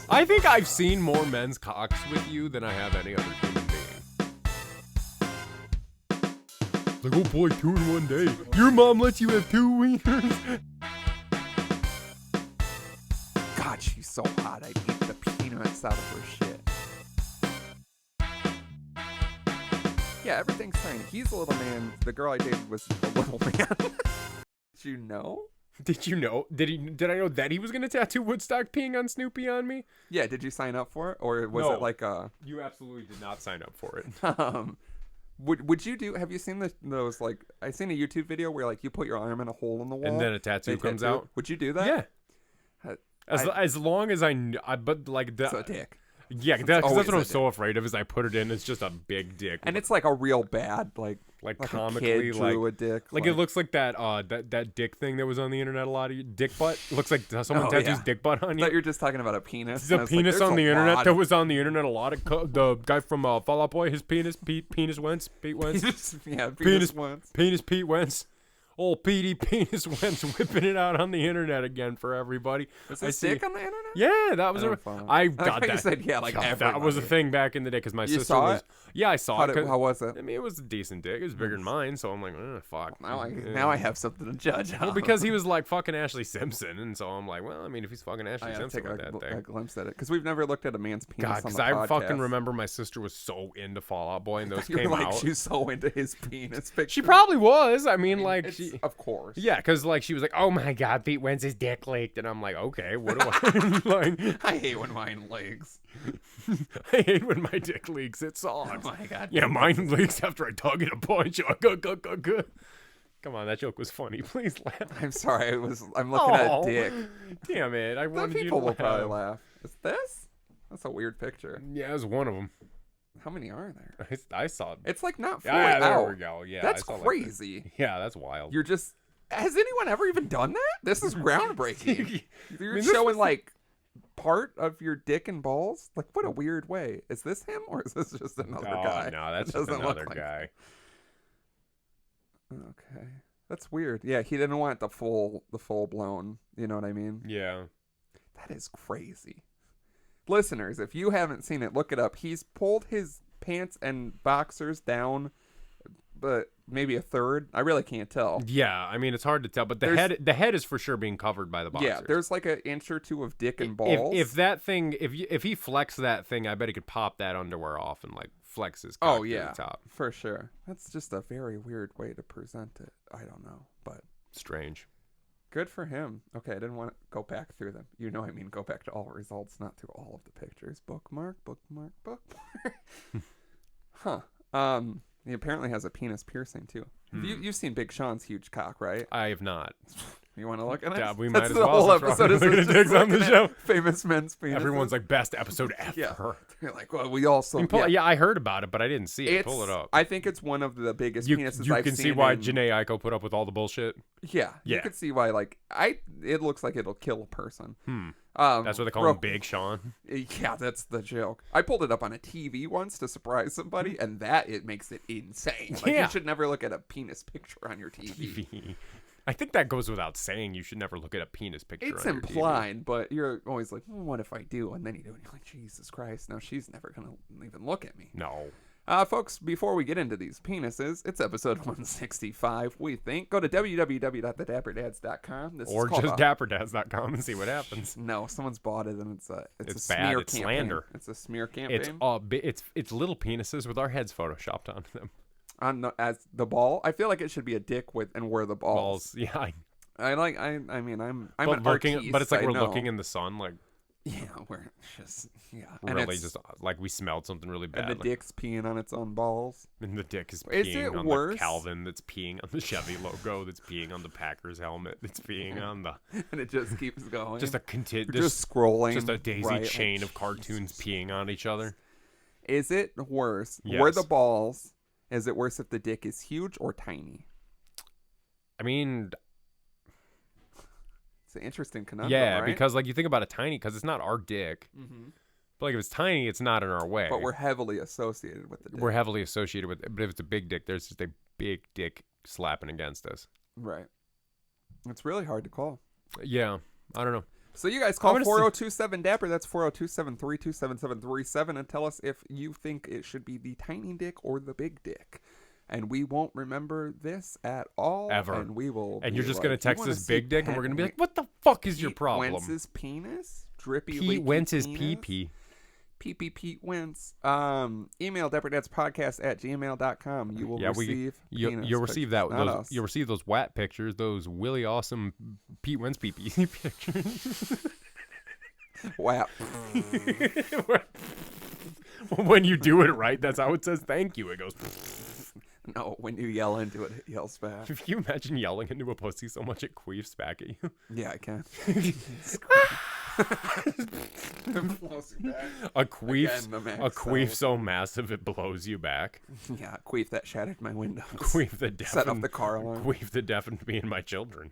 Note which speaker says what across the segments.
Speaker 1: I think I've seen more men's cocks with you than I have any other human being. Like, oh boy, 2 in one day. Your mom lets you have 2 wieners.
Speaker 2: God, she's so hot. I'd eat the peanuts out of her shit. Yeah, everything's tiny. He's a little man. The girl I dated was a little man. Did you know?
Speaker 1: Did you know? Did I know that he was gonna tattoo Woodstock peeing on Snoopy on me?
Speaker 2: Yeah, did you sign up for it? Or was
Speaker 1: No.
Speaker 2: it like a...
Speaker 1: You absolutely did not sign up for it.
Speaker 2: Would you do... Have you seen those, like... I seen a YouTube video where, like, you put your arm in a hole in the wall.
Speaker 1: And then a tattoo comes out?
Speaker 2: Would you do that?
Speaker 1: Yeah. As long as but like...
Speaker 2: It's a dick.
Speaker 1: Yeah, that's what I'm so afraid of is I put it in, it's just a big dick.
Speaker 2: And it's like a real bad, like
Speaker 1: comically,
Speaker 2: a kid drew a dick.
Speaker 1: Like it looks like that dick thing that was on the internet a lot of dick butt. It looks like someone tattoos dick butt on you.
Speaker 2: I thought you were just talking about a penis.
Speaker 1: There's a penis on the internet that was on the internet a lot. The guy from Fall Out Boy, his penis, Penis Wentz, Pete Wentz.
Speaker 2: Yeah, Penis Wentz.
Speaker 1: Penis Pete Wentz. Old Petey Penis Wentz whipping it out on the internet again for everybody.
Speaker 2: Was this dick on the internet?
Speaker 1: Yeah, that was I got that.
Speaker 2: You said, yeah, like
Speaker 1: that was a thing back in the day because my sister
Speaker 2: saw
Speaker 1: was.
Speaker 2: It?
Speaker 1: Yeah, I saw it.
Speaker 2: How was it?
Speaker 1: I mean, it was a decent dick. It was bigger than mine, so I'm like, fuck.
Speaker 2: Now I have something to judge.
Speaker 1: Well, because he was like fucking Ashley Simpson, and so I'm like, well, I mean, if he's fucking Ashley Simpson with that thing.
Speaker 2: A glimpse at it because we've never looked at a man's penis.
Speaker 1: God, because I fucking remember my sister was so into Fall Out Boy, and those came out.
Speaker 2: She was so into his penis picture.
Speaker 1: She probably was. I mean, like,
Speaker 2: of course.
Speaker 1: Yeah, because like she was like, "Oh my God, Pete Wentz's dick leaked," and I'm like, "Okay, what do I like?"
Speaker 2: I hate when mine leaks.
Speaker 1: I hate when my dick leaks. It sucks.
Speaker 2: Oh my God.
Speaker 1: Yeah, mine leaks after I dug it a bunch. Come on, that joke was funny. Please laugh.
Speaker 2: I'm sorry. I'm looking at dick.
Speaker 1: Damn it! I wanted you to laugh.
Speaker 2: People will probably laugh. Is this? That's a weird picture.
Speaker 1: Yeah, it was one of them.
Speaker 2: How many are there?
Speaker 1: I saw it.
Speaker 2: It's like not 4
Speaker 1: out. There we
Speaker 2: go.
Speaker 1: Yeah,
Speaker 2: that's crazy.
Speaker 1: Yeah, that's wild.
Speaker 2: You're just. Has anyone ever even done that? This is groundbreaking. You're showing like part of your dick and balls. Like, what a weird way. Is this him or is this just another guy?
Speaker 1: No, that's just another guy.
Speaker 2: Okay, that's weird. Yeah, he didn't want the full blown. You know what I mean?
Speaker 1: Yeah.
Speaker 2: That is crazy. Listeners, if you haven't seen it, look it up. He's pulled his pants and boxers down, but maybe a third. I really can't tell.
Speaker 1: Yeah, I mean it's hard to tell, but the head is for sure being covered by the boxers.
Speaker 2: Yeah, there's like an inch or two of dick and balls.
Speaker 1: If that thing, if he flexed that thing, I bet he could pop that underwear off and like flex his cock to the top.
Speaker 2: For sure. That's just a very weird way to present it. I don't know, but
Speaker 1: strange. Good
Speaker 2: for him. Okay, I didn't want to go back through them. You know, I mean, go back to all results, not through all of the pictures. Bookmark. Huh. He apparently has a penis piercing too. You've seen Big Sean's huge cock, right?
Speaker 1: I have not.
Speaker 2: You want to look at it?
Speaker 1: Yeah, we might
Speaker 2: That's
Speaker 1: as
Speaker 2: the
Speaker 1: well.
Speaker 2: whole episode is just
Speaker 1: dicks on the show.
Speaker 2: Famous men's penises.
Speaker 1: Everyone's like, best episode ever.
Speaker 2: Yeah. They're like, well, we also.
Speaker 1: Yeah, I heard about it, but I didn't see it. Pull it up.
Speaker 2: I think it's one of the biggest penises I've seen.
Speaker 1: You can see why Janae Aiko put up with all the bullshit.
Speaker 2: Yeah. You can see why. Like, it looks like it'll kill a person.
Speaker 1: That's what they call him, Big Sean.
Speaker 2: Yeah, that's the joke. I pulled it up on a TV once to surprise somebody, and it makes it insane. Like, you should never look at a penis picture on your TV.
Speaker 1: I think that goes without saying. You should never look at a penis picture.
Speaker 2: It's
Speaker 1: on your
Speaker 2: implied,
Speaker 1: TV.
Speaker 2: but you're always like, what if I do? And then you do, and you're like, Jesus Christ, no, she's never gonna even look at me.
Speaker 1: No.
Speaker 2: Folks, before we get into these penises, it's episode 165, we think. Go to www.thedapperdads.com.
Speaker 1: Or just dapperdads.com and see what happens.
Speaker 2: No, someo's bought it, and it's a
Speaker 1: bad.
Speaker 2: smear
Speaker 1: It's
Speaker 2: campaign.
Speaker 1: slander.
Speaker 2: It's a smear campaign.
Speaker 1: It's little penises with our heads photoshopped onto them.
Speaker 2: As the ball, I feel like it should be a dick with and we're the balls.
Speaker 1: Yeah,
Speaker 2: I'm an artiste,
Speaker 1: but it's like we're looking in the sun, like
Speaker 2: we're just
Speaker 1: really just like we smelled something really bad.
Speaker 2: And the dick's peeing on its own balls.
Speaker 1: And the dick is peeing on the Calvin. That's peeing on the Chevy logo. That's peeing on the Packers helmet. That's peeing on the.
Speaker 2: And it just keeps going.
Speaker 1: Just
Speaker 2: just scrolling.
Speaker 1: Just a daisy chain of cartoons peeing on each other.
Speaker 2: Is it worse?
Speaker 1: Yes.
Speaker 2: Were the balls? Is it worse if the dick is huge or tiny?
Speaker 1: I mean,
Speaker 2: it's an interesting conundrum,
Speaker 1: yeah,
Speaker 2: right?
Speaker 1: because like you think about a tiny, because it's not our dick.
Speaker 2: Mm-hmm.
Speaker 1: But like if it's tiny, it's not in our way.
Speaker 2: But we're heavily associated with the dick.
Speaker 1: We're heavily associated with it. But if it's a big dick, there's just a big dick slapping against us.
Speaker 2: Right. It's really hard to call.
Speaker 1: Yeah, I don't know.
Speaker 2: So you guys call 4027-DAPPER. That's 4027-327-7737 and tell us if you think it should be the tiny dick or the big dick. And we won't remember this at all.
Speaker 1: Ever.
Speaker 2: And we will.
Speaker 1: And you're just going to text us big dick and we're going to be like, what the fuck is your problem?
Speaker 2: Pete Wentz's penis? Drippy
Speaker 1: Pete Wentz's pee-pee.
Speaker 2: Pete Wentz. Email dapperdadspodcast@gmail.com. You will receive
Speaker 1: you'll receive that. You'll receive those WAT pictures, those really awesome Pete Wentz pee-pee pictures.
Speaker 2: WAP.
Speaker 1: When you do it right, that's how it says thank you. It goes.
Speaker 2: No, when you yell into it, it yells back.
Speaker 1: Can you imagine yelling into a pussy so much it queefs back at you?
Speaker 2: Yeah, I can.
Speaker 1: A queef so massive it blows you back.
Speaker 2: Yeah, queef that shattered my windows.
Speaker 1: Queef that deafened,
Speaker 2: set off the car alarm.
Speaker 1: Queef that deafened me and my children.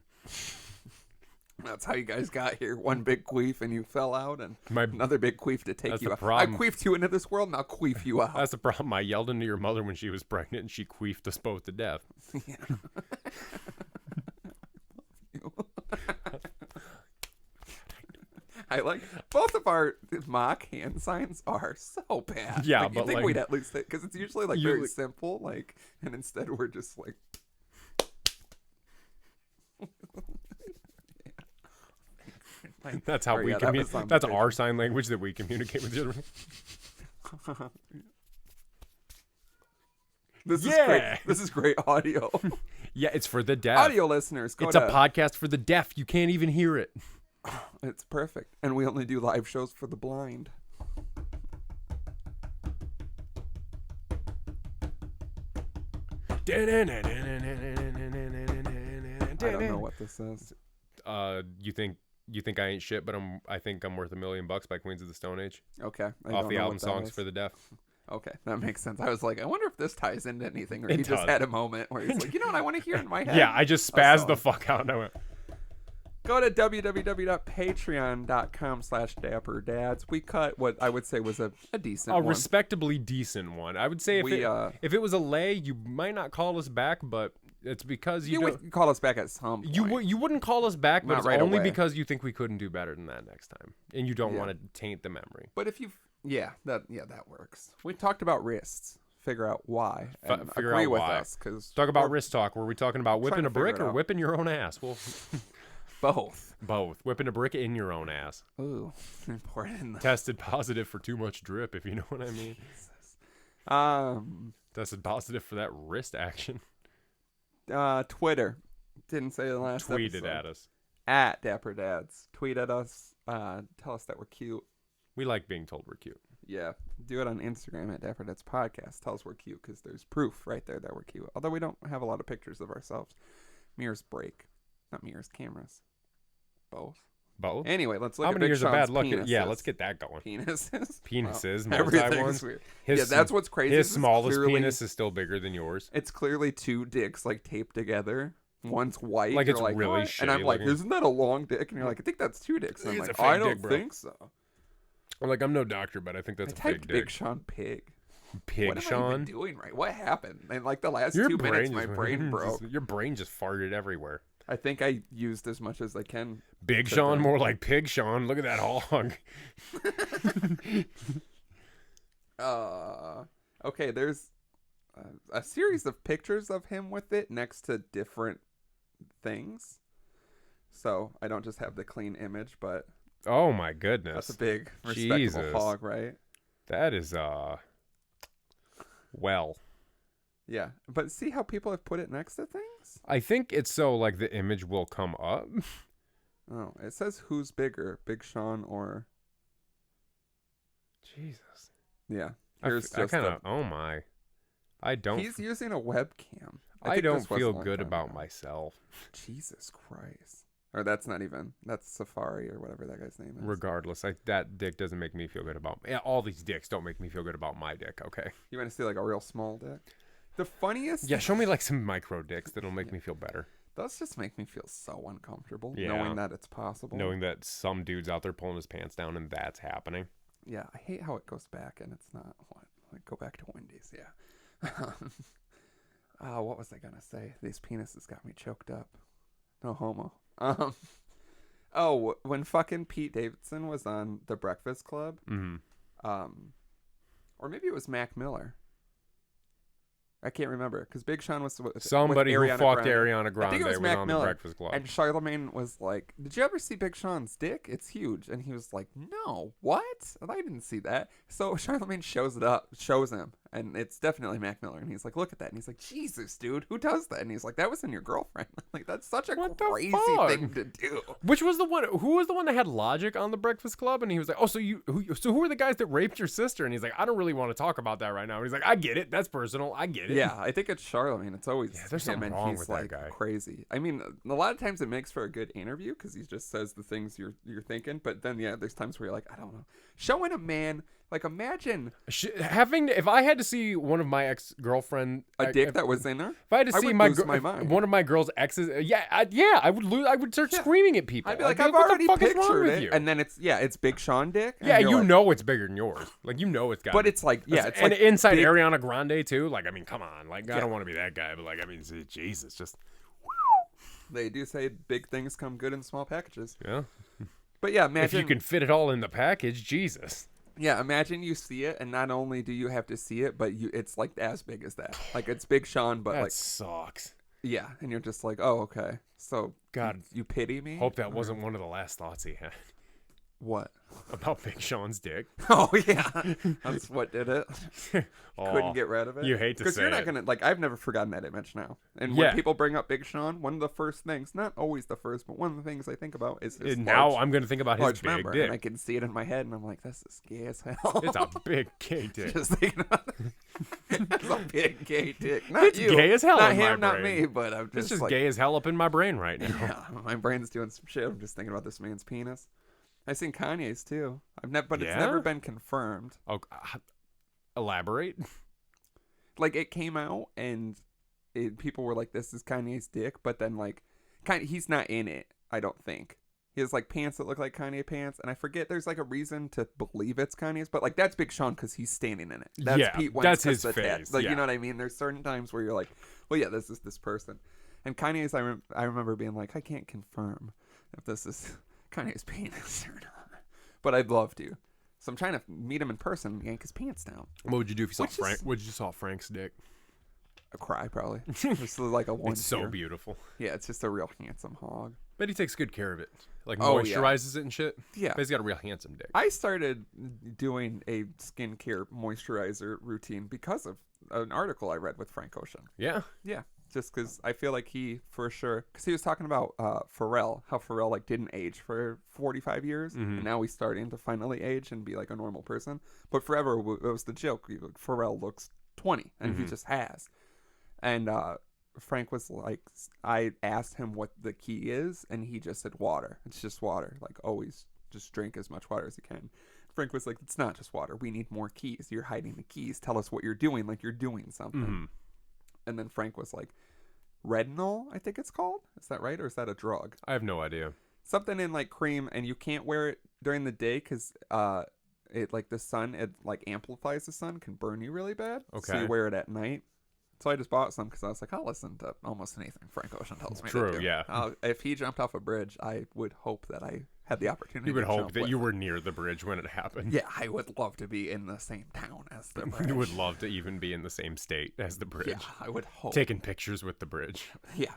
Speaker 2: That's how you guys got here. One big queef and you fell out, and another big queef to take you out. I queefed you into this world, now queef you out.
Speaker 1: That's the problem. I yelled into your mother when she was pregnant, and she queefed us both to death.
Speaker 2: Yeah. I like both of our mock hand signs are so bad.
Speaker 1: Yeah,
Speaker 2: like,
Speaker 1: but
Speaker 2: you think we'd at least because it's usually like very simple, like, and instead we're just like.
Speaker 1: That's how we communicate. That's our sign language that we communicate with each other.
Speaker 2: This is great. This is great audio.
Speaker 1: Yeah, it's for the deaf.
Speaker 2: Audio listeners,
Speaker 1: it's a podcast for the deaf. You can't even hear it.
Speaker 2: It's perfect. And we only do live shows for the blind. I don't know what this is.
Speaker 1: You think I ain't shit, but I think I'm worth $1 million by Queens of the Stone Age.
Speaker 2: Okay.
Speaker 1: Off the album Songs for the Deaf.
Speaker 2: Okay, that makes sense. I was like, I wonder if this ties into anything, or he just had a moment where he's like, you know what, I want to hear it in my head.
Speaker 1: Yeah, I just spazzed the fuck out and I went.
Speaker 2: Go to www.patreon.com/dapperdads. We cut what I would say was a decent one.
Speaker 1: A respectably decent one. I would say if it was a lay, you might not call us back, but it's because you
Speaker 2: would call us back at some point.
Speaker 1: You wouldn't call us back, but it's only
Speaker 2: away.
Speaker 1: because you think we couldn't do better than that next time, and you don't want to taint the memory.
Speaker 2: But if that works. We talked about wrists. Figure out why. And agree with us.
Speaker 1: Talk about wrist talk. Were we talking about whipping a brick or whipping your own ass? Well,
Speaker 2: both.
Speaker 1: Whipping a brick in your own ass.
Speaker 2: Ooh, important.
Speaker 1: Tested positive for too much drip, if you know what I mean. Tested positive for that wrist action.
Speaker 2: Twitter. Didn't say the last
Speaker 1: Tweeted
Speaker 2: episode.
Speaker 1: at us.
Speaker 2: At dapperddads. Tweet at us. Tell us that we're cute.
Speaker 1: We like being told we're cute.
Speaker 2: Yeah. Do it on Instagram at dapperdadspodcast. Tell us we're cute because there's proof right there that we're cute. Although we don't have a lot of pictures of ourselves. Mirrors break. Not mirrors, cameras. Both.
Speaker 1: Anyway,
Speaker 2: let's look
Speaker 1: at Big Sean's
Speaker 2: bad luck.
Speaker 1: Yeah, let's get that going.
Speaker 2: Penises.
Speaker 1: Wow.
Speaker 2: Everything's weird. That's what's crazy.
Speaker 1: His smallest penis is still bigger than yours.
Speaker 2: It's clearly two dicks like taped together. One's white.
Speaker 1: Like it's really
Speaker 2: what?
Speaker 1: shitty.
Speaker 2: And I'm like,
Speaker 1: looking.
Speaker 2: isn't that a long dick? And you're like, I think that's two dicks. And I'm like, I don't think so.
Speaker 1: I'm like, I'm no doctor, but I think that's a big dick.
Speaker 2: Big Sean Pig.
Speaker 1: Pig Sean?
Speaker 2: What am I even doing right? What happened? In like the last 2 minutes, my brain broke.
Speaker 1: Your brain just farted everywhere.
Speaker 2: I think I used as much as I can.
Speaker 1: Big Sean, more like Pig Sean. Look at that hog.
Speaker 2: Okay, there's a series of pictures of him with it next to different things. So I don't just have the clean image, but
Speaker 1: oh my goodness,
Speaker 2: that's a big respectable hog, right?
Speaker 1: That is well.
Speaker 2: Yeah, but see how people have put it next to things?
Speaker 1: I think it's so like the image will come up.
Speaker 2: Oh, it says who's bigger, Big Sean or
Speaker 1: Jesus.
Speaker 2: Yeah.
Speaker 1: Oh my. I don't.
Speaker 2: He's using a webcam.
Speaker 1: I don't feel good about myself.
Speaker 2: Jesus Christ. Or that's Safari or whatever that guy's name is.
Speaker 1: Regardless, that dick doesn't make me feel good about. All these dicks don't make me feel good about my dick. Okay.
Speaker 2: You want to see like a real small dick? The funniest.
Speaker 1: Yeah, show me like some micro dicks that'll make me feel better.
Speaker 2: Those just make me feel so uncomfortable.
Speaker 1: Yeah.
Speaker 2: Knowing that it's possible.
Speaker 1: Knowing that some dude's out there pulling his pants down and that's happening.
Speaker 2: Yeah, I hate how it goes back and it's not. Like go back to Wendy's. Yeah. What was I gonna say? These penises got me choked up. No homo. Oh, when fucking Pete Davidson was on The Breakfast Club, or maybe it was Mac Miller. I can't remember because Big Sean was
Speaker 1: somebody
Speaker 2: with
Speaker 1: who fucked Ariana Grande.
Speaker 2: I think it was
Speaker 1: was
Speaker 2: Mac
Speaker 1: on
Speaker 2: Miller.
Speaker 1: The Breakfast Club.
Speaker 2: And Charlemagne was like, "Did you ever see Big Sean's dick? It's huge." And he was like, "No, what? I didn't see that." So Charlemagne shows him, and it's definitely Mac Miller. And he's like, "Look at that." And he's like, "Jesus, dude, who does that?" And he's like, "That was in your girlfriend." Like, that's such a crazy thing to do.
Speaker 1: Which was the one? Who was the one that had Logic on The Breakfast Club? And he was like, "Oh, so who are the guys that raped your sister?" And he's like, "I don't really want to talk about that right now." And he's like, "I get it. That's personal. I get it."
Speaker 2: Yeah, I think it's Charlemagne. It's always
Speaker 1: there's
Speaker 2: him,
Speaker 1: something
Speaker 2: and
Speaker 1: wrong
Speaker 2: he's
Speaker 1: with
Speaker 2: like
Speaker 1: that guy.
Speaker 2: crazy. I mean, a lot of times it makes for a good interview because he just says the things you're thinking. But then there's times where you're like, I don't know, showing a man like imagine
Speaker 1: if I had to see one of my ex-girlfriend
Speaker 2: a dick that was in her.
Speaker 1: If I had to see
Speaker 2: my mind.
Speaker 1: one of my girl's exes, I would start screaming at people.
Speaker 2: I'd be like,
Speaker 1: I'd
Speaker 2: I've already
Speaker 1: what the fuck is wrong
Speaker 2: pictured
Speaker 1: with
Speaker 2: it,
Speaker 1: you?
Speaker 2: and then it's Big Sean dick. And
Speaker 1: Yeah,
Speaker 2: you're like,
Speaker 1: know it's bigger than yours. Like it's got.
Speaker 2: But it's like it's
Speaker 1: and
Speaker 2: like
Speaker 1: inside
Speaker 2: big,
Speaker 1: Ariana Grande too. Like I mean, come on. Like I don't want to be that guy, but like I mean, Jesus, just.
Speaker 2: They do say big things come good in small packages.
Speaker 1: Yeah.
Speaker 2: But yeah, imagine
Speaker 1: if you can fit it all in the package, Jesus.
Speaker 2: Yeah, imagine you see it, and not only do you have to see it, but it's like as big as that. Like it's Big Sean, but
Speaker 1: that sucks.
Speaker 2: Yeah, and you're just like, oh, okay. So
Speaker 1: God,
Speaker 2: you pity me?
Speaker 1: Hope that wasn't one of the last thoughts he had.
Speaker 2: What?
Speaker 1: About Big Sean's dick.
Speaker 2: Oh yeah, that's what did it. Couldn't get rid of it.
Speaker 1: You hate to say it.
Speaker 2: Because you're not gonna like. I've never forgotten that image now. And when people bring up Big Sean, one of the first things, not always the first, but one of the things I think about is his
Speaker 1: now I'm gonna think about his big
Speaker 2: member,
Speaker 1: dick.
Speaker 2: and I can see it in my head, and I'm like, this is gay as hell.
Speaker 1: It's a big gay dick.
Speaker 2: Just thinking about it. It's a big gay dick. Not
Speaker 1: it's
Speaker 2: you.
Speaker 1: Gay as hell.
Speaker 2: Not
Speaker 1: in
Speaker 2: him.
Speaker 1: my
Speaker 2: Not
Speaker 1: brain.
Speaker 2: me. But I'm just.
Speaker 1: It's just
Speaker 2: like,
Speaker 1: gay as hell up in my brain right now.
Speaker 2: Yeah, my brain's doing some shit. I'm just thinking about this man's penis. I've seen Kanye's too. But it's never been confirmed.
Speaker 1: Oh, elaborate.
Speaker 2: Like it came out and people were like, "This is Kanye's dick," but then like, he's not in it. I don't think he has like pants that look like Kanye pants, and I forget. There's like a reason to believe it's Kanye's, but like that's Big Sean because he's standing in it. That's Pete Wentz.
Speaker 1: That's his face.
Speaker 2: Like you know what I mean? There's certain times where you're like, "Well, yeah, this is this person," and Kanye's. I remember being like, "I can't confirm if this is Kanye's penis or not, but I'd love to." So I'm trying to meet him in person and yank his pants down.
Speaker 1: What would you do if you saw Frank? Would you saw Frank's dick?
Speaker 2: A cry probably. Just like a one.
Speaker 1: It's so beautiful.
Speaker 2: Yeah, it's just a real handsome hog.
Speaker 1: But he takes good care of it. Like moisturizes it and shit.
Speaker 2: Yeah.
Speaker 1: But he's got a real handsome dick.
Speaker 2: I started doing a skincare moisturizer routine because of an article I read with Frank Ocean.
Speaker 1: Yeah.
Speaker 2: Yeah. Just because I feel like he, for sure, because he was talking about Pharrell, how Pharrell like didn't age for 45 years, and now he's starting to finally age and be like a normal person. But forever it was the joke. Pharrell looks 20, and he just has. And Frank was like, I asked him what the key is, and he just said water. It's just water. Like always, just drink as much water as you can. Frank was like, it's not just water. We need more keys. You're hiding the keys. Tell us what you're doing, like you're doing something. And then Frank was like, retinol, I think it's called. Is that right? Or is that a drug?
Speaker 1: I have no idea.
Speaker 2: Something in like cream, and you can't wear it during the day because it like the sun, it like amplifies the sun, can burn you really bad.
Speaker 1: Okay.
Speaker 2: So you wear it at night. So I just bought some because I was like, I'll listen to almost anything Frank Ocean tells me to do.
Speaker 1: Yeah.
Speaker 2: If he jumped off a bridge, I would hope that I had the opportunity.
Speaker 1: You would
Speaker 2: to
Speaker 1: hope
Speaker 2: jump
Speaker 1: that
Speaker 2: with
Speaker 1: you were near the bridge when it happened.
Speaker 2: Yeah, I would love to be in the same town as the bridge.
Speaker 1: You would love to even be in the same state as the bridge.
Speaker 2: Yeah, I would hope.
Speaker 1: Taking pictures with the bridge.
Speaker 2: Yeah.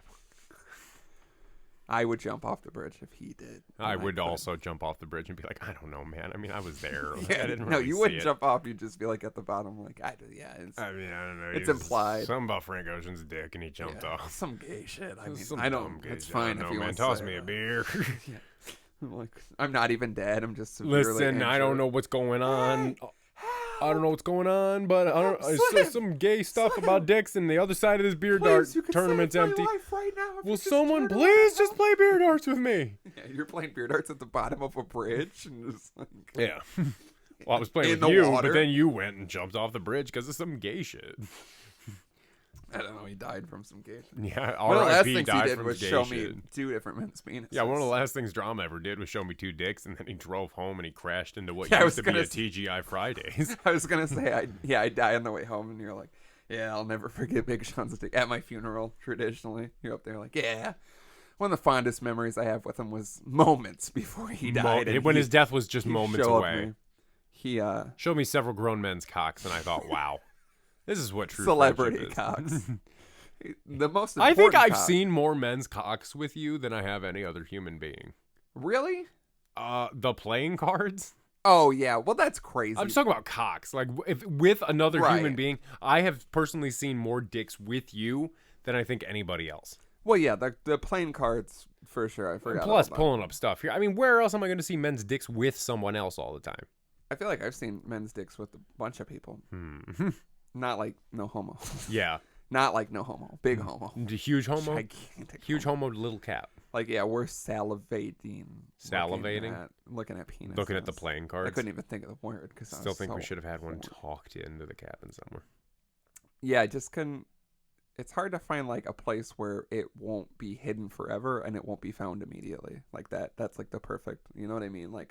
Speaker 2: I would jump off the bridge if he did.
Speaker 1: I would also jump off the bridge and be like, I don't know, man. I mean, I was there.
Speaker 2: Yeah,
Speaker 1: I didn't
Speaker 2: no,
Speaker 1: really
Speaker 2: you
Speaker 1: see
Speaker 2: wouldn't
Speaker 1: it.
Speaker 2: jump off. You'd just be like at the bottom, like, I don't know. It's implied.
Speaker 1: Something about Frank Ocean's dick, and he jumped off.
Speaker 2: Some gay shit. I mean,
Speaker 1: Some
Speaker 2: I
Speaker 1: dumb
Speaker 2: don't.
Speaker 1: gay
Speaker 2: It's
Speaker 1: shit.
Speaker 2: fine
Speaker 1: I
Speaker 2: if
Speaker 1: don't
Speaker 2: you
Speaker 1: know,
Speaker 2: want
Speaker 1: man.
Speaker 2: to
Speaker 1: Toss me a beer.
Speaker 2: Yeah. I'm like, I'm not even dead. I'm just severely
Speaker 1: Listen,
Speaker 2: injured.
Speaker 1: I don't know what's going on. I don't know what's going on, but I saw some gay stuff about dicks, and the other side of this beer dart tournament's empty.
Speaker 2: Right now,
Speaker 1: Will someone please just play beer darts with me?
Speaker 2: Yeah, you're playing beer darts at the bottom of a bridge, and just like
Speaker 1: yeah. Well, I was playing
Speaker 2: In
Speaker 1: with
Speaker 2: the
Speaker 1: you,
Speaker 2: water?
Speaker 1: but then you went and jumped off the bridge because of some gay shit.
Speaker 2: I don't know. He died from some gay shit.
Speaker 1: Yeah,
Speaker 2: One of the last
Speaker 1: R.I.P.
Speaker 2: things he
Speaker 1: died
Speaker 2: did
Speaker 1: from
Speaker 2: was
Speaker 1: gay
Speaker 2: show
Speaker 1: shit.
Speaker 2: me 2 different men's penises.
Speaker 1: Yeah, one of the last things Drama ever did was show me 2 dicks, and then he drove home and he crashed into what
Speaker 2: Yeah, I
Speaker 1: used
Speaker 2: was
Speaker 1: to be
Speaker 2: gonna
Speaker 1: a TGI Fridays.
Speaker 2: I was gonna say, I die on the way home, and you're like, yeah, I'll never forget Big Sean's dick at my funeral. Traditionally, you're up there like, yeah, one of the fondest memories I have with him was moments before he died.
Speaker 1: When his death was just
Speaker 2: he
Speaker 1: moments
Speaker 2: showed
Speaker 1: away.
Speaker 2: me. He
Speaker 1: showed me several grown men's cocks, and I thought, wow, this is what true
Speaker 2: celebrity
Speaker 1: friendship is.
Speaker 2: cocks. The most
Speaker 1: I
Speaker 2: important
Speaker 1: think I've
Speaker 2: cock.
Speaker 1: seen more men's cocks with you than I have any other human being.
Speaker 2: Really?
Speaker 1: The playing cards?
Speaker 2: Oh yeah, well that's crazy.
Speaker 1: I'm just talking about cocks. Like if with another
Speaker 2: Right.
Speaker 1: human being, I have personally seen more dicks with you than I think anybody else.
Speaker 2: Well, yeah, the playing cards for sure. I forgot.
Speaker 1: Plus
Speaker 2: all about
Speaker 1: pulling up stuff here. I mean, where else am I going to see men's dicks with someone else all the time?
Speaker 2: I feel like I've seen men's dicks with a bunch of people. Not like no homo.
Speaker 1: Yeah.
Speaker 2: Not like no homo. Big homo.
Speaker 1: Huge homo?
Speaker 2: Gigantic
Speaker 1: Huge
Speaker 2: homo.
Speaker 1: homo little cat.
Speaker 2: Like, yeah, we're salivating.
Speaker 1: Salivating?
Speaker 2: Looking at penis.
Speaker 1: Looking at the playing cards.
Speaker 2: I couldn't even think of the word. Cause
Speaker 1: Still think we
Speaker 2: so
Speaker 1: should have had one
Speaker 2: bored.
Speaker 1: talked into the cabin somewhere.
Speaker 2: Yeah, I just couldn't. It's hard to find like a place where it won't be hidden forever and it won't be found immediately. Like that. That's like the perfect. You know what I mean? Like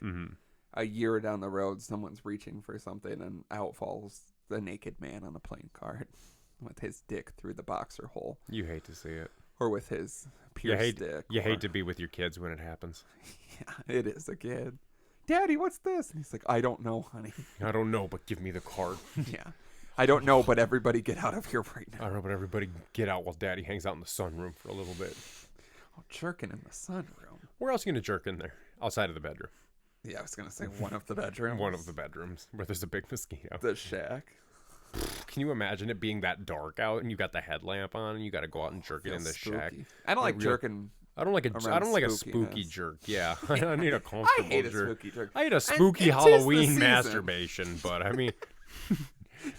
Speaker 2: a year down the road, someone's reaching for something and out falls the naked man on a playing card with his dick through the boxer hole.
Speaker 1: You hate to see it.
Speaker 2: Or with his pierced dick.
Speaker 1: You hate to be with your kids when it happens.
Speaker 2: Yeah, it is a kid. Daddy, what's this? And he's like, I don't know, honey.
Speaker 1: I don't know, but give me the card.
Speaker 2: Yeah. I don't know, but everybody get out of here right now.
Speaker 1: I don't know, but everybody get out while Daddy hangs out in the sunroom for a little bit.
Speaker 2: Oh, jerking in the sunroom.
Speaker 1: Where else are you going to jerk in there? Outside of the bedroom.
Speaker 2: Yeah, I was going to say one of the bedrooms.
Speaker 1: One of the bedrooms where there's a big mosquito.
Speaker 2: The shack.
Speaker 1: Can you imagine it being that dark out and you got the headlamp on and you got to go out and jerk it in the shack?
Speaker 2: I don't like jerking.
Speaker 1: I don't like a spooky jerk. Yeah, I need a comfortable
Speaker 2: I hate a
Speaker 1: jerk.
Speaker 2: spooky jerk.
Speaker 1: I hate a spooky
Speaker 2: and 'tis the
Speaker 1: Halloween
Speaker 2: season.
Speaker 1: masturbation, but I mean,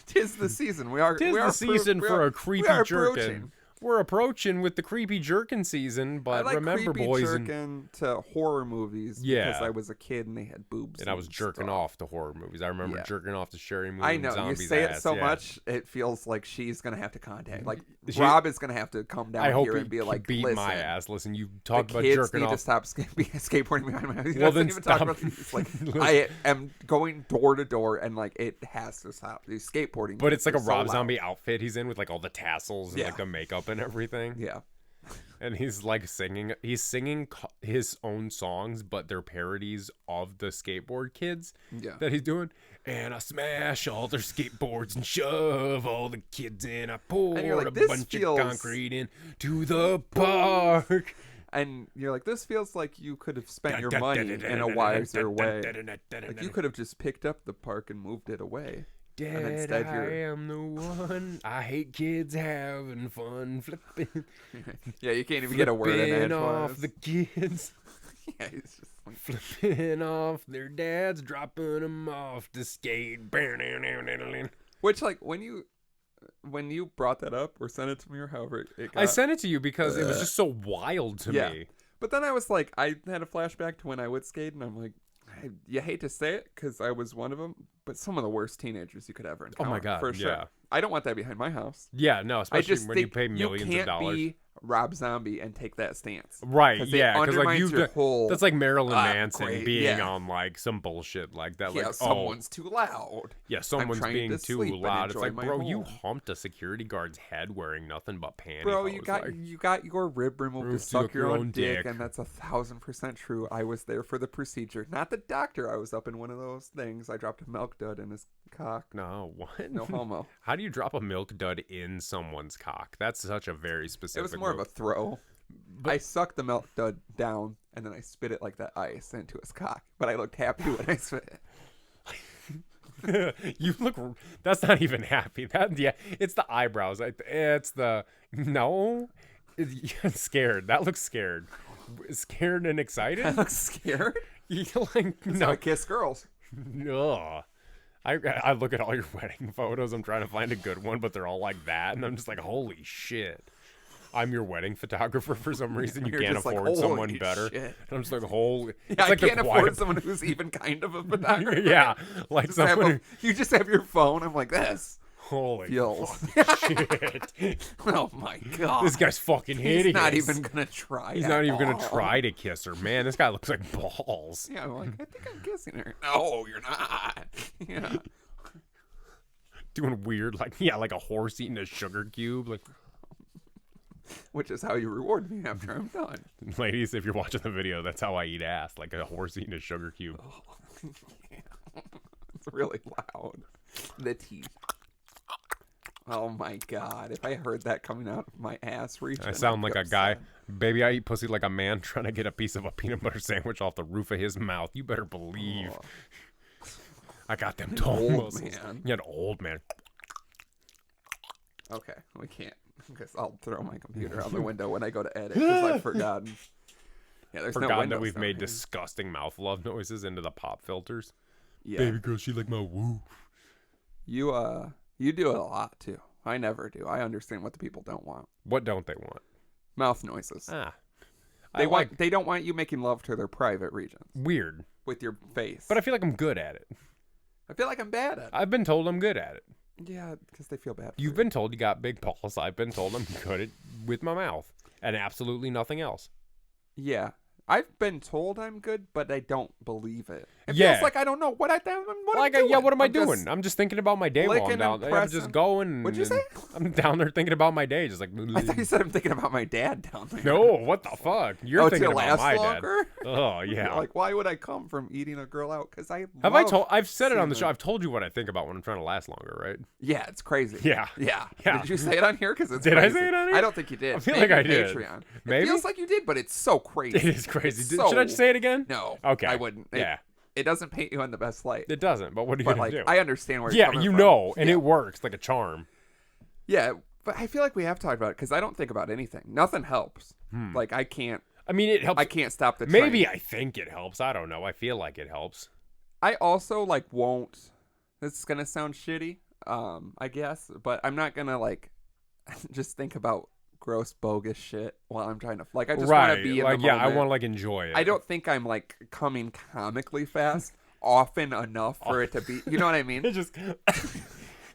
Speaker 2: 'Tis the season.
Speaker 1: tis the season for a creepy
Speaker 2: we are
Speaker 1: jerkin.
Speaker 2: approaching.
Speaker 1: We're approaching with the creepy jerkin season,
Speaker 2: I
Speaker 1: but
Speaker 2: like
Speaker 1: remember,
Speaker 2: creepy
Speaker 1: boys,
Speaker 2: jerking to horror movies
Speaker 1: Yeah.
Speaker 2: because I was a kid and they had boobs.
Speaker 1: and I was jerking
Speaker 2: stuff.
Speaker 1: off to horror movies. I remember
Speaker 2: Yeah.
Speaker 1: jerking off to Sherry Moon.
Speaker 2: I know you
Speaker 1: Zombie's
Speaker 2: say it
Speaker 1: ass,
Speaker 2: so
Speaker 1: yeah.
Speaker 2: much, it feels like she's gonna have to contact. Like
Speaker 1: She-
Speaker 2: Rob is gonna have to come down
Speaker 1: I hope
Speaker 2: here
Speaker 1: he
Speaker 2: and be like,
Speaker 1: beat
Speaker 2: "Listen,
Speaker 1: my ass. Listen, you
Speaker 2: the
Speaker 1: talked about
Speaker 2: kids
Speaker 1: jerking
Speaker 2: need to
Speaker 1: off.
Speaker 2: stop skateboarding behind my house." He
Speaker 1: Well,
Speaker 2: doesn't
Speaker 1: then
Speaker 2: even talk
Speaker 1: stop.
Speaker 2: about this. It's like I am going door to door, and like it has to stop. These skateboarding,
Speaker 1: But it's like a
Speaker 2: kids are so
Speaker 1: Rob
Speaker 2: loud.
Speaker 1: Zombie outfit he's in with like all the tassels and
Speaker 2: Yeah.
Speaker 1: like the makeup and everything.
Speaker 2: Yeah,
Speaker 1: And he's like singing. He's singing his own songs, but they're parodies of the skateboard kids
Speaker 2: yeah.
Speaker 1: that he's doing. And I smash all their skateboards and shove all the kids in. I pour
Speaker 2: And you're like,
Speaker 1: a
Speaker 2: "This
Speaker 1: bunch
Speaker 2: feels-
Speaker 1: of concrete into the park.
Speaker 2: And you're like, this feels like you could have spent your money in a wiser way. Like you could have just picked up the park and moved it away.
Speaker 1: Dad,
Speaker 2: instead
Speaker 1: I
Speaker 2: you're-
Speaker 1: am the one. I hate kids having fun flipping.
Speaker 2: Yeah, you can't even get a word in
Speaker 1: flipping
Speaker 2: edgewise.
Speaker 1: off the kids.
Speaker 2: Yeah, it's just like,
Speaker 1: Flipping off their dads, dropping them off to skate.
Speaker 2: which like when you brought that up or sent it to me or however it got,
Speaker 1: I sent it to you because it was just so wild to
Speaker 2: Yeah.
Speaker 1: me.
Speaker 2: but then I was like, I had a flashback to when I would skate, and I'm like, you hate to say it because I was one of them, but some of the worst teenagers you could ever encounter.
Speaker 1: Oh my God,
Speaker 2: for sure.
Speaker 1: yeah.
Speaker 2: I don't want that behind my house.
Speaker 1: Yeah, no,
Speaker 2: I
Speaker 1: especially
Speaker 2: just
Speaker 1: when
Speaker 2: think
Speaker 1: you pay millions
Speaker 2: can't
Speaker 1: of dollars.
Speaker 2: be Rob Zombie and take that stance.
Speaker 1: Right,
Speaker 2: 'Cause it
Speaker 1: yeah, because like
Speaker 2: undermines your whole.
Speaker 1: that's like Marilyn Manson
Speaker 2: great,
Speaker 1: being
Speaker 2: yeah.
Speaker 1: on like some bullshit like that.
Speaker 2: Yeah,
Speaker 1: Like,
Speaker 2: someone's too loud.
Speaker 1: yeah, someone's
Speaker 2: trying
Speaker 1: being
Speaker 2: to
Speaker 1: too
Speaker 2: sleep and
Speaker 1: loud. It's
Speaker 2: enjoy
Speaker 1: like,
Speaker 2: my
Speaker 1: bro, you
Speaker 2: home.
Speaker 1: humped a security guard's head wearing nothing but pantyhose.
Speaker 2: Bro, you got
Speaker 1: like,
Speaker 2: you got your rib removed to suck your own dick,
Speaker 1: dick.
Speaker 2: and that's 1,000% true. I was there for the procedure, not the doctor. I was up in one of those things. I dropped a milk dud in his cock.
Speaker 1: no, what?
Speaker 2: No homo.
Speaker 1: How do you drop a milk dud in someone's cock? That's such a very
Speaker 2: It
Speaker 1: specific.
Speaker 2: was more of a throw. I sucked the milk dud down, and then I spit it like that ice into his cock. But I looked happy when I spit it.
Speaker 1: You look. That's not even happy. That yeah, it's the eyebrows. It's the no. It's scared. That looks scared. Scared and excited.
Speaker 2: I look scared.
Speaker 1: You like
Speaker 2: No, I
Speaker 1: no.
Speaker 2: kiss girls.
Speaker 1: Ugh. I look at all your wedding photos. I'm trying to find a good one, but they're all like that, and I'm just like, holy shit. I'm your wedding photographer for some reason. You
Speaker 2: You're
Speaker 1: can't
Speaker 2: just like,
Speaker 1: afford someone
Speaker 2: "Holy
Speaker 1: better.
Speaker 2: shit."
Speaker 1: And I'm just like, holy.
Speaker 2: Yeah,
Speaker 1: It's like
Speaker 2: I can't
Speaker 1: the
Speaker 2: afford
Speaker 1: quiet.
Speaker 2: someone who's even kind of a photographer.
Speaker 1: Yeah, like
Speaker 2: Just have
Speaker 1: someone.
Speaker 2: you just have your phone. I'm like this.
Speaker 1: Holy
Speaker 2: Feels.
Speaker 1: fucking shit.
Speaker 2: Oh my god.
Speaker 1: This guy's fucking hideous.
Speaker 2: He's not even gonna try.
Speaker 1: He's
Speaker 2: at
Speaker 1: not even gonna
Speaker 2: all.
Speaker 1: try to kiss her. Man, this guy looks like balls.
Speaker 2: Yeah, I'm like, I think I'm kissing her. No, you're not. Yeah.
Speaker 1: Doing weird, like, yeah, like a horse eating a sugar cube. Like,
Speaker 2: which is how you reward me after I'm done.
Speaker 1: Ladies, if you're watching the video, that's how I eat ass, like a horse eating a sugar cube.
Speaker 2: Oh, yeah. It's really loud. The teeth. Oh my god! If I heard that coming out of my ass region,
Speaker 1: I sound like a guy. Baby, I eat pussy like a man trying to get a piece of a peanut butter sandwich off the roof of his mouth. You better believe. I got them tall muscles.
Speaker 2: Man.
Speaker 1: You're an old man.
Speaker 2: Okay, we can't. Because I'll throw my computer out the window when I go to edit because I've forgotten. Yeah, there's
Speaker 1: Forgotten
Speaker 2: no
Speaker 1: that we've made
Speaker 2: here.
Speaker 1: disgusting mouth love noises into the pop filters.
Speaker 2: Yeah.
Speaker 1: Baby girl, she like my woo.
Speaker 2: You do it a lot too. I never do. I understand what the people don't want.
Speaker 1: What don't they want?
Speaker 2: Mouth noises.
Speaker 1: Ah.
Speaker 2: They don't want you making love to their private regions.
Speaker 1: Weird.
Speaker 2: With your face.
Speaker 1: But I feel like I'm good at it.
Speaker 2: I feel like I'm bad at it.
Speaker 1: I've been told I'm good at it.
Speaker 2: Yeah, because they feel bad.
Speaker 1: You've been told you got big balls. I've been told I'm good at with my mouth and absolutely nothing else.
Speaker 2: Yeah. I've been told I'm good, but I don't believe it. It
Speaker 1: Yeah.
Speaker 2: feels like I don't know what I'm doing.
Speaker 1: Yeah, what am I
Speaker 2: I'm just
Speaker 1: doing? I'm just thinking about my day while I'm
Speaker 2: licking
Speaker 1: down
Speaker 2: and
Speaker 1: there. I'm just
Speaker 2: pressing.
Speaker 1: going.
Speaker 2: What'd you say?
Speaker 1: I'm down there thinking about my day. Just like.
Speaker 2: I thought you said I'm thinking about my dad down there.
Speaker 1: No, what the fuck? You're thinking
Speaker 2: to
Speaker 1: about
Speaker 2: last
Speaker 1: my
Speaker 2: longer?
Speaker 1: dad. Oh, yeah.
Speaker 2: Like, why would I come from eating a girl out? Because
Speaker 1: I've said it on the
Speaker 2: seeing
Speaker 1: show. I've told you what I think about when I'm trying to last longer, right?
Speaker 2: Yeah, it's crazy.
Speaker 1: Yeah.
Speaker 2: Yeah.
Speaker 1: Yeah.
Speaker 2: Did you say it on here? Because it's
Speaker 1: Did I
Speaker 2: crazy.
Speaker 1: say it on here?
Speaker 2: I don't think you did.
Speaker 1: I feel
Speaker 2: Maybe
Speaker 1: like I did.
Speaker 2: Patreon.
Speaker 1: Maybe?
Speaker 2: It feels like you did, but it's so crazy.
Speaker 1: It is crazy.
Speaker 2: It's
Speaker 1: Should I just say it again?
Speaker 2: No.
Speaker 1: Okay.
Speaker 2: I wouldn't.
Speaker 1: Yeah.
Speaker 2: It doesn't paint you in the best light.
Speaker 1: It doesn't, but what are you
Speaker 2: But
Speaker 1: going
Speaker 2: like,
Speaker 1: to do?
Speaker 2: I understand where you're
Speaker 1: Yeah,
Speaker 2: coming
Speaker 1: you
Speaker 2: from.
Speaker 1: know, and
Speaker 2: Yeah.
Speaker 1: it works like a charm.
Speaker 2: Yeah, but I feel like we have talked about it because I don't think about anything. Nothing helps. Like I can't.
Speaker 1: I mean, it helps.
Speaker 2: I can't stop the train.
Speaker 1: Maybe I think it helps. I don't know. I feel like it helps.
Speaker 2: I also like won't. This is gonna sound shitty, I guess, but I'm not gonna like just think about gross bogus shit while I'm trying to I just want to be in
Speaker 1: like
Speaker 2: the
Speaker 1: yeah,
Speaker 2: moment.
Speaker 1: I want to like enjoy it.
Speaker 2: I don't think I'm like coming comically fast often enough for it to be. You know what I mean?
Speaker 1: It just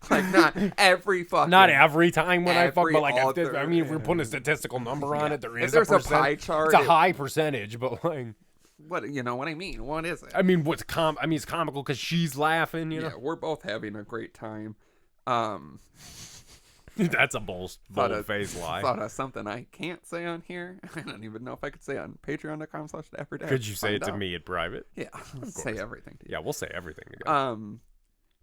Speaker 2: Like not every fucking.
Speaker 1: not every time when I fuck,
Speaker 2: every
Speaker 1: but like
Speaker 2: other-
Speaker 1: I mean, if we're putting a statistical number on it, there
Speaker 2: If
Speaker 1: is
Speaker 2: there's
Speaker 1: a
Speaker 2: a
Speaker 1: percent.
Speaker 2: pie chart,
Speaker 1: It's a
Speaker 2: it-
Speaker 1: high percentage, but like
Speaker 2: What you know what I mean? What is it?
Speaker 1: I mean, I mean, it's comical because she's laughing. You know,
Speaker 2: Yeah, we're both having a great time.
Speaker 1: that's a bold face lie.
Speaker 2: Thought of something I can't say on here. I don't even know if I could say on patreon.com/dapperdad.
Speaker 1: Could you say it
Speaker 2: Find
Speaker 1: to
Speaker 2: out.
Speaker 1: me in private?
Speaker 2: Yeah, say everything to you.
Speaker 1: Yeah, we'll say everything together.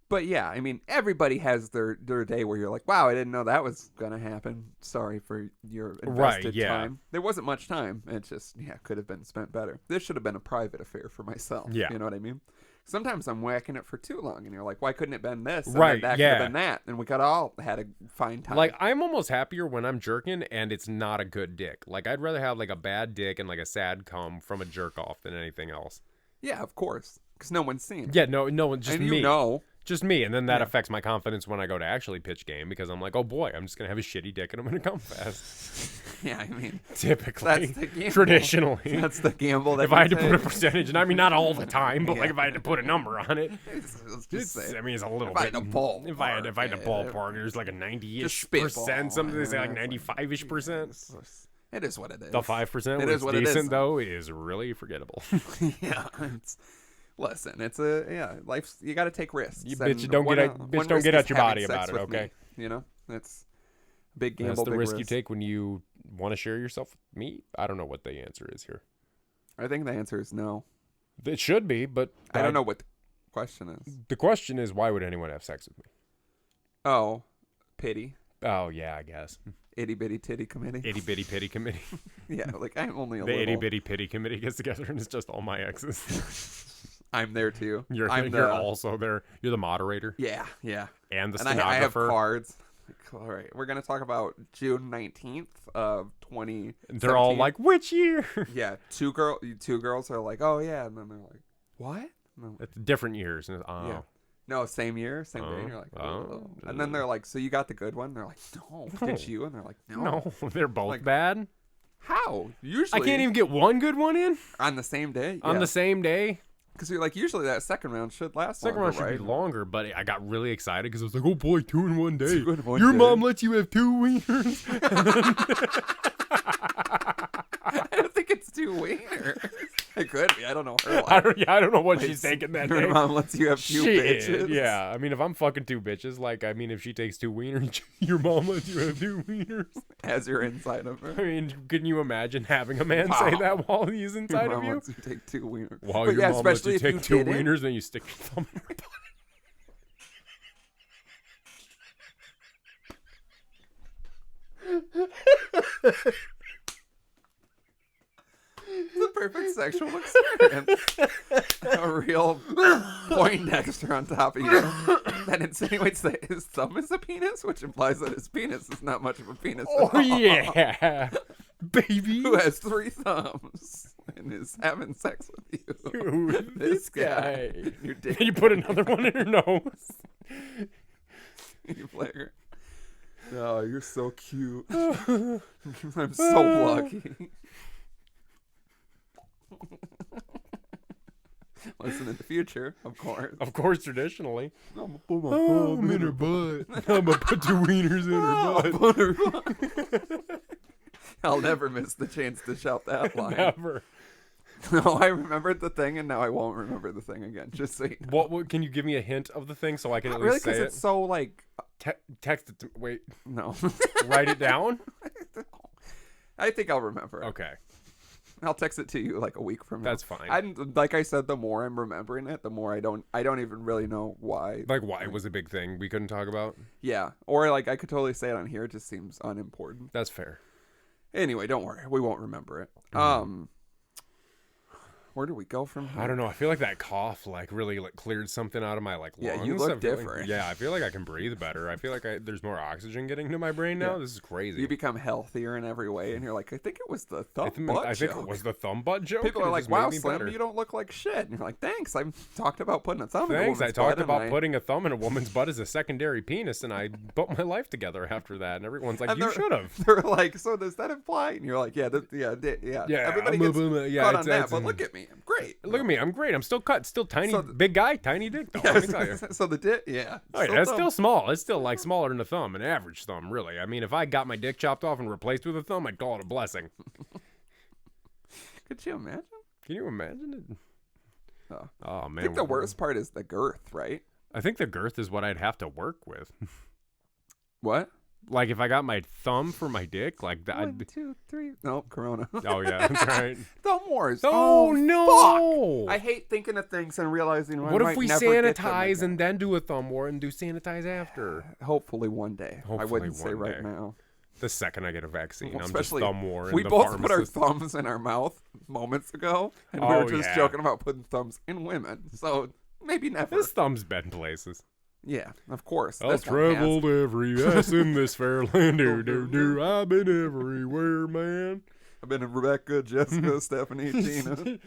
Speaker 2: But yeah, I mean, everybody has their day where you're like, wow, I didn't know that was gonna happen. Sorry for your invested
Speaker 1: yeah.
Speaker 2: time. There wasn't much time. It just could have been spent better. This should have been a private affair for myself.
Speaker 1: Yeah.
Speaker 2: You know what I mean? Sometimes I'm whacking it for too long, and you're like, why couldn't it have been this? And
Speaker 1: Right,
Speaker 2: then that
Speaker 1: yeah.
Speaker 2: could have been that, and we could all had a fine time.
Speaker 1: Like, I'm almost happier when I'm jerking and it's not a good dick. Like, I'd rather have like a bad dick and like a sad cum from a jerk off than anything else.
Speaker 2: yeah, of course, because no one's seen it.
Speaker 1: Yeah, no, just
Speaker 2: and
Speaker 1: me.
Speaker 2: you know.
Speaker 1: Just me, and then that
Speaker 2: Yeah.
Speaker 1: affects my confidence when I go to actually pitch game because I'm like, oh boy, I'm just gonna have a shitty dick and I'm gonna come fast.
Speaker 2: Yeah, I mean,
Speaker 1: Typically,
Speaker 2: that's the gamble.
Speaker 1: traditionally,
Speaker 2: That's the gamble that
Speaker 1: if I had to
Speaker 2: you
Speaker 1: put a
Speaker 2: take.
Speaker 1: percentage, and I mean not all the time, but like
Speaker 2: Yeah.
Speaker 1: if I had to put a number on it,
Speaker 2: Let's just say.
Speaker 1: I mean it's a little
Speaker 2: If I
Speaker 1: bit.
Speaker 2: had to ballpark
Speaker 1: If I had to
Speaker 2: it,
Speaker 1: ballpark, there's like a 90-ish
Speaker 2: Just spitball.
Speaker 1: percent. Something they say like
Speaker 2: Yeah,
Speaker 1: 95-ish percent.
Speaker 2: It is what it is.
Speaker 1: The 5%
Speaker 2: It
Speaker 1: when
Speaker 2: is
Speaker 1: it's
Speaker 2: what it is.
Speaker 1: decent though is really forgettable.
Speaker 2: Yeah, listen, life's you got to take risks.
Speaker 1: You
Speaker 2: and
Speaker 1: bitch, don't
Speaker 2: one-
Speaker 1: get out-
Speaker 2: one
Speaker 1: bitch, don't
Speaker 2: risk
Speaker 1: get
Speaker 2: is
Speaker 1: out your
Speaker 2: having
Speaker 1: body
Speaker 2: sex
Speaker 1: about it,
Speaker 2: with
Speaker 1: okay?
Speaker 2: me, you know, it's a big gamble.
Speaker 1: That's the
Speaker 2: big
Speaker 1: risk you take when you want to share yourself with me. I don't know what the answer is here.
Speaker 2: I think the answer is no.
Speaker 1: It should be, but
Speaker 2: I don't know what the question is.
Speaker 1: The question is, why would anyone have sex with me?
Speaker 2: Oh, pity,
Speaker 1: Oh yeah, I guess.
Speaker 2: itty bitty titty committee.
Speaker 1: Itty bitty pity committee.
Speaker 2: Yeah, like I'm only a
Speaker 1: The itty
Speaker 2: little.
Speaker 1: bitty pity committee gets together and it's just all my exes.
Speaker 2: I'm there too.
Speaker 1: You're
Speaker 2: I'm
Speaker 1: also there. You're the moderator
Speaker 2: Yeah, yeah.
Speaker 1: and the
Speaker 2: And I have
Speaker 1: stenographer.
Speaker 2: cards. All right, we're gonna talk about June 19th of 20.
Speaker 1: They're all like, which year?
Speaker 2: Yeah, two girls are like, oh yeah, and then they're like, what? No,
Speaker 1: It's different years. Oh.
Speaker 2: Yeah. No, same year, same day. And you're like,
Speaker 1: Oh.
Speaker 2: and then they're like, so you got the good one? They're like, no, did you? And they're like, no.
Speaker 1: No, they're both
Speaker 2: Like,
Speaker 1: bad.
Speaker 2: How? Usually,
Speaker 1: I can't even get one good one in
Speaker 2: on the same day.
Speaker 1: on the same day.
Speaker 2: because you're like, usually that second round should last.
Speaker 1: Second
Speaker 2: longer,
Speaker 1: round should
Speaker 2: right?
Speaker 1: be longer, but I got really excited because I was like, oh boy, 2 in one day.
Speaker 2: 2 in one
Speaker 1: Your
Speaker 2: day.
Speaker 1: mom lets you have 2 wieners.
Speaker 2: I don't think it's 2 wieners. It could be. I don't know her life.
Speaker 1: I don't know what she's taking that
Speaker 2: Your
Speaker 1: day.
Speaker 2: mom lets you have 2 bitches.
Speaker 1: Yeah, I mean, if I'm fucking 2 bitches, like, I mean, if she takes 2 wieners, your mom lets you have 2 wieners.
Speaker 2: As you're inside of her.
Speaker 1: I mean, can you imagine having a man say that while he's inside
Speaker 2: Your
Speaker 1: of
Speaker 2: mom
Speaker 1: you?
Speaker 2: lets you take 2 wieners.
Speaker 1: While
Speaker 2: But
Speaker 1: your mom lets you
Speaker 2: especially if
Speaker 1: take
Speaker 2: you
Speaker 1: 2
Speaker 2: didn't.
Speaker 1: wieners, then you stick your thumb in her butt.
Speaker 2: It's the perfect sexual experience. A real Poindexter on top of you that insinuates that his thumb is a penis, which implies that his penis is not much of a penis at all.
Speaker 1: Oh, yeah. Baby.
Speaker 2: Who has 3 thumbs and is having sex with you.
Speaker 1: Ooh,
Speaker 2: This guy. Your dick.
Speaker 1: You put another one in her nose.
Speaker 2: You play her. Oh, you're so cute. I'm so lucky. Listen, in the future, of course.
Speaker 1: Of course, traditionally.
Speaker 2: I'm gonna put my
Speaker 1: thumb in her butt. I'm gonna put 2 wieners in her butt.
Speaker 2: I'll never miss the chance to shout that line.
Speaker 1: Never.
Speaker 2: No, I remembered the thing, and now I won't remember the thing again. Just so you know.
Speaker 1: What can you give me a hint of the thing so I can
Speaker 2: Not
Speaker 1: at
Speaker 2: really,
Speaker 1: least say
Speaker 2: because
Speaker 1: it?
Speaker 2: it's so like.
Speaker 1: Text it to wait.
Speaker 2: No.
Speaker 1: Write it down?
Speaker 2: I think I'll remember.
Speaker 1: Okay.
Speaker 2: I'll text it to you like a week from now.
Speaker 1: That's fine.
Speaker 2: And like I said, the more I'm remembering it, the more I don't even really know why.
Speaker 1: Like why it was a big thing we couldn't talk about?
Speaker 2: Yeah. Or like I could totally say it on here. It just seems unimportant.
Speaker 1: That's fair.
Speaker 2: Anyway, don't worry. We won't remember it. Where do we go from here?
Speaker 1: I don't know. I feel like that cough like really like cleared something out of my like lungs.
Speaker 2: Yeah, you look
Speaker 1: I feel
Speaker 2: different.
Speaker 1: Like, I feel like I can breathe better. I feel like there's more oxygen getting to my brain now.
Speaker 2: Yeah.
Speaker 1: This is crazy.
Speaker 2: You become healthier in every way, and you're like, I think it was the thumb butt
Speaker 1: I think
Speaker 2: joke.
Speaker 1: it was the thumb butt joke.
Speaker 2: People
Speaker 1: and
Speaker 2: are
Speaker 1: it
Speaker 2: like,
Speaker 1: just
Speaker 2: wow,
Speaker 1: made me
Speaker 2: Slim,
Speaker 1: better.
Speaker 2: you don't look like shit. And you're like, thanks. I talked about putting a thumb in a
Speaker 1: Thanks.
Speaker 2: woman's
Speaker 1: I talked
Speaker 2: butt,
Speaker 1: about
Speaker 2: and
Speaker 1: putting a thumb in a woman's butt as a secondary penis, and I put my life together after that. And everyone's like,
Speaker 2: And
Speaker 1: you should have.
Speaker 2: They're like, so does that imply? And you're like, yeah. Everybody gets caught on that, but look at me. I'm great.
Speaker 1: Look at me. I'm great. I'm still cut. Still tiny.
Speaker 2: So
Speaker 1: big guy. Tiny dick, though. Let me tell you.
Speaker 2: So the dick, yeah.
Speaker 1: Oh, yeah, it's still small. It's still like smaller than a thumb, an average thumb, really. I mean, if I got my dick chopped off and replaced with a thumb, I'd call it a blessing.
Speaker 2: Could you imagine?
Speaker 1: Can you imagine it? Oh man.
Speaker 2: I think the worst part is the girth, right?
Speaker 1: I think the girth is what I'd have to work with.
Speaker 2: What?
Speaker 1: Like if I got my thumb for my dick, like that.
Speaker 2: 1, 2, 3. Nope, Corona.
Speaker 1: Oh yeah, that's right.
Speaker 2: Thumb wars.
Speaker 1: Oh, no!
Speaker 2: Fuck. I hate thinking of things and realizing
Speaker 1: What if we sanitize
Speaker 2: and
Speaker 1: and then do a thumb war and do sanitize after?
Speaker 2: hopefully one day. I
Speaker 1: Hopefully
Speaker 2: wouldn't say
Speaker 1: one
Speaker 2: right
Speaker 1: day.
Speaker 2: now.
Speaker 1: The second I get a vaccine, I'm just
Speaker 2: Especially,
Speaker 1: thumb war.
Speaker 2: we
Speaker 1: the
Speaker 2: both put our
Speaker 1: pharmacist.
Speaker 2: thumbs in our mouth moments ago, and we
Speaker 1: Oh,
Speaker 2: were just
Speaker 1: yeah.
Speaker 2: joking about putting thumbs in women. So maybe never.
Speaker 1: His thumb's been places.
Speaker 2: Yeah, of course.
Speaker 1: I've
Speaker 2: This one has.
Speaker 1: traveled every ass in this fair land. I've been everywhere, man.
Speaker 2: I've been in Rebecca, Jessica, Stephanie, Tina.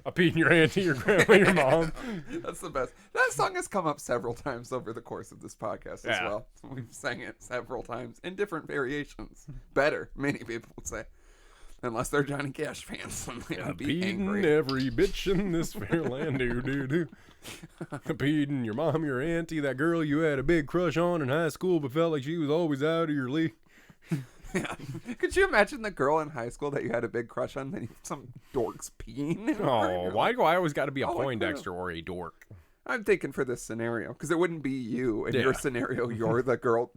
Speaker 1: I peed in your auntie, your grandma, your mom.
Speaker 2: That's the best. That song has come up several times over the course of this podcast as
Speaker 1: Yeah.
Speaker 2: well. We've sang it several times in different variations. Better, many people would say. Unless they're Johnny Cash fans, and they
Speaker 1: I
Speaker 2: would be
Speaker 1: peed in
Speaker 2: angry.
Speaker 1: every bitch in this fair land. I peed in your mom, your auntie, that girl you had a big crush on in high school but felt like she was always out of your league.
Speaker 2: Yeah. Could you imagine the girl in high school that you had a big crush on, then some dork's peeing in her?
Speaker 1: Oh, why do I always got to be a
Speaker 2: Oh, I
Speaker 1: Poindexter or a dork?
Speaker 2: I'm thinking for this scenario, because it wouldn't be you in your
Speaker 1: Yeah.
Speaker 2: scenario. You're the girl.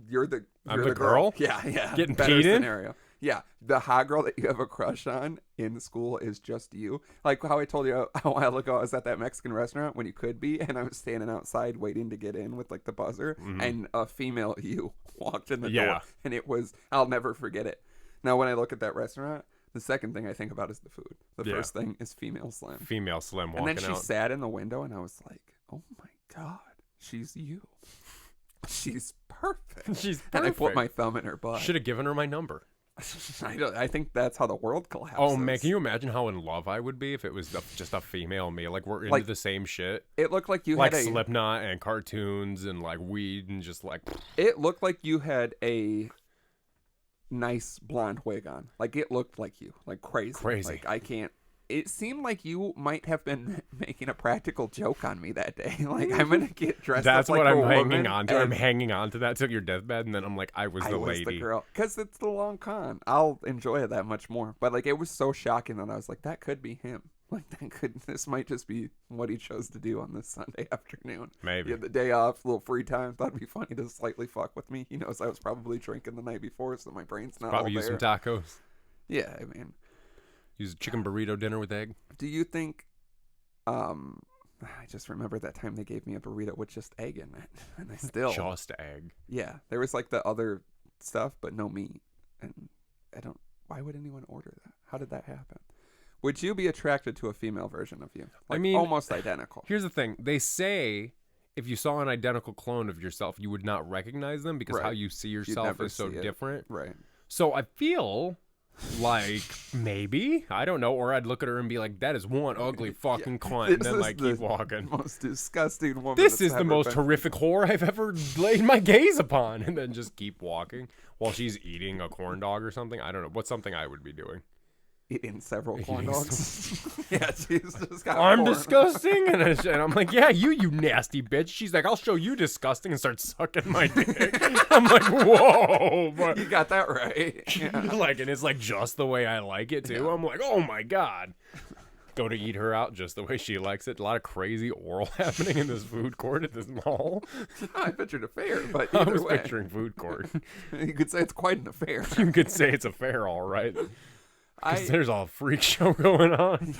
Speaker 1: I'm the girl?
Speaker 2: Yeah, yeah.
Speaker 1: Getting
Speaker 2: Better
Speaker 1: peed in?
Speaker 2: scenario. Yeah, the hot girl that you have a crush on in school is just you. Like how I told you a while ago, I was at that Mexican restaurant when you could be, and I was standing outside waiting to get in with like the buzzer, and a female you walked in the
Speaker 1: Yeah.
Speaker 2: door, and it was, I'll never forget it. Now, when I look at that restaurant, the second thing I think about is the food. The
Speaker 1: Yeah.
Speaker 2: first thing is female Slim.
Speaker 1: Female Slim
Speaker 2: And
Speaker 1: walking
Speaker 2: then she
Speaker 1: out.
Speaker 2: sat in the window, and I was like, oh my God, she's you. She's perfect.
Speaker 1: She's
Speaker 2: And I put
Speaker 1: perfect.
Speaker 2: my thumb in her butt.
Speaker 1: Should have given her my number.
Speaker 2: I think that's how the world collapses.
Speaker 1: Oh man, can you imagine how in love I would be if it was just a female me? Like we're into
Speaker 2: Like,
Speaker 1: the same shit,
Speaker 2: It looked like you
Speaker 1: like
Speaker 2: had a.
Speaker 1: Slipknot and cartoons and like weed and just like.
Speaker 2: It looked like you had a nice blonde wig on. Like it looked like you, like crazy.
Speaker 1: Crazy.
Speaker 2: Like I can't. It seemed like you might have been making a practical joke on me that day. Like I'm gonna get dressed.
Speaker 1: That's
Speaker 2: up
Speaker 1: what
Speaker 2: like
Speaker 1: I'm
Speaker 2: a
Speaker 1: hanging
Speaker 2: woman,
Speaker 1: on to. I'm
Speaker 2: and
Speaker 1: hanging on to that till your deathbed, and then I'm like, I was
Speaker 2: I
Speaker 1: the
Speaker 2: was
Speaker 1: lady.
Speaker 2: the girl, because it's the long con. I'll enjoy it that much more. But like it was so shocking that I was like, that could be him. Like this might just be what he chose to do on this Sunday afternoon.
Speaker 1: Maybe.
Speaker 2: He had the day off, a little free time. Thought it'd be funny to slightly fuck with me. He knows I was probably drinking the night before, so my brain's not
Speaker 1: Probably
Speaker 2: all
Speaker 1: use
Speaker 2: there.
Speaker 1: some tacos.
Speaker 2: Yeah, I mean,
Speaker 1: Use a chicken burrito dinner with egg.
Speaker 2: do you think? I just remember that time they gave me a burrito with just egg in it, and I still
Speaker 1: Just egg.
Speaker 2: Yeah, there was like the other stuff, but no meat, and I don't. Why would anyone order that? How did that happen? Would you be attracted to a female version of you? Like,
Speaker 1: I mean,
Speaker 2: almost identical.
Speaker 1: Here's the thing. They say if you saw an identical clone of yourself, you would not recognize them because
Speaker 2: Right.
Speaker 1: how you see yourself
Speaker 2: never
Speaker 1: is so
Speaker 2: see it.
Speaker 1: different.
Speaker 2: Right.
Speaker 1: So I feel like maybe, I don't know, or I'd look at her and be like, that is one ugly fucking cunt, and
Speaker 2: This
Speaker 1: then
Speaker 2: is
Speaker 1: like
Speaker 2: the
Speaker 1: keep walking.
Speaker 2: Most disgusting woman.
Speaker 1: This
Speaker 2: that's
Speaker 1: is the
Speaker 2: ever
Speaker 1: most
Speaker 2: been.
Speaker 1: horrific whore I've ever laid my gaze upon, and then just keep walking while she's eating a corn dog or something. I don't know. What's something I would be doing?
Speaker 2: Eating several corn
Speaker 1: Eating
Speaker 2: dogs. Yeah, she's just got
Speaker 1: I'm
Speaker 2: corn.
Speaker 1: disgusting, and I'm like, yeah, you nasty bitch. She's like, I'll show you disgusting, and starts sucking my dick. I'm like, whoa, but
Speaker 2: You got that right. Yeah.
Speaker 1: like, and it's like just the way I like it too. I'm like, oh my god. Go to eat her out just the way she likes it. A lot of crazy oral happening in this food court at this mall.
Speaker 2: I pictured a fair, but
Speaker 1: I
Speaker 2: either
Speaker 1: was
Speaker 2: way,
Speaker 1: picturing food court.
Speaker 2: you could say it's quite an affair.
Speaker 1: You could say it's a fair, all right. 'Cause
Speaker 2: I
Speaker 1: there's a freak show going on.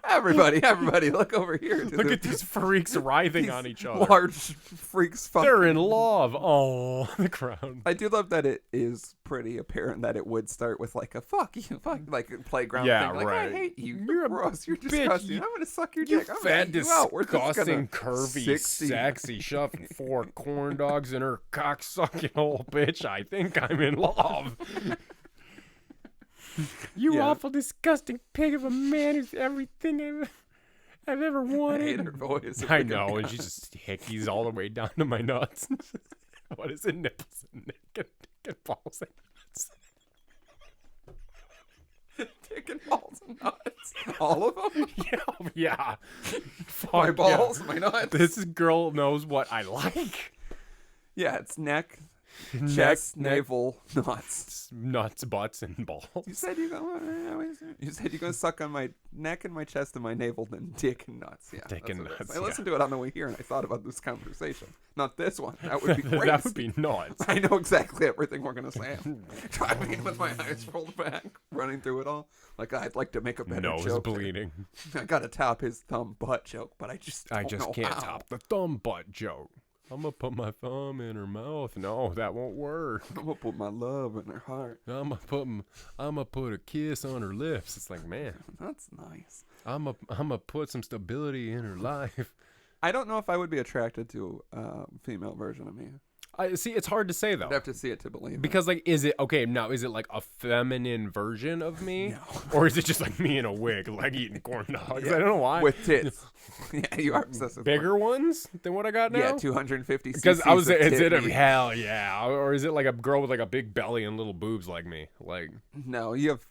Speaker 2: Everybody, look over here.
Speaker 1: Look at these freaks writhing on each other.
Speaker 2: Large freaks.
Speaker 1: They're in love. Oh, the crowd.
Speaker 2: I do love that it is pretty apparent that it would start with like a fuck you, like a playground
Speaker 1: Yeah,
Speaker 2: thing. Like,
Speaker 1: right.
Speaker 2: I hate you.
Speaker 1: You're
Speaker 2: You're
Speaker 1: a
Speaker 2: gross. You're
Speaker 1: bitch.
Speaker 2: disgusting.
Speaker 1: You-
Speaker 2: I'm gonna suck your
Speaker 1: You
Speaker 2: dick. I'm
Speaker 1: fat,
Speaker 2: gonna eat you out. We're just
Speaker 1: disgusting,
Speaker 2: gonna
Speaker 1: curvy,
Speaker 2: 60.
Speaker 1: sexy, shoving 4 corn dogs in her cock-sucking old bitch. I think I'm in love. You
Speaker 2: Yeah.
Speaker 1: awful, disgusting pig of a man who's everything I've ever
Speaker 2: I hate
Speaker 1: wanted.
Speaker 2: her voice.
Speaker 1: I know, and she just hickeys all the way down to my nuts. What is it? Nipples and neck and balls and nuts.
Speaker 2: Dick and balls and nuts. All of them.
Speaker 1: Yeah. Fuck
Speaker 2: My
Speaker 1: yeah.
Speaker 2: balls, my nuts.
Speaker 1: This girl knows what I like.
Speaker 2: Yeah, it's neck,
Speaker 1: Neck,
Speaker 2: chest,
Speaker 1: neck,
Speaker 2: navel, nuts.
Speaker 1: nuts, butts, and balls.
Speaker 2: You said you're gonna suck on my neck and my chest and my navel, then dick and nuts. Yeah,
Speaker 1: Dick
Speaker 2: that's
Speaker 1: and
Speaker 2: what it is.
Speaker 1: nuts,
Speaker 2: I
Speaker 1: yeah.
Speaker 2: listened to it on the way here, and I thought about this conversation. Not this one. That would be great.
Speaker 1: That would be nuts.
Speaker 2: I know exactly everything we're gonna say. I'm driving in with my eyes rolled back, running through it all. Like I'd like to make a better
Speaker 1: Nose
Speaker 2: joke.
Speaker 1: bleeding.
Speaker 2: I gotta top his thumb butt joke, but I just don't know
Speaker 1: can't
Speaker 2: how.
Speaker 1: top the thumb butt joke. I'm gonna put my thumb in her mouth. No, that won't work.
Speaker 2: I'm gonna put my love in her heart.
Speaker 1: I'm gonna put a kiss on her lips. It's like, man,
Speaker 2: That's nice.
Speaker 1: I'm gonna put some stability in her life.
Speaker 2: I don't know if I would be attracted to a female version of me.
Speaker 1: I see. It's hard to say though.
Speaker 2: I'd have to see it to believe it.
Speaker 1: Because like, is it okay? Now, is it like a feminine version of me,
Speaker 2: No.
Speaker 1: or is it just like me in a wig, like eating corn dogs?
Speaker 2: Yeah.
Speaker 1: I don't know why.
Speaker 2: With tits. Yeah, you are obsessed with
Speaker 1: Bigger ones than what I got now.
Speaker 2: Yeah, 250
Speaker 1: Because I was,
Speaker 2: cc's of
Speaker 1: is it
Speaker 2: tit
Speaker 1: a
Speaker 2: meat.
Speaker 1: hell yeah, or is it like a girl with like a big belly and little boobs like me? Like,
Speaker 2: No, you have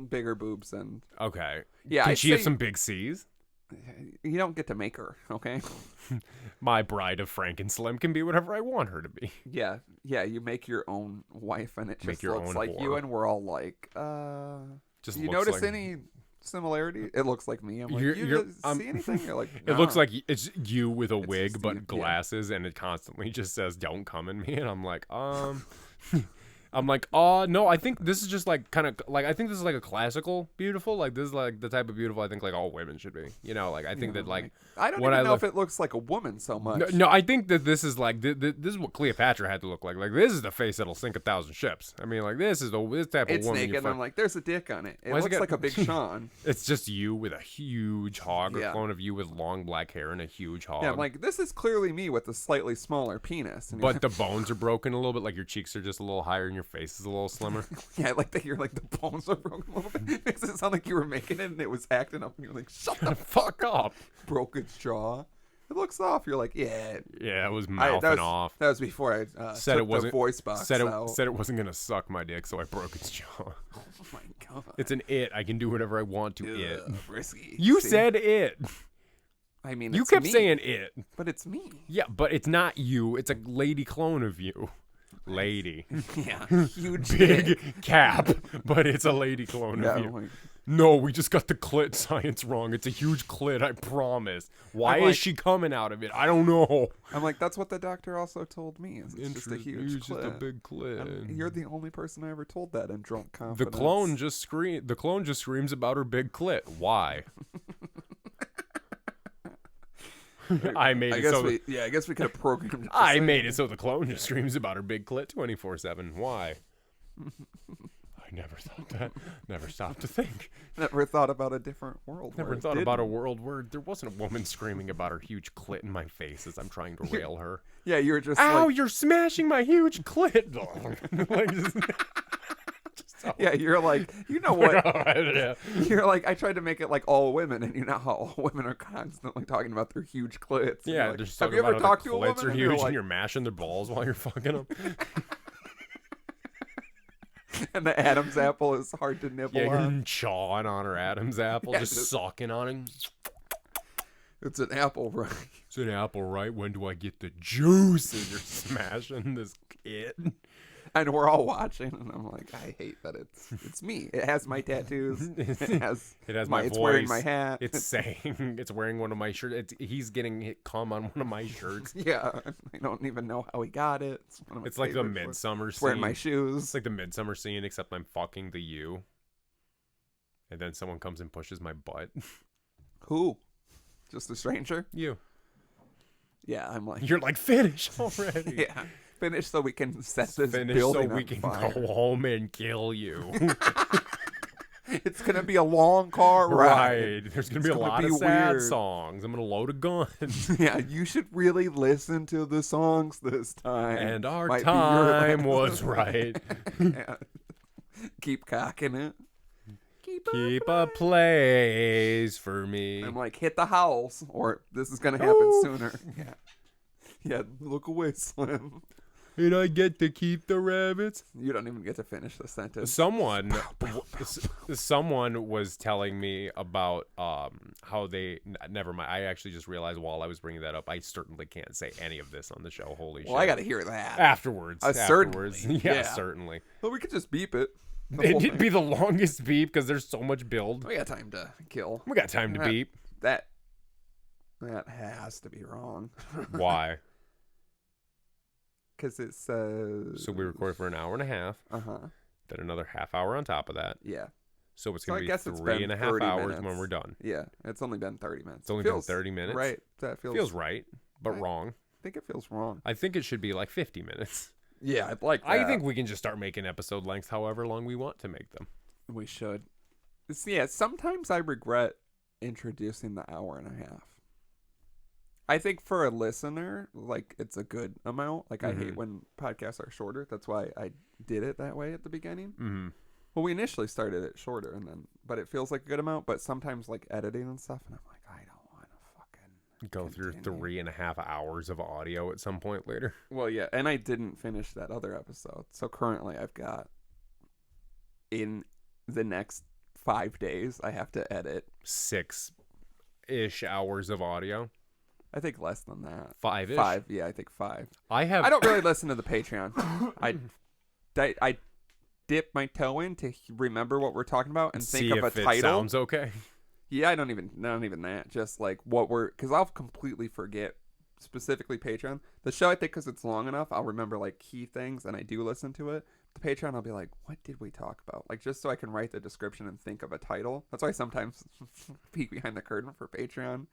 Speaker 2: bigger boobs and
Speaker 1: okay,
Speaker 2: yeah.
Speaker 1: can
Speaker 2: I'd
Speaker 1: she have
Speaker 2: say
Speaker 1: some big C's?
Speaker 2: You don't get to make her, okay?
Speaker 1: My bride of Franken-Slim can be whatever I want her to be.
Speaker 2: Yeah, you make your own wife, and it
Speaker 1: Make
Speaker 2: just
Speaker 1: your
Speaker 2: looks
Speaker 1: own
Speaker 2: like you,
Speaker 1: whore.
Speaker 2: and we're all like,
Speaker 1: Just
Speaker 2: do you
Speaker 1: looks
Speaker 2: notice
Speaker 1: like-
Speaker 2: any similarity? It looks like me. I'm like,
Speaker 1: You're-
Speaker 2: you
Speaker 1: I'm-
Speaker 2: see anything? You're like,
Speaker 1: It looks
Speaker 2: "Nah."
Speaker 1: like it's you with a
Speaker 2: It's
Speaker 1: wig
Speaker 2: just
Speaker 1: but
Speaker 2: you, yeah.
Speaker 1: glasses, and it constantly just says "Don't come in me," and I'm like, I'm like, oh no, I think this is just like kind of like I think this is like a classical beautiful. Like this is like the type of beautiful I think like all women should be. You know, like I think that like
Speaker 2: I don't
Speaker 1: when
Speaker 2: even
Speaker 1: I
Speaker 2: know
Speaker 1: look-
Speaker 2: if it looks like a woman so much.
Speaker 1: no, I think that this is like this is what Cleopatra had to look like. Like this is the face that'll sink 1,000 ships. I mean, like this type of
Speaker 2: It's
Speaker 1: woman.
Speaker 2: naked, and I'm like, there's a dick on it. It
Speaker 1: Why is it
Speaker 2: looks
Speaker 1: got-
Speaker 2: like a Big Sean.
Speaker 1: it's just you with a huge hog, or
Speaker 2: Yeah.
Speaker 1: clone of you with long black hair and a huge hog.
Speaker 2: Yeah, I'm like, this is clearly me with a slightly smaller penis. And
Speaker 1: but the bones are broken a little bit. Like your cheeks are just a little higher and your face is a little slimmer.
Speaker 2: yeah, I like that you're like the bones are broken a little bit. It makes it sound like you were making it and it was acting up, and you're like, shut the
Speaker 1: Fuck up.
Speaker 2: broke its jaw. It looks off. You're like, yeah.
Speaker 1: Yeah, it was
Speaker 2: That
Speaker 1: mouthing
Speaker 2: was,
Speaker 1: off.
Speaker 2: That was before I
Speaker 1: Said
Speaker 2: took
Speaker 1: it wasn't
Speaker 2: the voice box
Speaker 1: said
Speaker 2: out.
Speaker 1: it wasn't gonna suck my dick, so I broke its jaw.
Speaker 2: Oh my god.
Speaker 1: It's an it. I can do whatever I want to it.
Speaker 2: Ugh, risky.
Speaker 1: You
Speaker 2: See?
Speaker 1: said it.
Speaker 2: I mean,
Speaker 1: You
Speaker 2: it's
Speaker 1: kept
Speaker 2: me,
Speaker 1: saying it.
Speaker 2: but it's me.
Speaker 1: Yeah, but it's not you. It's a lady clone of you. lady.
Speaker 2: Yeah, huge
Speaker 1: Big cap, but it's a lady clone of you.
Speaker 2: Like,
Speaker 1: No, we just got the clit science wrong. It's a huge clit, I promise. Why
Speaker 2: I'm
Speaker 1: is
Speaker 2: like-
Speaker 1: she coming out of it? I don't know.
Speaker 2: I'm like, that's what the doctor also told me. Is it's just a huge
Speaker 1: It's just a
Speaker 2: clit.
Speaker 1: big clit.
Speaker 2: And you're the only person I ever told that in drunk confidence.
Speaker 1: The clone just screams about her big clit. Why? I made it so.
Speaker 2: I guess we could have programmed it.
Speaker 1: I made it so the clone just screams about her big clit 24/7. Why? I never thought that. Never stopped to think.
Speaker 2: Never thought about a different world.
Speaker 1: Never thought about a world where there wasn't a woman screaming about her huge clit in my face as I'm trying to rail her.
Speaker 2: Yeah, you were just
Speaker 1: Ow,
Speaker 2: like,
Speaker 1: you're smashing my huge clit. Like,
Speaker 2: yeah, you're like, you know what?
Speaker 1: Yeah.
Speaker 2: You're like, I tried to make it like all women, and you know how all women are constantly talking about their huge clits. And
Speaker 1: Yeah,
Speaker 2: like,
Speaker 1: they're just
Speaker 2: have
Speaker 1: talking
Speaker 2: you ever
Speaker 1: about how
Speaker 2: talked
Speaker 1: their
Speaker 2: to a
Speaker 1: clits
Speaker 2: woman?
Speaker 1: are
Speaker 2: And
Speaker 1: huge
Speaker 2: you're
Speaker 1: and
Speaker 2: like,
Speaker 1: you're mashing their balls while you're fucking them.
Speaker 2: and the Adam's apple is hard to nibble
Speaker 1: Yeah,
Speaker 2: on.
Speaker 1: you're chawing on her Adam's apple,
Speaker 2: Yeah,
Speaker 1: just
Speaker 2: just-
Speaker 1: sucking on it.
Speaker 2: It's an apple, right?
Speaker 1: It's an apple, right? When do I get the juice? And you're smashing this kid.
Speaker 2: And we're all watching, and I'm like, I hate that it's me. It has my tattoos. It has
Speaker 1: my
Speaker 2: it's
Speaker 1: voice.
Speaker 2: wearing my hat.
Speaker 1: It's saying, it's wearing one of my shirts. He's getting hit cum on one of my shirts.
Speaker 2: Yeah, I don't even know how he got it. It's, one of my
Speaker 1: It's like the
Speaker 2: favorite ones.
Speaker 1: midsummer
Speaker 2: It's wearing
Speaker 1: scene.
Speaker 2: my shoes.
Speaker 1: It's like the midsummer scene, except I'm fucking the you. And then someone comes and pushes my butt.
Speaker 2: Who? Just a stranger?
Speaker 1: You.
Speaker 2: Yeah, I'm like,
Speaker 1: You're like, finish already.
Speaker 2: yeah, finish so we can set this
Speaker 1: Finish
Speaker 2: building
Speaker 1: so we
Speaker 2: on
Speaker 1: can
Speaker 2: fire.
Speaker 1: go home and kill you.
Speaker 2: It's gonna be a long car ride.
Speaker 1: Right. There's going to be
Speaker 2: It's
Speaker 1: a
Speaker 2: gonna
Speaker 1: lot
Speaker 2: be
Speaker 1: of sad
Speaker 2: weird.
Speaker 1: songs. I'm going to load a gun.
Speaker 2: Yeah, you should really listen to the songs this time.
Speaker 1: And our
Speaker 2: Might be your
Speaker 1: time
Speaker 2: last.
Speaker 1: was right.
Speaker 2: Yeah. Keep cocking it.
Speaker 1: Keep a place for me.
Speaker 2: I'm like, hit the house, or this is gonna happen
Speaker 1: Ooh.
Speaker 2: sooner. Yeah. Yeah, look away, Slim.
Speaker 1: And I get to keep the rabbits.
Speaker 2: You don't even get to finish the sentence.
Speaker 1: Someone was telling me about how they never mind. I actually just realized while I was bringing that up, I certainly can't say any of this on the show. Holy shit.
Speaker 2: Well, I gotta hear that.
Speaker 1: Afterwards.
Speaker 2: Certainly.
Speaker 1: Yeah,
Speaker 2: Yeah.
Speaker 1: certainly.
Speaker 2: Well, we could just beep it. The whole
Speaker 1: It'd
Speaker 2: thing.
Speaker 1: be the longest beep because there's so much build.
Speaker 2: We got time to kill.
Speaker 1: We got time to beep.
Speaker 2: That has to be wrong.
Speaker 1: Why?
Speaker 2: Because it says.
Speaker 1: So we recorded for an hour and a half,
Speaker 2: Uh-huh.
Speaker 1: then another half hour on top of that.
Speaker 2: Yeah.
Speaker 1: So it's
Speaker 2: So
Speaker 1: going
Speaker 2: I
Speaker 1: to
Speaker 2: guess
Speaker 1: be
Speaker 2: it's
Speaker 1: 3.5
Speaker 2: been 30
Speaker 1: hours
Speaker 2: minutes.
Speaker 1: when we're done.
Speaker 2: Yeah. It's only been 30 minutes.
Speaker 1: It's only
Speaker 2: Feels
Speaker 1: been 30 minutes.
Speaker 2: Right. That feels
Speaker 1: right, but
Speaker 2: Right.
Speaker 1: wrong.
Speaker 2: I think it feels wrong.
Speaker 1: I think it should be like 50 minutes.
Speaker 2: Yeah, I'd like that.
Speaker 1: I think we can just start making episode lengths however long we want to make them.
Speaker 2: we should. Yeah, sometimes I regret introducing the hour and a half. I think for a listener, like, it's a good amount. Like, I hate when podcasts are shorter. That's why I did it that way at the beginning.
Speaker 1: Mm-hmm.
Speaker 2: Well, we initially started it shorter, but it feels like a good amount. But sometimes, like, editing and stuff, and I'm like, I don't want to fucking
Speaker 1: Go through
Speaker 2: continue.
Speaker 1: 3.5 hours of audio at some point later.
Speaker 2: Well, yeah, and I didn't finish that other episode. So currently I've got, in the next 5 days, I have to edit.
Speaker 1: 6-ish hours of audio.
Speaker 2: I think less than that.
Speaker 1: 5-ish.
Speaker 2: 5, yeah, I think 5.
Speaker 1: I
Speaker 2: don't really listen to the Patreon. I dip my toe in to remember what we're talking about and
Speaker 1: see
Speaker 2: think of
Speaker 1: if
Speaker 2: a
Speaker 1: it
Speaker 2: title.
Speaker 1: sounds okay.
Speaker 2: Yeah, not even that. Just like because I'll completely forget, specifically Patreon. The show, I think, because it's long enough, I'll remember like key things, and I do listen to it. The Patreon, I'll be like, what did we talk about? Like, just so I can write the description and think of a title. That's why I sometimes peek behind the curtain for Patreon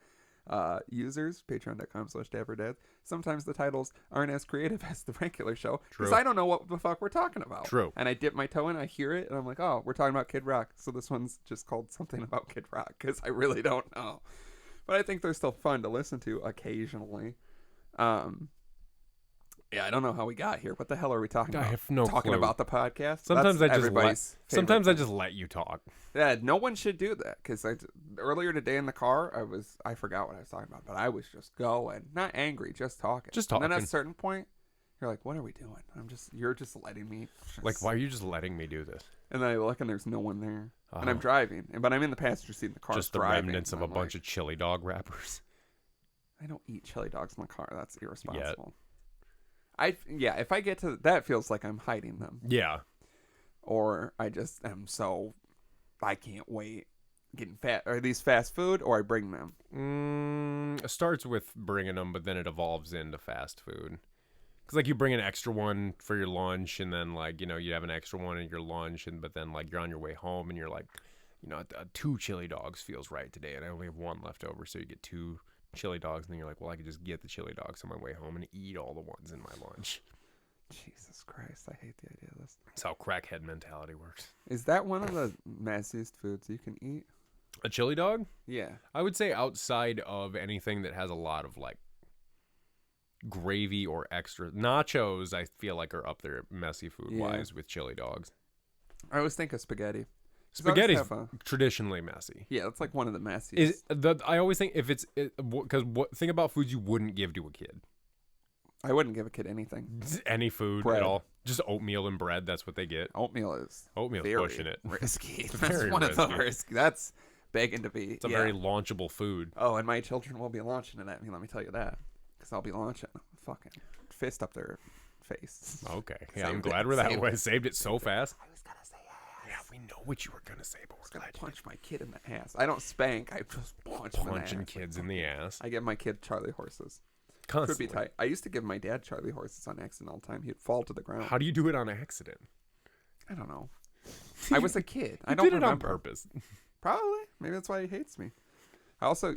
Speaker 2: users, patreon.com/dapperdad. Sometimes the titles aren't as creative as the regular show because
Speaker 1: True.
Speaker 2: I don't know what the fuck we're talking about.
Speaker 1: True.
Speaker 2: And I dip my toe in, I hear it, and I'm like, oh, we're talking about Kid Rock. So this one's just called something about Kid Rock because I really don't know. But I think they're still fun to listen to occasionally. Yeah, I don't know how we got here. What the hell are we talking about?
Speaker 1: I have no
Speaker 2: talking
Speaker 1: clue.
Speaker 2: about the podcast.
Speaker 1: Sometimes
Speaker 2: That's
Speaker 1: I just
Speaker 2: everybody's favorite
Speaker 1: sometimes I
Speaker 2: thing.
Speaker 1: just let you talk.
Speaker 2: Yeah, no one should do that because earlier today in the car, I forgot what I was talking about, but I was just going, not angry, just talking.
Speaker 1: Just
Speaker 2: And then at
Speaker 1: talking.
Speaker 2: a certain point, you're like, "What are we doing?" You're just letting me.
Speaker 1: Like, why are you just letting me do this?
Speaker 2: And then I look and there's no one there, and I'm
Speaker 1: Oh.
Speaker 2: driving, but I'm in the passenger seat in the car.
Speaker 1: Just the
Speaker 2: driving,
Speaker 1: remnants of
Speaker 2: and
Speaker 1: a
Speaker 2: I'm
Speaker 1: bunch
Speaker 2: like,
Speaker 1: of chili dog wrappers.
Speaker 2: I don't eat chili dogs in the car. That's irresponsible. If I get to that, feels like I'm hiding them.
Speaker 1: Yeah.
Speaker 2: Or I just am I can't wait. Getting fat. Are these fast food or I bring them?
Speaker 1: It starts with bringing them, but then it evolves into fast food. Because, like, you bring an extra one for your lunch, and then, like, you know, you have an extra one in your lunch, but then, like, you're on your way home, and you're like, you know, 2 chili dogs feels right today, and I only have 1 left over, so you get 2 chili dogs, and then you're like, well, I could just get the chili dogs on my way home and eat all the ones in my lunch.
Speaker 2: Jesus Christ, I hate the idea of this.
Speaker 1: That's how crackhead mentality works.
Speaker 2: Is that one of the messiest foods you can eat?
Speaker 1: A chili dog?
Speaker 2: Yeah.
Speaker 1: I would say outside of anything that has a lot of, like, gravy or extra. Nachos, I feel like, are up there messy food-wise with chili dogs.
Speaker 2: I always think of spaghetti.
Speaker 1: Spaghetti's traditionally messy.
Speaker 2: Yeah, that's like one of the messiest.
Speaker 1: I always think if it's... Because think about foods you wouldn't give to a kid.
Speaker 2: I wouldn't give a kid anything.
Speaker 1: Any food
Speaker 2: bread.
Speaker 1: At all. Just oatmeal and bread, that's what they get.
Speaker 2: Oatmeal's
Speaker 1: pushing it.
Speaker 2: Risky.
Speaker 1: It's
Speaker 2: That's
Speaker 1: very
Speaker 2: one
Speaker 1: risky.
Speaker 2: of the risky. That's begging to be.
Speaker 1: It's a very launchable food.
Speaker 2: Oh, and my children will be launching it at me, let me tell you that. Because I'll be launching a fucking fist up their face.
Speaker 1: Okay. Yeah, I'm glad we're that way. Saved it so fast.
Speaker 2: I was going to say ass.
Speaker 1: Yeah, we know what you were going to say, but we're
Speaker 2: going to punch my kid in the ass. I don't spank. I just punch them in the ass.
Speaker 1: Punching kids in the ass.
Speaker 2: I give my kid Charlie horses.
Speaker 1: Constantly.
Speaker 2: Could be tight. I used to give my dad Charlie horses on accident all the time. He'd fall to the ground.
Speaker 1: How do you do it on accident?
Speaker 2: I don't know. I was a kid. I
Speaker 1: You
Speaker 2: don't
Speaker 1: did it
Speaker 2: remember.
Speaker 1: on purpose.
Speaker 2: Probably. Maybe that's why he hates me.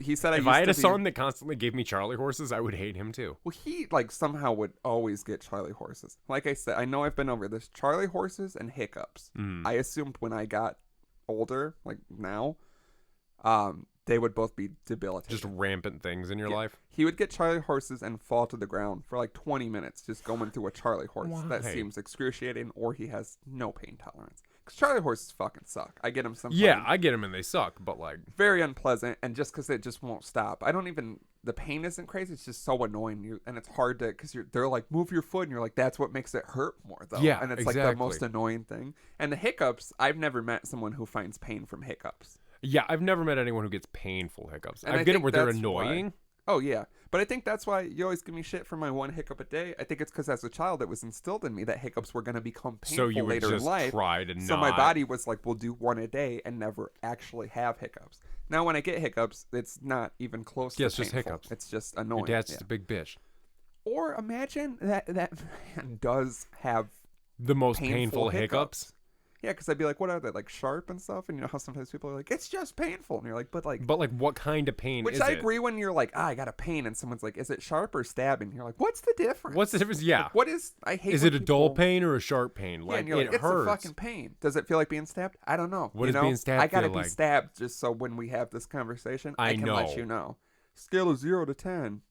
Speaker 2: He said
Speaker 1: if I had a son that constantly gave me Charlie horses, I would hate him too.
Speaker 2: Well, he somehow would always get Charlie horses. Like I said, I know I've been over this. Charlie horses and hiccups. I assumed when I got older, like now, they would both be debilitating.
Speaker 1: Just rampant things in your life.
Speaker 2: He would get Charlie horses and fall to the ground for like 20 minutes just going through a Charlie horse.
Speaker 1: Why?
Speaker 2: That seems excruciating, or he has no pain tolerance. Because Charlie horses fucking suck. I get them sometimes.
Speaker 1: Yeah, I get them and they suck, but like...
Speaker 2: Very unpleasant, and just because it just won't stop. The pain isn't crazy, it's just so annoying. And it's hard to, because they're like, move your foot, and you're like, that's what makes it hurt more, though.
Speaker 1: Yeah,
Speaker 2: and it's
Speaker 1: exactly.
Speaker 2: like the most annoying thing. And the hiccups, I've never met someone who finds pain from hiccups.
Speaker 1: Yeah, I've never met anyone who gets painful hiccups.
Speaker 2: And
Speaker 1: I get it where they're annoying.
Speaker 2: Why. Oh, yeah. But I think that's why you always give me shit for my 1 hiccup a day. I think it's because as a child, it was instilled in me that hiccups were going to become painful
Speaker 1: so you would
Speaker 2: later
Speaker 1: just
Speaker 2: in life.
Speaker 1: Try to
Speaker 2: so my body was like, we'll do 1 a day and never actually have hiccups. Now, when I get hiccups, it's not even close to
Speaker 1: it's just
Speaker 2: painful.
Speaker 1: hiccups.
Speaker 2: It's just annoying.
Speaker 1: Your dad's just a big bitch.
Speaker 2: Or imagine that man does have
Speaker 1: the most painful hiccups.
Speaker 2: Yeah, because I'd be like, what are they, like sharp and stuff? And you know how sometimes people are like, it's just painful. And you're like, but
Speaker 1: what kind of pain is it?
Speaker 2: Which I agree when you're like, I got a pain. And someone's like, is it sharp or stabbing? You're like, what's the difference?
Speaker 1: What's the difference? Yeah.
Speaker 2: Like, I hate
Speaker 1: Is it a dull pain or a sharp pain?
Speaker 2: Yeah, and you're like,
Speaker 1: it hurts.
Speaker 2: It's a fucking pain. Does it feel like being stabbed? I don't know.
Speaker 1: What does being stabbed
Speaker 2: I gotta
Speaker 1: feel
Speaker 2: be
Speaker 1: like?
Speaker 2: stabbed just so when we have this conversation, I can let you know. Scale of 0 to 10.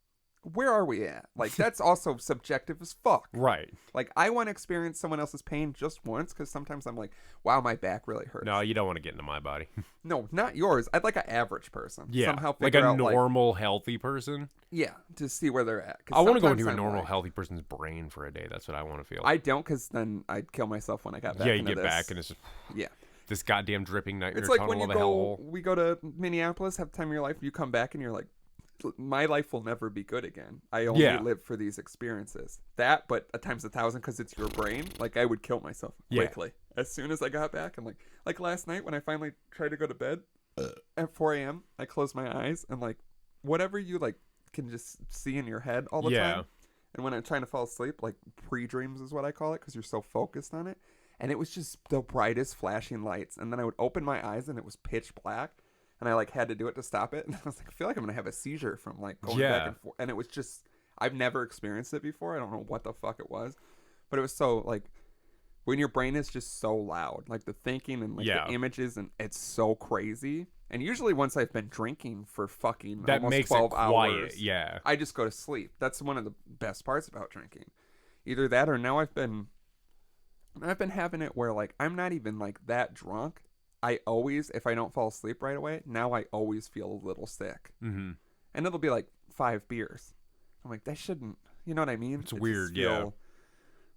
Speaker 2: Where are we at? Like, that's also subjective as fuck.
Speaker 1: Right.
Speaker 2: Like, I want to experience someone else's pain just once, because sometimes I'm like, wow, my back really hurts.
Speaker 1: No, you don't want to get into my body.
Speaker 2: No, not yours. I'd like an average person.
Speaker 1: Yeah,
Speaker 2: Somehow
Speaker 1: like
Speaker 2: figure
Speaker 1: a
Speaker 2: out,
Speaker 1: normal, healthy person.
Speaker 2: Yeah, to see where they're at.
Speaker 1: I want to go into a normal, healthy person's brain for a day. That's what I want to feel.
Speaker 2: I don't, because then I'd kill myself when I got back
Speaker 1: Yeah, you
Speaker 2: into
Speaker 1: get
Speaker 2: this.
Speaker 1: back, and it's just...
Speaker 2: Yeah.
Speaker 1: This goddamn dripping nightmare
Speaker 2: It's like
Speaker 1: tunnel
Speaker 2: when
Speaker 1: of a hellhole.
Speaker 2: we go to Minneapolis, have the time of your life, you come back and you're like, my life will never be good again. I only live for these experiences. That, but a times 1,000 because it's your brain. Like, I would kill myself quickly as soon as I got back. And like last night when I finally tried to go to bed at 4 a.m., I closed my eyes and like whatever you like can just see in your head all the time. And when I'm trying to fall asleep, like pre-dreams is what I call it, because you're so focused on it. And it was just the brightest flashing lights. And then I would open my eyes and it was pitch black. And I like had to do it to stop it. And I was like, I feel like I'm going to have a seizure from like going back and forth. And it was just, I've never experienced it before. I don't know what the fuck it was. But it was so like, when your brain is just so loud, like the thinking and like the images, and it's so crazy. And usually once I've been drinking for fucking
Speaker 1: that
Speaker 2: almost
Speaker 1: makes
Speaker 2: 12
Speaker 1: it quiet.
Speaker 2: hours,
Speaker 1: Yeah.
Speaker 2: I just go to sleep. That's one of the best parts about drinking. Either that or now I've been having it where like I'm not even like that drunk. I always, if I don't fall asleep right away, now I always feel a little sick.
Speaker 1: Mm-hmm.
Speaker 2: And it'll be like 5 beers. I'm like, that shouldn't, you know what I mean?
Speaker 1: It's weird, yeah.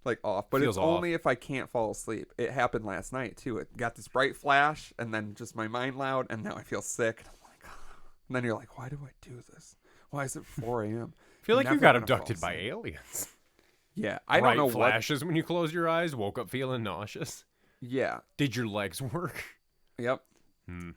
Speaker 2: Like off. But
Speaker 1: Feels
Speaker 2: it's only if I can't fall asleep. It happened last night too. It got this bright flash and then just my mind loud and now I feel sick. And I'm like, and then you're like, why do I do this? Why is it 4 a.m.?
Speaker 1: I feel like you got abducted by aliens.
Speaker 2: Yeah, I don't know
Speaker 1: flashes when you close your eyes. Woke up feeling nauseous.
Speaker 2: Yeah.
Speaker 1: Did your legs work?
Speaker 2: Yep.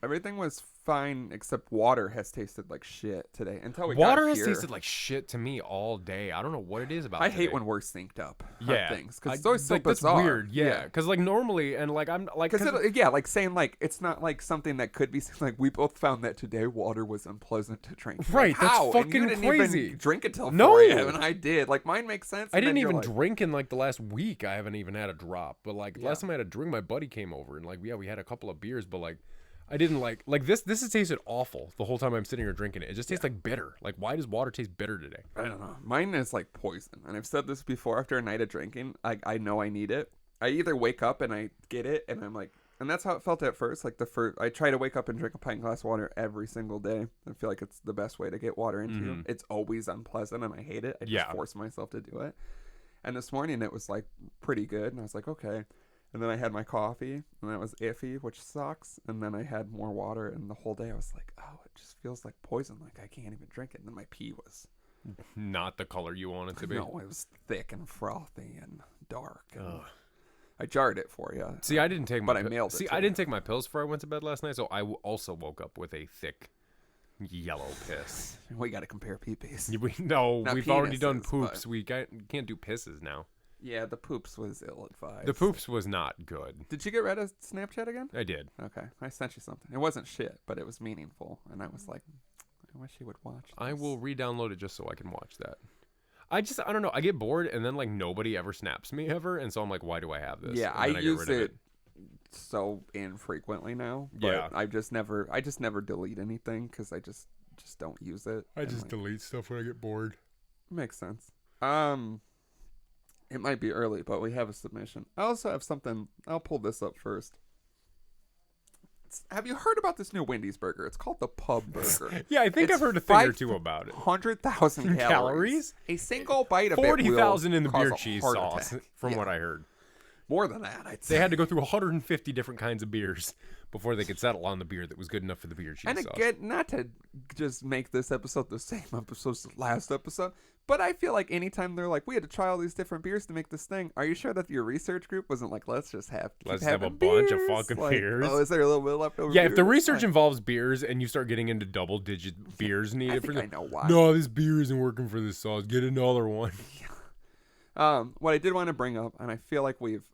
Speaker 2: Everything was fine except water has tasted like shit today. Until we
Speaker 1: water
Speaker 2: got
Speaker 1: has
Speaker 2: here.
Speaker 1: tasted like shit to me all day. I don't know what it is about.
Speaker 2: I hate when we're synced up.
Speaker 1: Yeah,
Speaker 2: on things because it's always so
Speaker 1: like,
Speaker 2: bizarre.
Speaker 1: That's weird. Yeah, because like normally and like I'm like
Speaker 2: yeah, like saying like it's not like something that could be like we both found that today water was unpleasant to drink.
Speaker 1: Right,
Speaker 2: like,
Speaker 1: that's
Speaker 2: how?
Speaker 1: fucking
Speaker 2: and you didn't
Speaker 1: crazy.
Speaker 2: Even drink until 4
Speaker 1: No.
Speaker 2: a.m. and I did. Like mine makes sense.
Speaker 1: I didn't even drink in like the last week. I haven't even had a drop. But like
Speaker 2: Yeah.
Speaker 1: last time I had a drink, my buddy came over and like we had a couple of beers, but like. I didn't like this. This has tasted awful the whole time I'm sitting here drinking it. It just tastes like bitter. Like, why does water taste bitter today?
Speaker 2: I don't know. Mine is like poison, and I've said this before. After a night of drinking, I know I need it. I either wake up and I get it, and I'm like, and that's how it felt at first. Like I try to wake up and drink a pint glass of water every single day. I feel like it's the best way to get water into you. It's always unpleasant, and I hate it. I just force myself to do it. And this morning it was like pretty good, and I was like, okay. And then I had my coffee, and that was iffy, which sucks. And then I had more water, and the whole day I was like, oh, it just feels like poison. Like, I can't even drink it. And then my pee was...
Speaker 1: not the color you want it to be.
Speaker 2: No, it was thick and frothy and dark. And I jarred it for you.
Speaker 1: See, I didn't take my...
Speaker 2: But I mailed it.
Speaker 1: See, I didn't take my pills before I went to bed last night, so I also woke up with a thick yellow piss.
Speaker 2: We got to compare pee-pees.
Speaker 1: We've already done poops.
Speaker 2: But...
Speaker 1: We can't do pisses now.
Speaker 2: Yeah, the poops was ill-advised.
Speaker 1: The poops was not good.
Speaker 2: Did you get rid of Snapchat again?
Speaker 1: I did.
Speaker 2: Okay. I sent you something. It wasn't shit, but it was meaningful. And I was like, I wish you would watch this.
Speaker 1: I will re-download it just so I can watch that. I don't know. I get bored and then like nobody ever snaps me ever. And so I'm like, why do I have this?
Speaker 2: Yeah, I use it so infrequently now. But
Speaker 1: yeah.
Speaker 2: I just never delete anything because I just don't use it.
Speaker 1: I just delete stuff when I get bored.
Speaker 2: Makes sense. It might be early, but we have a submission. I also have something. I'll pull this up first. Have you heard about this new Wendy's burger? It's called the Pub Burger.
Speaker 1: Yeah, I think I've heard a thing or two about it.
Speaker 2: 100,000 calories. A single bite of
Speaker 1: 40,000 in the
Speaker 2: cause
Speaker 1: beer
Speaker 2: a
Speaker 1: cheese
Speaker 2: heart
Speaker 1: sauce,
Speaker 2: attack.
Speaker 1: from what I heard.
Speaker 2: More than that, I'd say.
Speaker 1: They had to go through 150 different kinds of beers before they could settle on the beer that was good enough for the beer cheese sauce.
Speaker 2: And again, not to just make this episode the same episode as the last episode, but I feel like anytime they're like, we had to try all these different beers to make this thing, are you sure that your research group wasn't like, let's have a
Speaker 1: bunch of fucking beers?
Speaker 2: Oh, is there a little bit left over?
Speaker 1: Yeah, if the research involves beers and you start getting into double-digit beers needed
Speaker 2: I know why.
Speaker 1: No, this beer isn't working for this sauce. Get another one.
Speaker 2: What I did want to bring up, and I feel like we've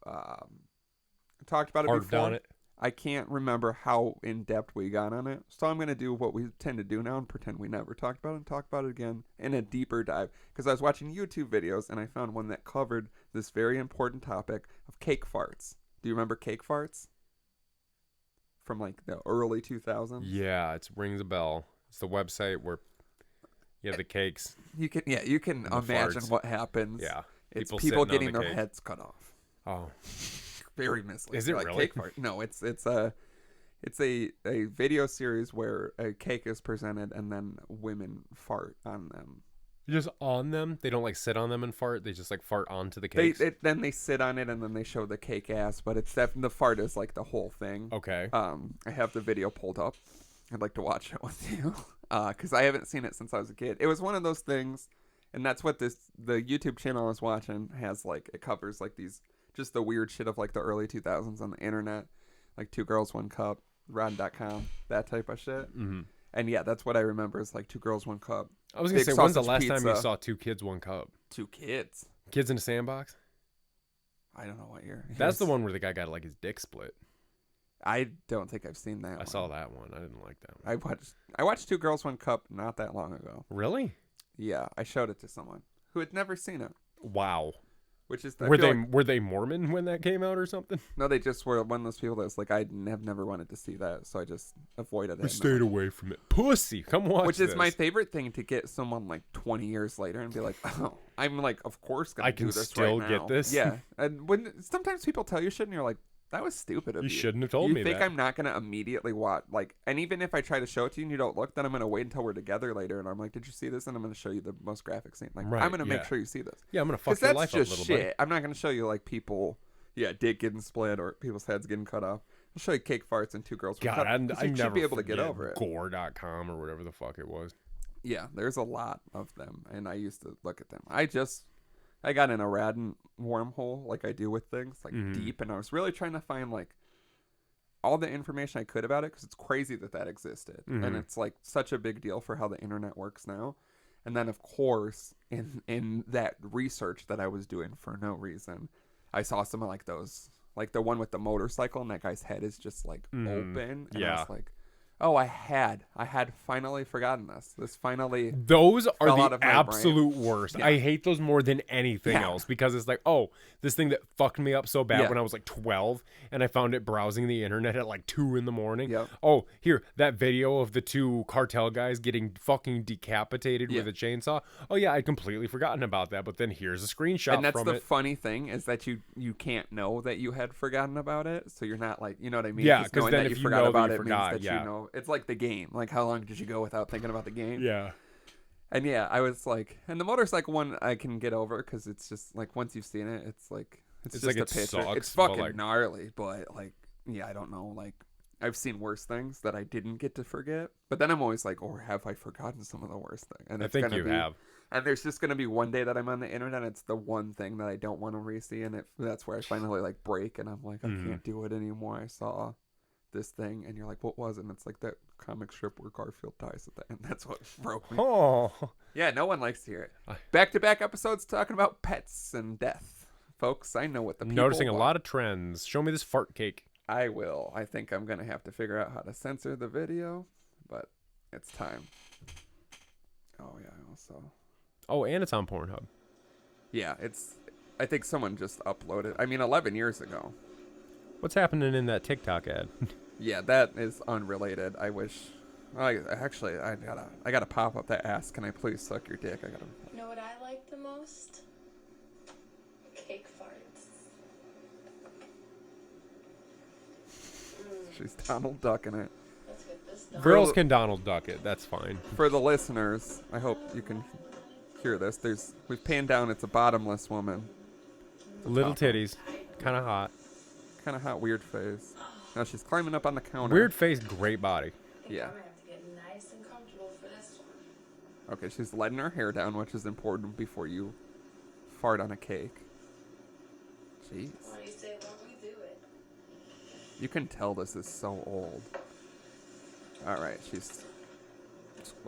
Speaker 2: talked about it before.
Speaker 1: On it.
Speaker 2: I can't remember how in depth we got on it, so I'm gonna do what we tend to do now and pretend we never talked about it and talk about it again in a deeper dive. Because I was watching YouTube videos and I found one that covered this very important topic of cake farts. Do you remember cake farts from like the early 2000s?
Speaker 1: Yeah, it rings a bell. It's the website where you have the cakes.
Speaker 2: You can imagine what happens.
Speaker 1: Yeah.
Speaker 2: It's people getting their
Speaker 1: cake.
Speaker 2: Heads cut off.
Speaker 1: Oh,
Speaker 2: very misleading.
Speaker 1: Is it
Speaker 2: like
Speaker 1: really?
Speaker 2: Cake fart. No, it's a video series where a cake is presented and then women fart on them.
Speaker 1: Just on them? They don't like sit on them and fart. They just like fart onto the cakes.
Speaker 2: Then they sit on it and then they show the cake ass. But it's the fart is like the whole thing.
Speaker 1: Okay.
Speaker 2: I have the video pulled up. I'd like to watch it with you because I haven't seen it since I was a kid. It was one of those things. And that's what the YouTube channel I was watching has, like, it covers, like, these, just the weird shit of, like, the early 2000s on the internet. Like, 2 Girls, 1 Cup, Rod.com, that type of shit.
Speaker 1: Mm-hmm.
Speaker 2: And, yeah, that's what I remember is, like, 2 Girls, 1 Cup.
Speaker 1: I was going to say, when's the last time you saw 2 kids, 1 cup?
Speaker 2: 2 kids?
Speaker 1: Kids in a sandbox?
Speaker 2: I don't know what year.
Speaker 1: That's the one where the guy got, like, his dick split.
Speaker 2: I don't think I've seen that one.
Speaker 1: I saw that one. I didn't like that one.
Speaker 2: I watched 2 Girls, 1 Cup not that long ago.
Speaker 1: Really?
Speaker 2: Yeah, I showed it to someone who had never seen it.
Speaker 1: Wow.
Speaker 2: Which is
Speaker 1: were they Mormon when that came out or something?
Speaker 2: No, they just were one of those people that's like, I have never wanted to see that, so I just avoided it.
Speaker 1: I stayed away from it. Pussy, come watch
Speaker 2: Which
Speaker 1: this.
Speaker 2: is my favorite thing to get someone like 20 years later and be like, oh, I'm like, of course gonna do this right now. I can
Speaker 1: still get this.
Speaker 2: Yeah, and when sometimes people tell you shit and you're like, that was stupid of you.
Speaker 1: You shouldn't have told me that.
Speaker 2: You think I'm not going to immediately watch, like, and even if I try to show it to you and you don't look, then I'm going to wait until we're together later and I'm like, did you see this? And I'm going to show you the most graphic scene. Like,
Speaker 1: right,
Speaker 2: I'm going to make sure you see this.
Speaker 1: Yeah, I'm going to fuck your life up a little bit.
Speaker 2: That's just shit. I'm not going to show you, like, people, dick getting split or people's heads getting cut off. I'll show you cake farts and 2 girls.
Speaker 1: God, I
Speaker 2: should be able to get over it.
Speaker 1: Gore.com or whatever the fuck it was.
Speaker 2: Yeah, there's a lot of them, and I used to look at them. I just I got in a rad wormhole like I do with things, like
Speaker 1: Mhm.
Speaker 2: deep, and I was really trying to find like all the information I could about it because it's crazy that existed, and
Speaker 1: Mhm.
Speaker 2: it's like such a big deal for how the internet works now. And then, of course, in that research that I was doing for no reason, I saw some of like those, like the one with the motorcycle, and that guy's head is just like open, and I
Speaker 1: Yeah.
Speaker 2: was like, oh, I had finally forgotten this. This finally
Speaker 1: Those are
Speaker 2: fell out
Speaker 1: the
Speaker 2: of my brain.
Speaker 1: absolute worst.
Speaker 2: Yeah.
Speaker 1: I hate those more than anything
Speaker 2: Yeah.
Speaker 1: else because it's like, oh, this thing that fucked me up so bad
Speaker 2: Yeah.
Speaker 1: when I was like 12 and I found it browsing the internet at like 2 in the morning.
Speaker 2: Yep.
Speaker 1: Oh, here, that video of the 2 cartel guys getting fucking decapitated with a chainsaw. Oh, yeah, I'd completely forgotten about that. But then here's a screenshot
Speaker 2: And that's
Speaker 1: from
Speaker 2: the
Speaker 1: it.
Speaker 2: funny thing is that you can't know that you had forgotten about it, so you're not like, you know what I mean?
Speaker 1: Yeah,
Speaker 2: Just
Speaker 1: 'cause
Speaker 2: knowing
Speaker 1: then
Speaker 2: that
Speaker 1: if
Speaker 2: you
Speaker 1: you
Speaker 2: forgot
Speaker 1: know that
Speaker 2: about
Speaker 1: you
Speaker 2: it
Speaker 1: forgot,
Speaker 2: means that
Speaker 1: yeah.
Speaker 2: you know. It's like the game. Like, how long did you go without thinking about the game?
Speaker 1: Yeah.
Speaker 2: And yeah, I was like, and the motorcycle one I can get over because it's just like once you've seen it, it's like it's just
Speaker 1: like
Speaker 2: a
Speaker 1: it
Speaker 2: picture.
Speaker 1: sucks,
Speaker 2: It's
Speaker 1: but,
Speaker 2: fucking
Speaker 1: like-
Speaker 2: gnarly, but like, yeah, I don't know. Like, I've seen worse things that I didn't get to forget. But then I'm always like, or have I forgotten some of the worst thing? And
Speaker 1: I
Speaker 2: it's
Speaker 1: think
Speaker 2: gonna
Speaker 1: you
Speaker 2: be,
Speaker 1: have.
Speaker 2: And there's just gonna be one day that I'm on the internet. It's the one thing that I don't want to re-see, and that's where I finally like break, and I'm like, I can't do it anymore. I saw this thing, and you're like, what was it? And it's like that comic strip where Garfield dies at the end. That's what broke me.
Speaker 1: Oh.
Speaker 2: Yeah, no one likes to hear it. Back-to-back episodes talking about pets and death. Folks, I know what the people
Speaker 1: Noticing a
Speaker 2: want.
Speaker 1: lot of trends. Show me this fart cake.
Speaker 2: I will. I think I'm going to have to figure out how to censor the video, but it's time. Oh, yeah, also.
Speaker 1: Oh, and it's on Pornhub.
Speaker 2: Yeah, I think someone just uploaded. I mean, 11 years ago.
Speaker 1: What's happening in that TikTok ad?
Speaker 2: Yeah, that is unrelated. I wish. I gotta pop up that ass. Can I please suck your dick?
Speaker 3: You know what I like the most? Cake farts.
Speaker 2: She's Donald Ducking it.
Speaker 3: Let's get this done.
Speaker 1: Girls can Donald Duck it. That's fine.
Speaker 2: For the listeners, I hope you can hear this. We've panned down. It's a bottomless woman.
Speaker 1: Little titties. Kind of hot.
Speaker 2: Kind of hot, weird face. Now she's climbing up on the counter.
Speaker 1: Weird face, great body.
Speaker 2: Yeah.
Speaker 3: I'm gonna have to get nice and comfortable for this one.
Speaker 2: Okay, she's letting her hair down, which is important before you fart on a cake. Jeez.
Speaker 3: What do you say when we do it?
Speaker 2: You can tell this is so old. Alright, she's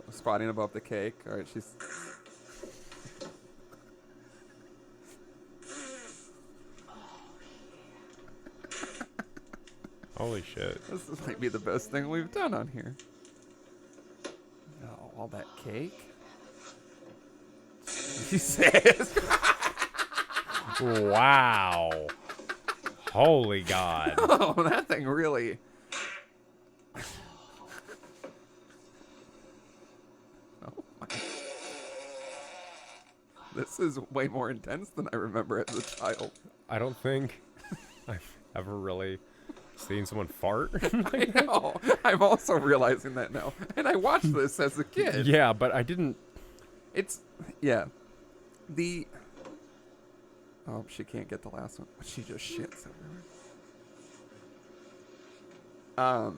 Speaker 2: squatting above the cake. Alright, she's...
Speaker 1: Holy shit.
Speaker 2: This might be the best thing we've done on here. Oh, all that cake? She says...
Speaker 1: Wow. Holy God.
Speaker 2: Oh, that thing really... Oh my... This is way more intense than I remember as a child.
Speaker 1: I don't think I've ever really seen someone fart.
Speaker 2: I know. I'm also realizing that now. And I watched this as a kid.
Speaker 1: Yeah, but I didn't.
Speaker 2: It's... Yeah. The... Oh, she can't get the last one. She just shits everywhere.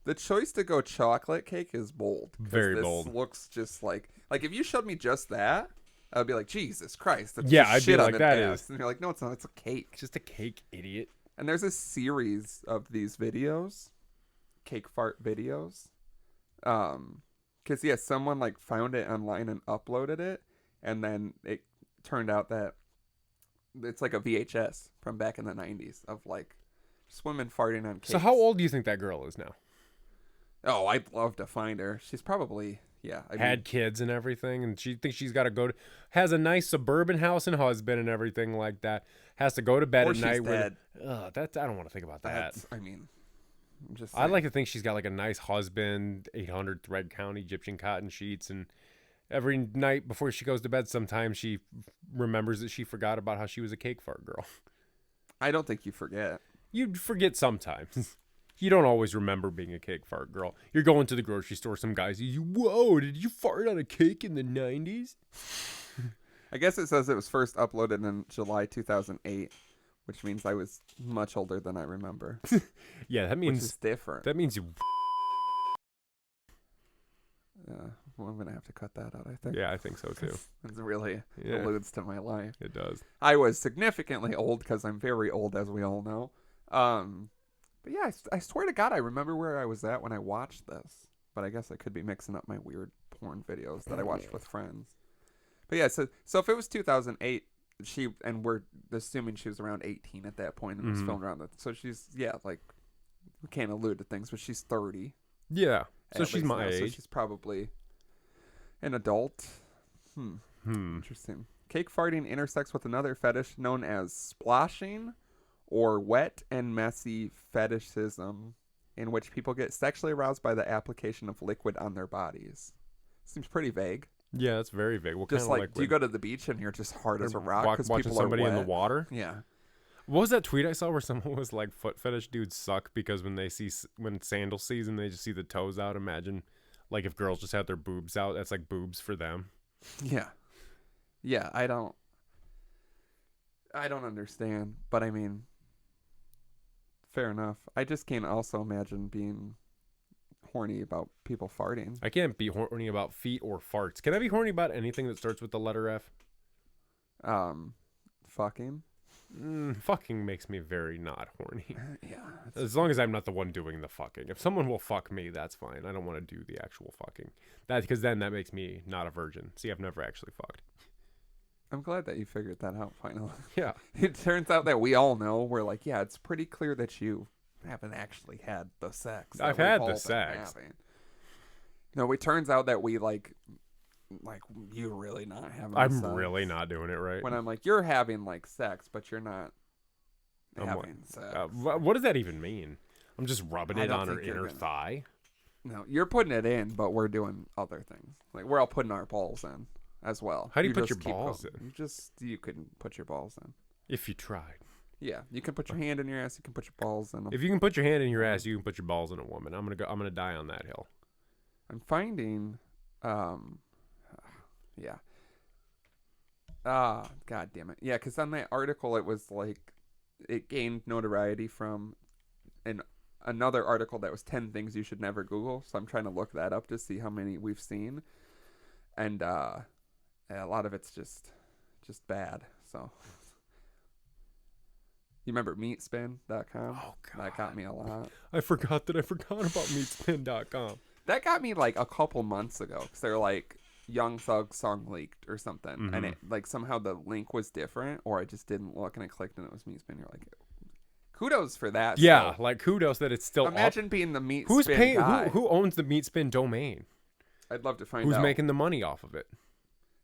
Speaker 2: The choice to go chocolate cake is bold. 'Cause
Speaker 1: Very
Speaker 2: this
Speaker 1: bold.
Speaker 2: Looks just like if you showed me just that, I'd be like, Jesus Christ, that's
Speaker 1: Yeah,
Speaker 2: just
Speaker 1: I'd be
Speaker 2: shit on
Speaker 1: like,
Speaker 2: an
Speaker 1: that
Speaker 2: ass.
Speaker 1: is-
Speaker 2: And you're like, no, it's not. It's a cake.
Speaker 1: Just a cake, idiot.
Speaker 2: And there's a series of these videos, cake fart videos. Cause yeah, someone like found it online and uploaded it, and then it turned out that it's like a VHS from back in the 90s of like just women farting on cakes.
Speaker 1: So how old do you think that girl is now?
Speaker 2: Oh, I'd love to find her. She's probably
Speaker 1: Had kids and everything, and she thinks she's got to go to, has a nice suburban house and husband and everything like that. Has to go to bed
Speaker 2: Or
Speaker 1: at
Speaker 2: she's
Speaker 1: night.
Speaker 2: dead.
Speaker 1: That I don't want to think about that.
Speaker 2: That's, I mean, I'm just.
Speaker 1: I'd
Speaker 2: saying.
Speaker 1: like to think she's got like a nice husband, 800 thread count Egyptian cotton sheets, and every night before she goes to bed, sometimes she remembers that she forgot about how she was a cake fart girl.
Speaker 2: I don't think you forget.
Speaker 1: You forget sometimes. You don't always remember being a cake fart girl. You're going to the grocery store, some guys, whoa, did you fart on a cake in the 90s?
Speaker 2: I guess it says it was first uploaded in July 2008, which means I was much older than I remember.
Speaker 1: Yeah, that
Speaker 2: Which
Speaker 1: means
Speaker 2: is different.
Speaker 1: you.
Speaker 2: Yeah. Well, I'm gonna have to cut that out, I think.
Speaker 1: Yeah, I think so too.
Speaker 2: It really
Speaker 1: Yeah.
Speaker 2: alludes to my life.
Speaker 1: It does.
Speaker 2: I was significantly old because I'm very old, as we all know. But yeah, I swear to God, I remember where I was at when I watched this. But I guess I could be mixing up my weird porn videos that I watched with friends. But yeah, so if it was 2008, we're assuming she was around 18 at that point and was filmed around that. So she's, like, we can't allude to things, but she's 30.
Speaker 1: Yeah. So she's my age.
Speaker 2: So she's probably an adult. Interesting. Cake farting intersects with another fetish known as splashing or wet and messy fetishism, in which people get sexually aroused by the application of liquid on their bodies. Seems pretty vague.
Speaker 1: Yeah, that's very vague. What
Speaker 2: Just
Speaker 1: kind of
Speaker 2: like, do you go to the beach and you're just hard as a rock because
Speaker 1: watching
Speaker 2: people
Speaker 1: somebody
Speaker 2: are
Speaker 1: in
Speaker 2: wet?
Speaker 1: the water?
Speaker 2: Yeah.
Speaker 1: What was that tweet I saw where someone was like, foot fetish dudes suck because when sandal season, they just see the toes out. Imagine, like, if girls just had their boobs out, that's like boobs for them.
Speaker 2: Yeah. Yeah, I don't understand, but I mean, fair enough. I just can't also imagine being horny about people farting.
Speaker 1: I can't be horny about feet or farts. Can I be horny about anything that starts with the letter F?
Speaker 2: Fucking.
Speaker 1: Fucking makes me very not horny.
Speaker 2: Yeah.
Speaker 1: As long as I'm not the one doing the fucking. If someone will fuck me, that's fine. I don't want to do the actual fucking. Because then that makes me not a virgin. See, I've never actually fucked.
Speaker 2: I'm glad that you figured that out finally.
Speaker 1: Yeah.
Speaker 2: It turns out that we all know. We're like, yeah, it's pretty clear that you haven't actually had the sex.
Speaker 1: I've had the sex.
Speaker 2: No, it turns out that we like you're really not having
Speaker 1: I'm
Speaker 2: sex.
Speaker 1: really not doing it right.
Speaker 2: When I'm like, you're having like sex, but you're not
Speaker 1: I'm
Speaker 2: having sex.
Speaker 1: What does that even mean? I'm just rubbing
Speaker 2: I
Speaker 1: it
Speaker 2: don't
Speaker 1: on her
Speaker 2: think you're
Speaker 1: inner
Speaker 2: gonna-
Speaker 1: thigh.
Speaker 2: No, you're putting it in, but we're doing other things. Like we're all putting our balls in as well.
Speaker 1: How do you put
Speaker 2: just
Speaker 1: your
Speaker 2: keep
Speaker 1: balls
Speaker 2: going.
Speaker 1: in?
Speaker 2: You can put your balls in.
Speaker 1: If you tried.
Speaker 2: Yeah, you can put your hand in your ass. You can put your balls in them.
Speaker 1: If you can put your hand in your ass, you can put your balls in a woman. I'm gonna die on that hill.
Speaker 2: I'm finding, yeah. God damn it. Yeah, because on that article, it was like, it gained notoriety from another article that was 10 things you should never Google. So I'm trying to look that up to see how many we've seen. And a lot of it's just bad. So you remember meatspin.com?
Speaker 1: Oh, God.
Speaker 2: That got me a lot.
Speaker 1: I forgot about meatspin.com.
Speaker 2: That got me like a couple months ago because they're like Young Thug song leaked or something, and it like somehow the link was different, or I just didn't look and I clicked and it was Meatspin. You're like, kudos for that.
Speaker 1: Yeah,
Speaker 2: still.
Speaker 1: like kudos that it's still
Speaker 2: Imagine
Speaker 1: up.
Speaker 2: being the Meatspin
Speaker 1: Who's paying?
Speaker 2: guy.
Speaker 1: Who owns the Meatspin domain?
Speaker 2: I'd love to find
Speaker 1: Who's
Speaker 2: out.
Speaker 1: making the money off of it?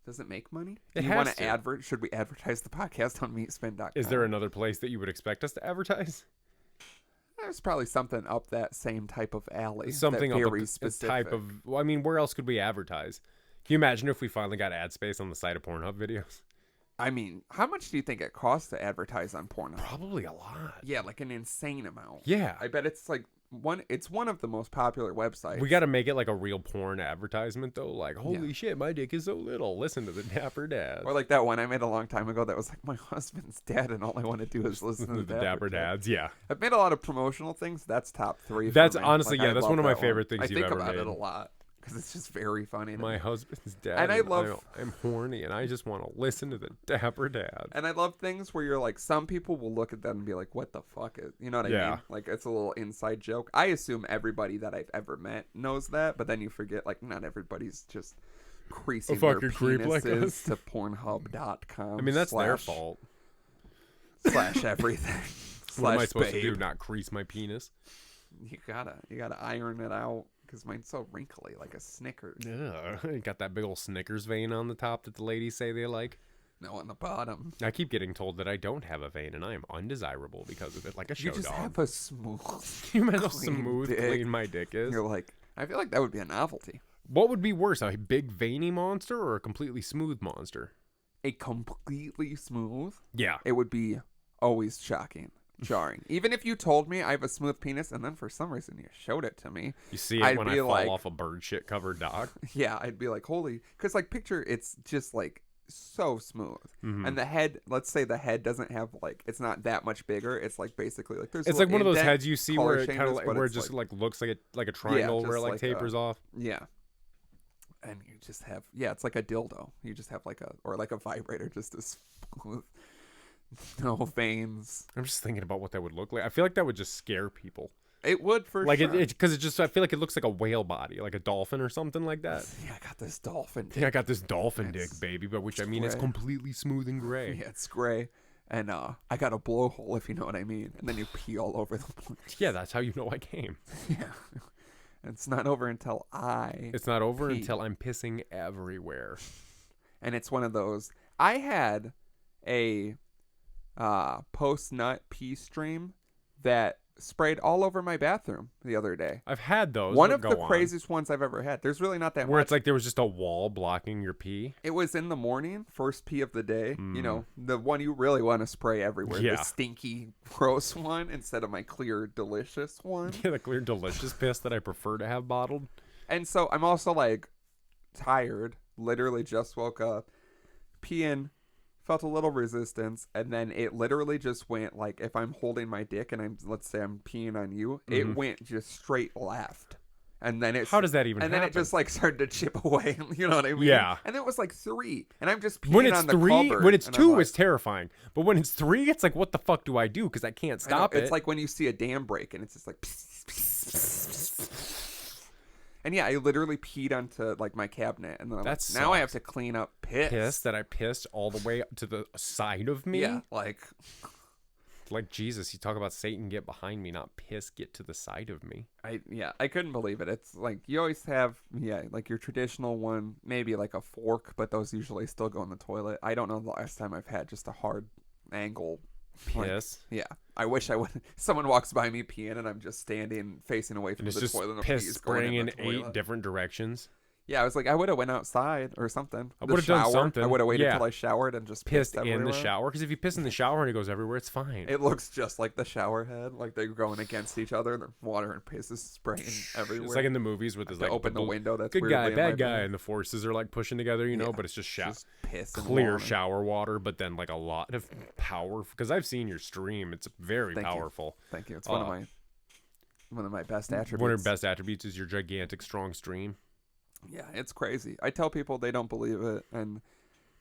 Speaker 2: Does it make money?
Speaker 1: It
Speaker 2: Do you
Speaker 1: has
Speaker 2: want
Speaker 1: to.
Speaker 2: Should we advertise the podcast on Meatspin.com?
Speaker 1: Is there another place that you would expect us to advertise?
Speaker 2: There's probably something up that same type of alley.
Speaker 1: Something
Speaker 2: that
Speaker 1: up
Speaker 2: very
Speaker 1: a
Speaker 2: specific.
Speaker 1: type of. Well, I mean, where else could we advertise? Can you imagine if we finally got ad space on the site of Pornhub videos?
Speaker 2: I mean, how much do you think it costs to advertise on Pornhub?
Speaker 1: Probably a lot.
Speaker 2: Yeah, like an insane amount.
Speaker 1: Yeah.
Speaker 2: I bet it's like it's one of the most popular websites.
Speaker 1: We got to make it like a real porn advertisement, though. Like, holy shit, my dick is so little. Listen to the Dapper Dads.
Speaker 2: Or like that one I made a long time ago that was like, my husband's dead and all I want to do is listen to the
Speaker 1: Dapper Dads. Yeah.
Speaker 2: I've made a lot of promotional things. That's top 3
Speaker 1: That's
Speaker 2: for me.
Speaker 1: honestly,
Speaker 2: Like,
Speaker 1: yeah,
Speaker 2: I
Speaker 1: that's
Speaker 2: love
Speaker 1: one of my
Speaker 2: that
Speaker 1: favorite things
Speaker 2: I
Speaker 1: you've
Speaker 2: think
Speaker 1: ever
Speaker 2: about
Speaker 1: made.
Speaker 2: it a lot because it's just very funny to
Speaker 1: My
Speaker 2: me.
Speaker 1: husband's dead.
Speaker 2: And I love-
Speaker 1: I'm horny and I just want to listen to the Dapper Dads.
Speaker 2: And I love things where you're like, some people will look at that and be like, what the fuck is, you know what I
Speaker 1: Yeah.
Speaker 2: mean? Like, it's a little inside joke. I assume everybody that I've ever met knows that, but then you forget, like, not everybody's just creasing their
Speaker 1: fucking creep like
Speaker 2: penises
Speaker 1: us.
Speaker 2: to pornhub.com.
Speaker 1: I mean, that's their fault.
Speaker 2: Slash everything.
Speaker 1: What am I
Speaker 2: Slash
Speaker 1: supposed to do?
Speaker 2: babe.
Speaker 1: Not crease my penis?
Speaker 2: You gotta iron it out because mine's so wrinkly, like a Snickers.
Speaker 1: Yeah. Got that big old Snickers vein on the top that the ladies say they like.
Speaker 2: No, on the bottom.
Speaker 1: I keep getting told that I don't have a vein and I am undesirable because of it, like a show
Speaker 2: You just
Speaker 1: dog.
Speaker 2: have a smooth.
Speaker 1: You imagine how
Speaker 2: clean
Speaker 1: smooth
Speaker 2: dick.
Speaker 1: clean my dick is?
Speaker 2: You're like, I feel like that would be a novelty.
Speaker 1: What would be worse, a big veiny monster or a completely smooth monster?
Speaker 2: A completely smooth.
Speaker 1: Yeah.
Speaker 2: It would be always shocking, jarring. Even if you told me I have a smooth penis and then for some reason you showed it to me.
Speaker 1: You see it
Speaker 2: I'd
Speaker 1: when I
Speaker 2: be
Speaker 1: fall
Speaker 2: like-
Speaker 1: off a bird shit covered dock.
Speaker 2: Yeah, I'd be like, holy, because like picture it's just like so smooth, and the head. Let's say the head doesn't have like it's not that much bigger. It's like basically like there's.
Speaker 1: It's
Speaker 2: a
Speaker 1: like one of
Speaker 2: little
Speaker 1: those
Speaker 2: indent,
Speaker 1: heads you see
Speaker 2: color
Speaker 1: where it kind
Speaker 2: changes,
Speaker 1: of like
Speaker 2: but
Speaker 1: where it
Speaker 2: it's
Speaker 1: just like looks like a triangle where it
Speaker 2: just
Speaker 1: like
Speaker 2: like
Speaker 1: tapers off.
Speaker 2: Yeah. And you just have, it's like a dildo. You just have like a vibrator, just as smooth, no veins.
Speaker 1: I'm just thinking about what that would look like. I feel like that would just scare people.
Speaker 2: It would for
Speaker 1: like
Speaker 2: sure.
Speaker 1: Because it just, I feel like it looks like a whale body, like a dolphin or something like that.
Speaker 2: Yeah, I got this dolphin dick.
Speaker 1: Yeah, I got this dolphin dick, baby, but which I mean, it's completely smooth and gray.
Speaker 2: Yeah, it's gray. And I got a blowhole, if you know what I mean. And then you pee all over the place.
Speaker 1: Yeah, that's how you know I came.
Speaker 2: Yeah. It's not over until
Speaker 1: It's not over
Speaker 2: pee.
Speaker 1: until I'm pissing everywhere.
Speaker 2: And it's one of those. I had a post-nut pee stream that sprayed all over my bathroom the other day.
Speaker 1: I've had those.
Speaker 2: One of the craziest ones I've ever had. There's really not that much.
Speaker 1: Where it's like there was just a wall blocking your pee.
Speaker 2: It was in the morning, first pee of the day. You know, the one you really want to spray everywhere.
Speaker 1: Yeah.
Speaker 2: The stinky, gross one instead of my clear, delicious one.
Speaker 1: Yeah, the clear, delicious piss that I prefer to have bottled.
Speaker 2: And so I'm also like tired, literally just woke up, peeing, felt a little resistance, and then it literally just went like, if I'm holding my dick and let's say I'm peeing on you, it went just straight left. And then
Speaker 1: how does that even happen?
Speaker 2: And then it just like started to chip away. You know what I mean?
Speaker 1: Yeah.
Speaker 2: And it was like 3, and I'm just peeing
Speaker 1: when it's
Speaker 2: on the
Speaker 1: 3,
Speaker 2: cupboard,
Speaker 1: when it's
Speaker 2: and
Speaker 1: 2,
Speaker 2: I'm
Speaker 1: it's terrifying. But when it's 3, it's like, what the fuck do I do? Because I can't stop it.
Speaker 2: It's like when you see a dam break, and it's just like. And yeah, I literally peed onto like my cabinet, and then now I have to clean up piss
Speaker 1: that I pissed all the way up to the side of me.
Speaker 2: Yeah, like
Speaker 1: Jesus, you talk about Satan, get behind me, not piss, get to the side of me.
Speaker 2: I couldn't believe it. It's like you always have like your traditional one, maybe like a fork, but those usually still go in the toilet. I don't know the last time I've had just a hard angle
Speaker 1: piss.
Speaker 2: Like, yeah, I wish I would. Someone walks by me peeing, and I'm just standing facing away from the toilet.
Speaker 1: And it's just piss spraying in 8 different directions.
Speaker 2: Yeah, I was like, I would have went outside or something.
Speaker 1: I would have done something.
Speaker 2: I would have waited till I showered and just pissed
Speaker 1: in the shower. Because if you piss in the shower and it goes everywhere, it's fine.
Speaker 2: It looks just like the shower head, like they're going against each other. The water and piss is spraying everywhere.
Speaker 1: It's like in the movies with this like
Speaker 2: open the window. That's
Speaker 1: good guy, bad guy, and the forces are like pushing together, you know. But it's just
Speaker 2: piss, and
Speaker 1: clear
Speaker 2: water.
Speaker 1: shower water, but then like a lot of power. Because I've seen your stream, it's very powerful.
Speaker 2: Thank you. It's one of my best attributes.
Speaker 1: One of your best attributes is your gigantic, strong stream.
Speaker 2: Yeah, it's crazy. I tell people they don't believe it, and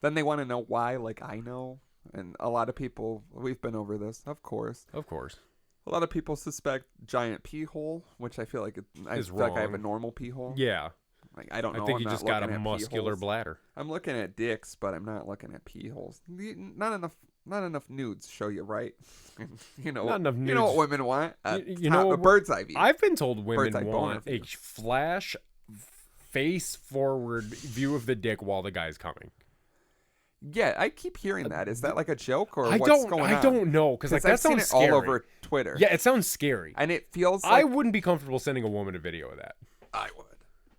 Speaker 2: then they want to know why, like I know. And a lot of people, we've been over this, of course.
Speaker 1: Of course.
Speaker 2: A lot of people suspect giant pee hole, which I feel like I feel like I have a normal pee hole.
Speaker 1: Yeah.
Speaker 2: Like I don't know.
Speaker 1: I think
Speaker 2: I'm
Speaker 1: you
Speaker 2: not
Speaker 1: just got a
Speaker 2: looking at
Speaker 1: muscular
Speaker 2: pee holes.
Speaker 1: bladder.
Speaker 2: I'm looking at dicks, but I'm not looking at pee holes. Not enough nudes show you right. You know,
Speaker 1: not enough nudes.
Speaker 2: You know what women want?
Speaker 1: You know,
Speaker 2: a bird's eye view.
Speaker 1: I've been told women want
Speaker 2: view.
Speaker 1: a flash, face-forward view of the dick while the guy's coming.
Speaker 2: Yeah, I keep hearing that. Is that like a joke or
Speaker 1: what's
Speaker 2: going on?
Speaker 1: I don't know because like that sounds
Speaker 2: scary.
Speaker 1: All
Speaker 2: over Twitter.
Speaker 1: Yeah, it sounds scary,
Speaker 2: and it feels.
Speaker 1: I wouldn't be comfortable sending a woman a video of that.
Speaker 2: I would.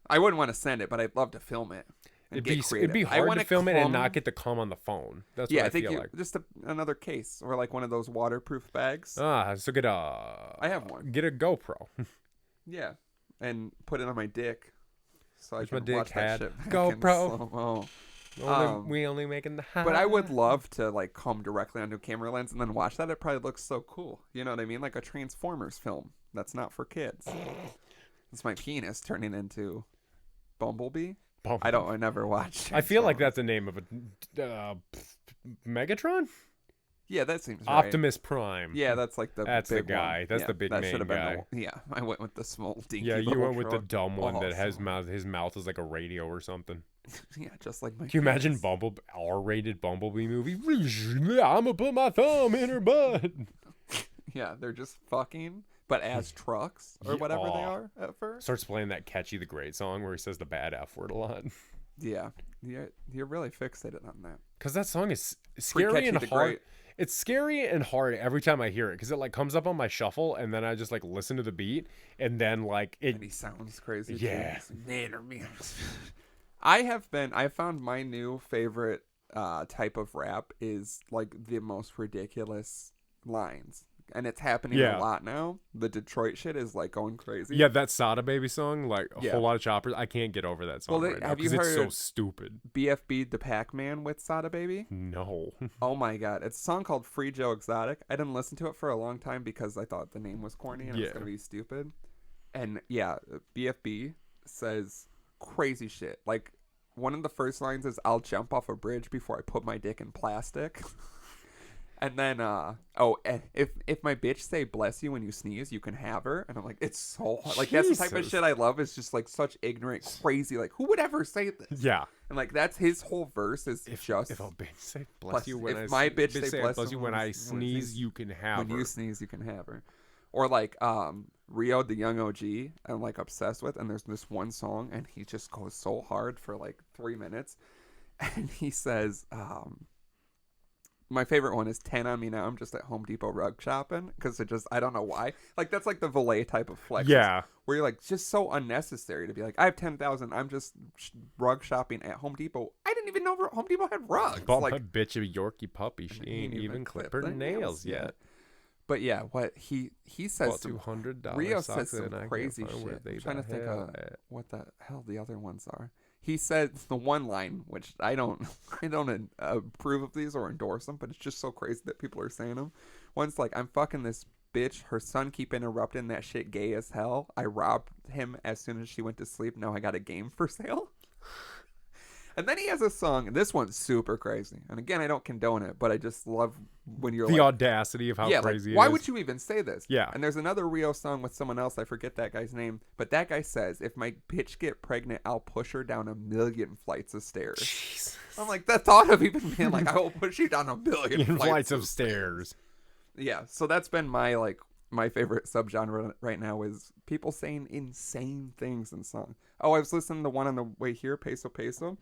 Speaker 2: I wouldn't want to send it, but I'd love to film it. It'd
Speaker 1: be hard to film it and not get the cum on the phone. That's what I feel like.
Speaker 2: Just another case or like one of those waterproof bags.
Speaker 1: So get a.
Speaker 2: I have one.
Speaker 1: Get a GoPro.
Speaker 2: Yeah, and put it on my dick. So I can
Speaker 1: my
Speaker 2: watch
Speaker 1: dick
Speaker 2: that
Speaker 1: had
Speaker 2: shit.
Speaker 1: GoPro. We only making the high.
Speaker 2: But I would love to like come directly onto a camera lens and then watch that. It probably looks so cool. You know what I mean? Like a Transformers film. That's not for kids. It's my penis turning into Bumblebee. I never watched.
Speaker 1: I feel like that's the name of a Megatron.
Speaker 2: Yeah, that seems right.
Speaker 1: Optimus Prime.
Speaker 2: Yeah, that's like
Speaker 1: that's
Speaker 2: big
Speaker 1: the guy.
Speaker 2: One.
Speaker 1: That's the big main guy.
Speaker 2: I went with the small dinky.
Speaker 1: Yeah, you went with the
Speaker 2: truck.
Speaker 1: dumb one that has his mouth is like a radio or something.
Speaker 2: Yeah, just like my.
Speaker 1: Can you imagine R-rated Bumblebee movie? I'm gonna put my thumb in her butt.
Speaker 2: Yeah, they're just fucking, but as trucks or whatever they are at first.
Speaker 1: Starts playing that Catchy the Great song where he says the bad F word a lot.
Speaker 2: Yeah, you're really fixated on that.
Speaker 1: Because that song is scary and hard.
Speaker 2: Great.
Speaker 1: It's scary and hard every time I hear it because it like comes up on my shuffle and then I just like listen to the beat and then like it.
Speaker 2: And he sounds crazy.
Speaker 1: Yeah.
Speaker 2: I found my new favorite type of rap is like the most ridiculous lines. And it's happening a lot now. The Detroit shit is like going crazy.
Speaker 1: Yeah, that Sada Baby song, like a whole lot of choppers. I can't get over that song right now because it's so stupid.
Speaker 2: BFB the Pac-Man with Sada Baby?
Speaker 1: No.
Speaker 2: Oh my god. It's a song called Free Joe Exotic. I didn't listen to it for a long time because I thought the name was corny and it was going to be stupid. And yeah, BFB says crazy shit. Like, one of the first lines is, "I'll jump off a bridge before I put my dick in plastic." And then, if my bitch say bless you when you sneeze, you can have her. And I'm like, it's so hard. Like, that's the type of shit I love. It's just like such ignorant, crazy. Like, who would ever say this?
Speaker 1: Yeah.
Speaker 2: And like, that's his whole verse is
Speaker 1: If
Speaker 2: just.
Speaker 1: a bitch say bless you when
Speaker 2: if my bitch say
Speaker 1: bless you when I sneeze, you can have her.
Speaker 2: When you sneeze, you can have her. Or like, Rio, the young OG, I'm like obsessed with. And there's this one song, and he just goes so hard for like 3 minutes. And he says, my favorite one is 10 on me now. I'm just at Home Depot rug shopping because I don't know why. Like, that's like the valet type of flex.
Speaker 1: Yeah.
Speaker 2: Where you're like, just so unnecessary to be like, I have 10,000. I'm just rug shopping at Home Depot. I didn't even know Home Depot had rugs.
Speaker 1: Bought
Speaker 2: like,
Speaker 1: my bitch a Yorkie puppy. She ain't even clipped her nails yet.
Speaker 2: But yeah, what he says,
Speaker 1: $200
Speaker 2: Rio says some crazy shit. I'm trying to think of what the hell the other ones are. He said the one line, which I don't approve of these or endorse them, but it's just so crazy that people are saying them. One's like, "I'm fucking this bitch. Her son keep interrupting that shit. Gay as hell. I robbed him as soon as she went to sleep. Now I got a game for sale." And then he has a song, and this one's super crazy. And again, I don't condone it, but I just love when you're
Speaker 1: the audacity of how crazy it is.
Speaker 2: Why would you even say this?
Speaker 1: Yeah.
Speaker 2: And there's another Rio song with someone else. I forget that guy's name. But that guy says, "If my bitch get pregnant, I'll push her down 1,000,000 flights of stairs."
Speaker 1: Jesus.
Speaker 2: I'm like, the thought of even being like, "I will push you down 1,000,000
Speaker 1: flights of stairs."
Speaker 2: Yeah. So that's been my favorite subgenre right now is people saying insane things in songs. Oh, I was listening to one on the way here, Peso Peso.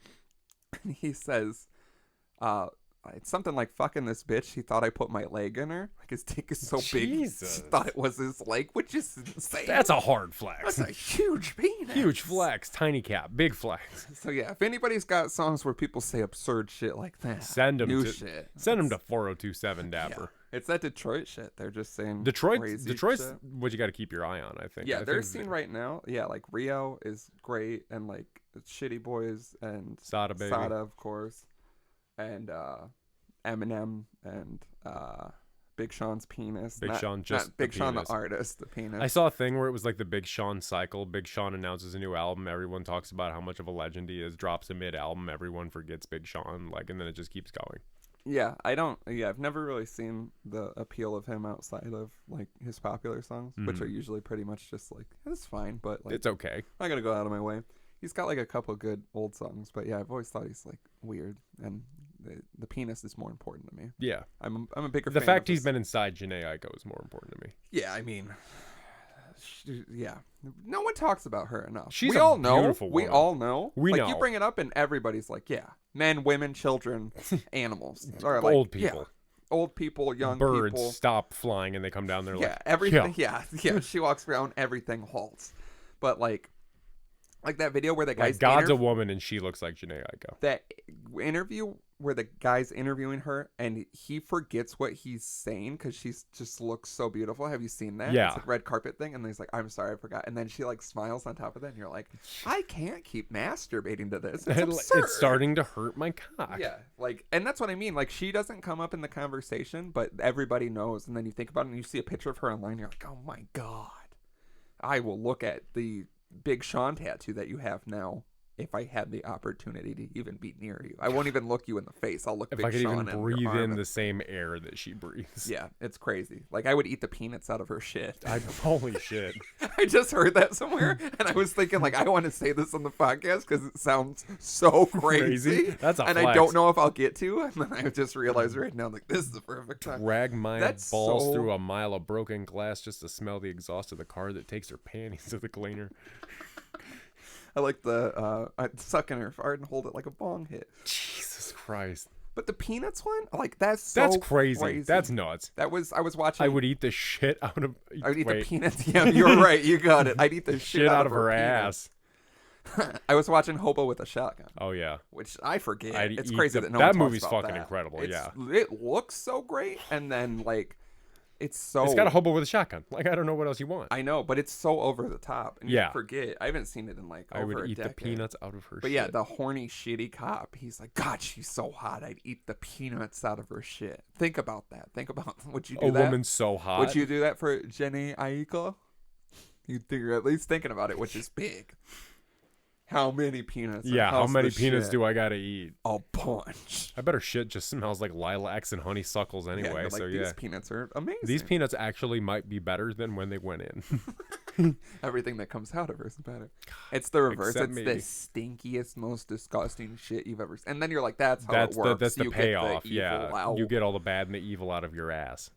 Speaker 2: And he says, it's something like, "Fucking this bitch. He thought I put my leg in her." Like, his dick is so big. He thought it was his leg, which is insane.
Speaker 1: That's a hard flex.
Speaker 2: That's a huge penis.
Speaker 1: Huge flex. Tiny cap. Big flex.
Speaker 2: So yeah, if anybody's got songs where people say absurd shit like that,
Speaker 1: send them to
Speaker 2: shit.
Speaker 1: Send them to 4027 Dapper.
Speaker 2: Yeah. It's that Detroit shit. They're just saying
Speaker 1: Detroit's
Speaker 2: shit.
Speaker 1: what you got to keep your eye on, I think.
Speaker 2: Yeah, they're seen right now. Yeah, like Rio is great, and like Shitty Boys and
Speaker 1: Sada Baby.
Speaker 2: Sada, of course, and Eminem and Big Sean's penis.
Speaker 1: Big Sean,
Speaker 2: not Big Sean
Speaker 1: penis.
Speaker 2: the artist, the penis.
Speaker 1: I saw a thing where it was like the Big Sean cycle. Big Sean announces a new album. Everyone talks about how much of a legend he is. Drops a mid-album. Everyone forgets Big Sean. Like, and then it just keeps going.
Speaker 2: Yeah, I've never really seen the appeal of him outside of like his popular songs, which are usually pretty much just like, it's fine, but like,
Speaker 1: it's okay.
Speaker 2: I gotta go out of my way. He's got like a couple good old songs, but yeah, I've always thought he's like weird, and the penis is more important to me.
Speaker 1: Yeah,
Speaker 2: I'm a bigger
Speaker 1: the
Speaker 2: fan
Speaker 1: fact
Speaker 2: of
Speaker 1: he's been inside Janae Aiko is more important to me.
Speaker 2: Yeah, I mean, yeah, no one talks about her enough.
Speaker 1: She's
Speaker 2: we
Speaker 1: a
Speaker 2: all know.
Speaker 1: beautiful
Speaker 2: We
Speaker 1: woman.
Speaker 2: all know.
Speaker 1: We
Speaker 2: like,
Speaker 1: know.
Speaker 2: You bring it up, and everybody's like, yeah, men, women, children, animals, or like,
Speaker 1: Old people.
Speaker 2: Yeah, old people, young
Speaker 1: Birds
Speaker 2: people.
Speaker 1: stop flying and they come down there.
Speaker 2: Yeah,
Speaker 1: like,
Speaker 2: everything. Yeah. She walks around, everything halts. But like that video where the guy's
Speaker 1: like God's a woman and she looks like Janae Aiko.
Speaker 2: That interview where the guy's interviewing her and he forgets what he's saying because she just looks so beautiful. Have you seen that?
Speaker 1: Yeah.
Speaker 2: It's like red carpet thing, and he's like, "I'm sorry, I forgot." And then she like smiles on top of that, and you're like, I can't keep masturbating to this. It's absurd.
Speaker 1: It's starting to hurt my cock.
Speaker 2: Yeah, like, and that's what I mean. Like, she doesn't come up in the conversation, but everybody knows. And then you think about it, and you see a picture of her online, you're like, oh my God, I will look at the Big Sean tattoo that you have now if I had the opportunity to even be near you. I won't even look you in the face. I'll look
Speaker 1: if
Speaker 2: Big
Speaker 1: I could
Speaker 2: Sean
Speaker 1: even breathe in the same air that she breathes.
Speaker 2: Yeah, it's crazy. Like, I would eat the peanuts out of her shit.
Speaker 1: Holy shit.
Speaker 2: I just heard that somewhere, and I was thinking, like, I want to say this on the podcast because it sounds so crazy.
Speaker 1: That's a
Speaker 2: and
Speaker 1: flex.
Speaker 2: I don't know if I'll get to, and then I just realized right now, like, this is the perfect time.
Speaker 1: Drag my balls through a mile of broken glass just to smell the exhaust of the car that takes her panties to the cleaner.
Speaker 2: I like the I'd suck in her fart and hold it like a bong hit.
Speaker 1: Jesus Christ.
Speaker 2: But the peanuts one, like, that's
Speaker 1: crazy. That's nuts.
Speaker 2: I was watching.
Speaker 1: I would eat the shit out of.
Speaker 2: I would eat the peanuts. Yeah, you're right. You got it. I'd eat the shit out of her
Speaker 1: ass.
Speaker 2: I was watching Hobo with a Shotgun.
Speaker 1: Oh yeah.
Speaker 2: Which I forget.
Speaker 1: I'd
Speaker 2: it's
Speaker 1: eat
Speaker 2: crazy
Speaker 1: the-
Speaker 2: that no
Speaker 1: that
Speaker 2: one talks
Speaker 1: movie's
Speaker 2: about
Speaker 1: fucking
Speaker 2: that.
Speaker 1: incredible, yeah.
Speaker 2: It looks so great, and then like it's so.
Speaker 1: It's got a hobo with a shotgun. Like, I don't know what else you want.
Speaker 2: I know, but it's so over the top, and
Speaker 1: Yeah.
Speaker 2: you forget. I haven't seen it in like over
Speaker 1: I would
Speaker 2: a
Speaker 1: eat the
Speaker 2: decade.
Speaker 1: peanuts out of her.
Speaker 2: But
Speaker 1: shit.
Speaker 2: yeah, the horny, shitty cop. He's like, God, she's so hot. I'd eat the peanuts out of her shit. Think about that. Think about, would you do
Speaker 1: a
Speaker 2: that?
Speaker 1: woman so hot.
Speaker 2: Would you do that for Jenny Aiko? You're at least thinking about it, which is big. How many peanuts?
Speaker 1: Yeah, how many peanuts do I gotta eat?
Speaker 2: A bunch.
Speaker 1: I bet her shit just smells like lilacs and honeysuckles anyway.
Speaker 2: Yeah,
Speaker 1: So
Speaker 2: these peanuts are amazing.
Speaker 1: These peanuts actually might be better than when they went in.
Speaker 2: Everything that comes out of her is better. It's the reverse.
Speaker 1: Except
Speaker 2: It's
Speaker 1: maybe.
Speaker 2: the stinkiest, most disgusting shit you've ever seen. And then you're like, that's how it works.
Speaker 1: That's the
Speaker 2: You get
Speaker 1: payoff.
Speaker 2: the evil out.
Speaker 1: You get all the bad and the evil out of your ass.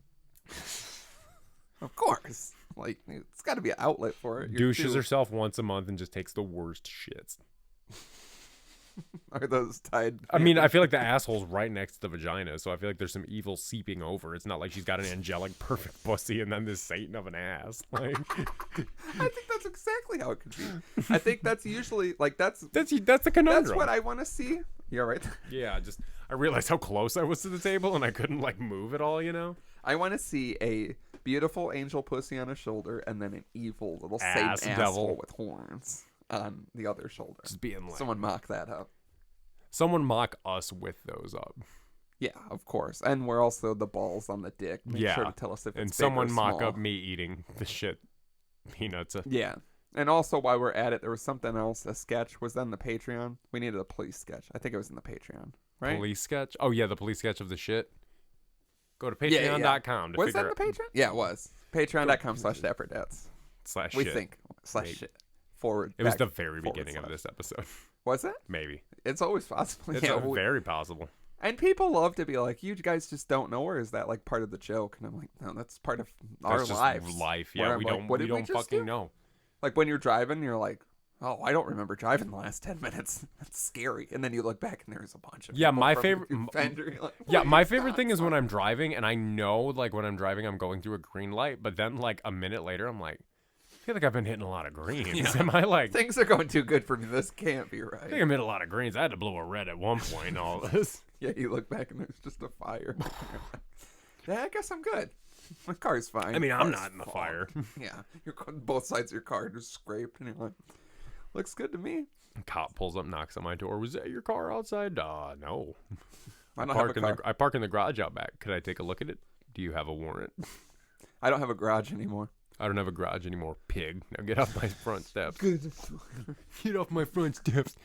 Speaker 2: Of course. Like, it's got to be an outlet for it.
Speaker 1: Douches herself once a month and just takes the worst shits.
Speaker 2: Are those tied?
Speaker 1: I mean, I feel like the asshole's right next to the vagina, so I feel like there's some evil seeping over. It's not like she's got an angelic, perfect pussy and then this Satan of an ass. Like,
Speaker 2: I think that's exactly how it could be. I think that's usually like that's
Speaker 1: the conundrum.
Speaker 2: That's what I want to see. You're right.
Speaker 1: Yeah, I realized how close I was to the table and I couldn't like move at all. You know,
Speaker 2: I want to see a beautiful angel pussy on a shoulder and then an evil little
Speaker 1: Ass
Speaker 2: Satan
Speaker 1: devil
Speaker 2: asshole with horns on the other shoulder.
Speaker 1: just being like,
Speaker 2: Someone mock that up.
Speaker 1: Someone mock us with those up.
Speaker 2: Yeah, of course. And we're also the balls on the dick. Make sure to tell us if it's
Speaker 1: and
Speaker 2: big
Speaker 1: someone
Speaker 2: or
Speaker 1: mock
Speaker 2: small.
Speaker 1: up me eating the shit peanuts.
Speaker 2: Yeah. And also, while we're at it, there was something else. A sketch was on the Patreon. We needed a police sketch. I think it was in the Patreon, right?
Speaker 1: Police sketch? Oh, yeah, the police sketch of the shit. Go to
Speaker 2: Yeah, yeah.
Speaker 1: patreon.com to
Speaker 2: Was that
Speaker 1: figure
Speaker 2: in the Patreon? Yeah, it was. Patreon.com/dapperdads.
Speaker 1: slash
Speaker 2: We
Speaker 1: shit.
Speaker 2: think. Slash
Speaker 1: Maybe.
Speaker 2: shit. Forward.
Speaker 1: It was
Speaker 2: back,
Speaker 1: the very
Speaker 2: forward
Speaker 1: beginning of
Speaker 2: slash.
Speaker 1: this episode.
Speaker 2: Was it?
Speaker 1: Maybe.
Speaker 2: It's always possible.
Speaker 1: It's
Speaker 2: Yeah,
Speaker 1: very possible.
Speaker 2: and people love to be like, you guys just don't know, or is that like part of the joke? And I'm like, no, that's part of our
Speaker 1: That's just
Speaker 2: lives.
Speaker 1: life.
Speaker 2: Where
Speaker 1: Yeah,
Speaker 2: I'm
Speaker 1: we
Speaker 2: like,
Speaker 1: don't,
Speaker 2: what
Speaker 1: we
Speaker 2: did we
Speaker 1: don't
Speaker 2: just
Speaker 1: fucking
Speaker 2: do?
Speaker 1: know.
Speaker 2: Like when you're driving, you're like, oh, I don't remember driving the last 10 minutes. That's scary. And then you look back and there's a bunch of
Speaker 1: Yeah,
Speaker 2: people
Speaker 1: my
Speaker 2: from
Speaker 1: favorite-
Speaker 2: your fender. You're like,
Speaker 1: Yeah,
Speaker 2: "What
Speaker 1: my
Speaker 2: are you
Speaker 1: favorite thing
Speaker 2: talking
Speaker 1: is when
Speaker 2: about?"
Speaker 1: I'm driving and I know, like, when I'm driving, I'm going through a green light, but then, like, a minute later, I'm like, I feel like I've been hitting a lot of greens.
Speaker 2: Yeah.
Speaker 1: Am I, like,
Speaker 2: Things are going too good for me. This can't be
Speaker 1: I think
Speaker 2: right.
Speaker 1: I'm hitting a lot of greens. I had to blow a red at one point and all this.
Speaker 2: Yeah, you look back and there's just a fire. Yeah, I guess I'm good. My car's fine.
Speaker 1: I mean, I'm
Speaker 2: Car's
Speaker 1: not in the
Speaker 2: fine.
Speaker 1: fire.
Speaker 2: Yeah, both sides of your car are just scraped, and you're like, looks good to me.
Speaker 1: Cop pulls up, knocks on my door. Was that your car outside? No.
Speaker 2: I don't have a car.
Speaker 1: I park in the garage out back. Could I take a look at it? Do you have a warrant?
Speaker 2: I don't have a garage anymore.
Speaker 1: I don't have a garage anymore, pig. Now get off my front steps. Get off my front steps.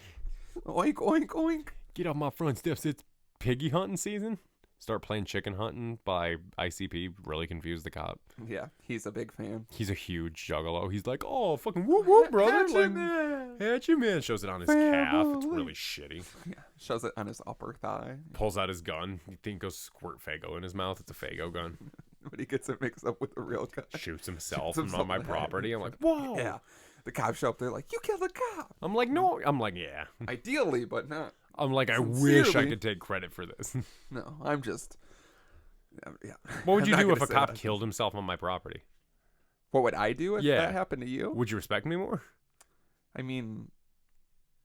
Speaker 2: Oink, oink, oink.
Speaker 1: Get off my front steps. It's piggy hunting season. Start playing chicken hunting by ICP. Really confused the cop.
Speaker 2: Yeah, he's a big fan.
Speaker 1: He's a huge juggalo. He's like, oh, fucking whoop whoop, brother.
Speaker 2: Hatchet
Speaker 1: Like,
Speaker 2: man.
Speaker 1: Hatchet man. Shows it on his calf. It's really shitty.
Speaker 2: Yeah, shows it on his upper thigh.
Speaker 1: Pulls out his gun. You think goes squirt Fago in his mouth. It's a Fago gun.
Speaker 2: But he gets it mixed up with the real guy.
Speaker 1: Shoots himself
Speaker 2: Shoots himself
Speaker 1: on my
Speaker 2: in the head.
Speaker 1: property. I'm like, whoa.
Speaker 2: Yeah. The cops show up there like, you killed a cop.
Speaker 1: I'm like, no. I'm like, yeah.
Speaker 2: Ideally, but not.
Speaker 1: I'm like, I wish I
Speaker 2: Sincerely.
Speaker 1: could take credit for this.
Speaker 2: No, I'm just. Yeah.
Speaker 1: What would
Speaker 2: I'm
Speaker 1: you
Speaker 2: not
Speaker 1: do if
Speaker 2: gonna
Speaker 1: a
Speaker 2: say
Speaker 1: cop
Speaker 2: that.
Speaker 1: killed himself on my property?
Speaker 2: What would I do if
Speaker 1: Yeah.
Speaker 2: that happened to you?
Speaker 1: Would you respect me more?
Speaker 2: I mean,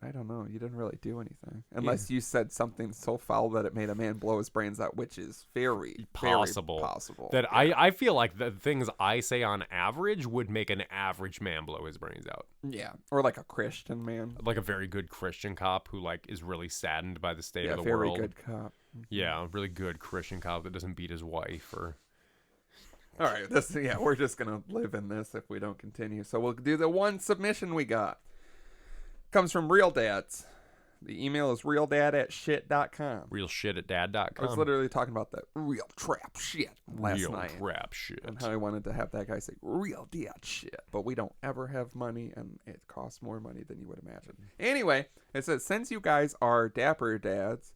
Speaker 2: I don't know. You didn't really do anything. Unless you said something so foul that it made a man blow his brains out, which is very
Speaker 1: Possible.
Speaker 2: Very possible.
Speaker 1: That
Speaker 2: Yeah.
Speaker 1: I feel like the things I say on average would make an average man blow his brains out.
Speaker 2: Yeah. Or like a Christian man.
Speaker 1: Like a very good Christian cop who like is really saddened by the state
Speaker 2: Yeah,
Speaker 1: of the
Speaker 2: very
Speaker 1: world.
Speaker 2: good cop.
Speaker 1: Yeah, a really good Christian cop that doesn't beat his wife or
Speaker 2: All right, we're just gonna live in this if we don't continue. So we'll do the one submission we got. Comes from Real Dads. The email is realdad@shit.com.
Speaker 1: real shit at
Speaker 2: I was
Speaker 1: dad.com.
Speaker 2: literally talking about the real trap shit last
Speaker 1: Real
Speaker 2: night.
Speaker 1: crap shit.
Speaker 2: And how I wanted to have that guy say real dad shit. But we don't ever have money, and it costs more money than you would imagine. Anyway, it says, since you guys are dapper dads,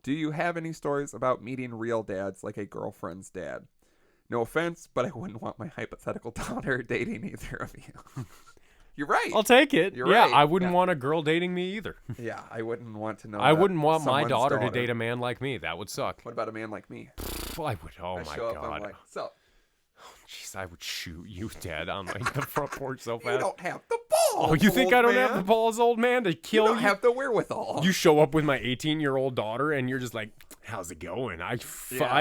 Speaker 2: do you have any stories about meeting real dads like a girlfriend's dad? No offense, but I wouldn't want my hypothetical daughter dating either of you. You're right.
Speaker 1: I'll take it.
Speaker 2: You're
Speaker 1: yeah,
Speaker 2: right.
Speaker 1: I wouldn't
Speaker 2: Yeah.
Speaker 1: want a girl dating me either.
Speaker 2: Yeah, I wouldn't want to know.
Speaker 1: I
Speaker 2: that
Speaker 1: wouldn't want my
Speaker 2: someone's
Speaker 1: daughter to date a man like me. That would suck.
Speaker 2: What about a man like me?
Speaker 1: I would. Oh
Speaker 2: I
Speaker 1: my
Speaker 2: show up, I'm
Speaker 1: god.
Speaker 2: like, so
Speaker 1: Jeez, I would shoot you dead on like the front porch so
Speaker 2: you
Speaker 1: fast.
Speaker 2: don't have the balls.
Speaker 1: Oh, you think I
Speaker 2: old
Speaker 1: don't have
Speaker 2: man.
Speaker 1: the balls, old man, to
Speaker 2: You
Speaker 1: kill
Speaker 2: don't have the wherewithal.
Speaker 1: You show up with my 18-year-old daughter, and you're just like, "How's it going?" I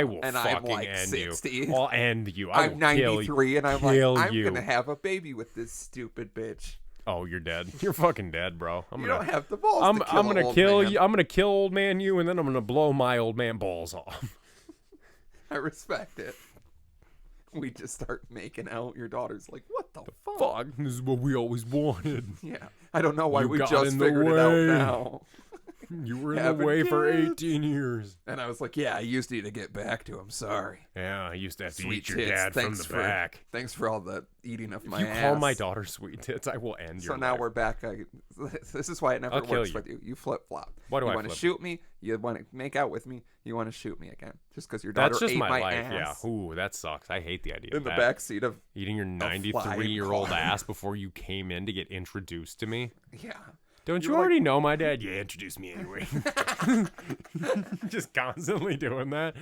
Speaker 1: will
Speaker 2: and
Speaker 1: fucking
Speaker 2: I'm like
Speaker 1: end
Speaker 2: 60.
Speaker 1: you. I'll end you. I
Speaker 2: I'm
Speaker 1: will
Speaker 2: 93, and I'm like,
Speaker 1: kill
Speaker 2: I'm
Speaker 1: you.
Speaker 2: gonna have a baby with this stupid bitch.
Speaker 1: Oh, you're dead. You're fucking dead, bro.
Speaker 2: You don't have the balls.
Speaker 1: I'm
Speaker 2: to kill
Speaker 1: gonna
Speaker 2: old
Speaker 1: kill
Speaker 2: man.
Speaker 1: you. I'm gonna kill old man you, and then I'm gonna blow my old man balls off.
Speaker 2: I respect it. We just start making out. Your daughter's like, what the fuck?
Speaker 1: Fuck, this is what we always wanted.
Speaker 2: Yeah. I don't know why
Speaker 1: You
Speaker 2: we
Speaker 1: got
Speaker 2: just
Speaker 1: in the
Speaker 2: figured it out
Speaker 1: way.
Speaker 2: now.
Speaker 1: You were in the
Speaker 2: Having
Speaker 1: way for
Speaker 2: kids.
Speaker 1: 18 years.
Speaker 2: And I was like, yeah, I used to get back to him. Sorry.
Speaker 1: Yeah, I used to have to
Speaker 2: Sweet
Speaker 1: eat your
Speaker 2: tits,
Speaker 1: dad from
Speaker 2: thanks
Speaker 1: the back.
Speaker 2: Thanks for all the eating of my
Speaker 1: You
Speaker 2: ass.
Speaker 1: call my daughter sweet tits, I will end your
Speaker 2: So now
Speaker 1: life.
Speaker 2: we're back. This is why it never
Speaker 1: I'll kill
Speaker 2: works
Speaker 1: you.
Speaker 2: with you. You flip-flop.
Speaker 1: Why do
Speaker 2: you
Speaker 1: I
Speaker 2: want to
Speaker 1: flip?
Speaker 2: shoot me. You want to make out with me. You want to shoot me again. Just because your daughter
Speaker 1: That's just
Speaker 2: ate
Speaker 1: my life,
Speaker 2: ass
Speaker 1: yeah. Ooh, that sucks. I hate the idea
Speaker 2: in
Speaker 1: of
Speaker 2: the
Speaker 1: that.
Speaker 2: back seat of...
Speaker 1: Eating your
Speaker 2: flying
Speaker 1: 93-year-old
Speaker 2: car.
Speaker 1: ass before you came in to get introduced to me.
Speaker 2: Yeah.
Speaker 1: Don't you
Speaker 2: You're like-
Speaker 1: already know my dad? Yeah, introduce me anyway. Just constantly doing that.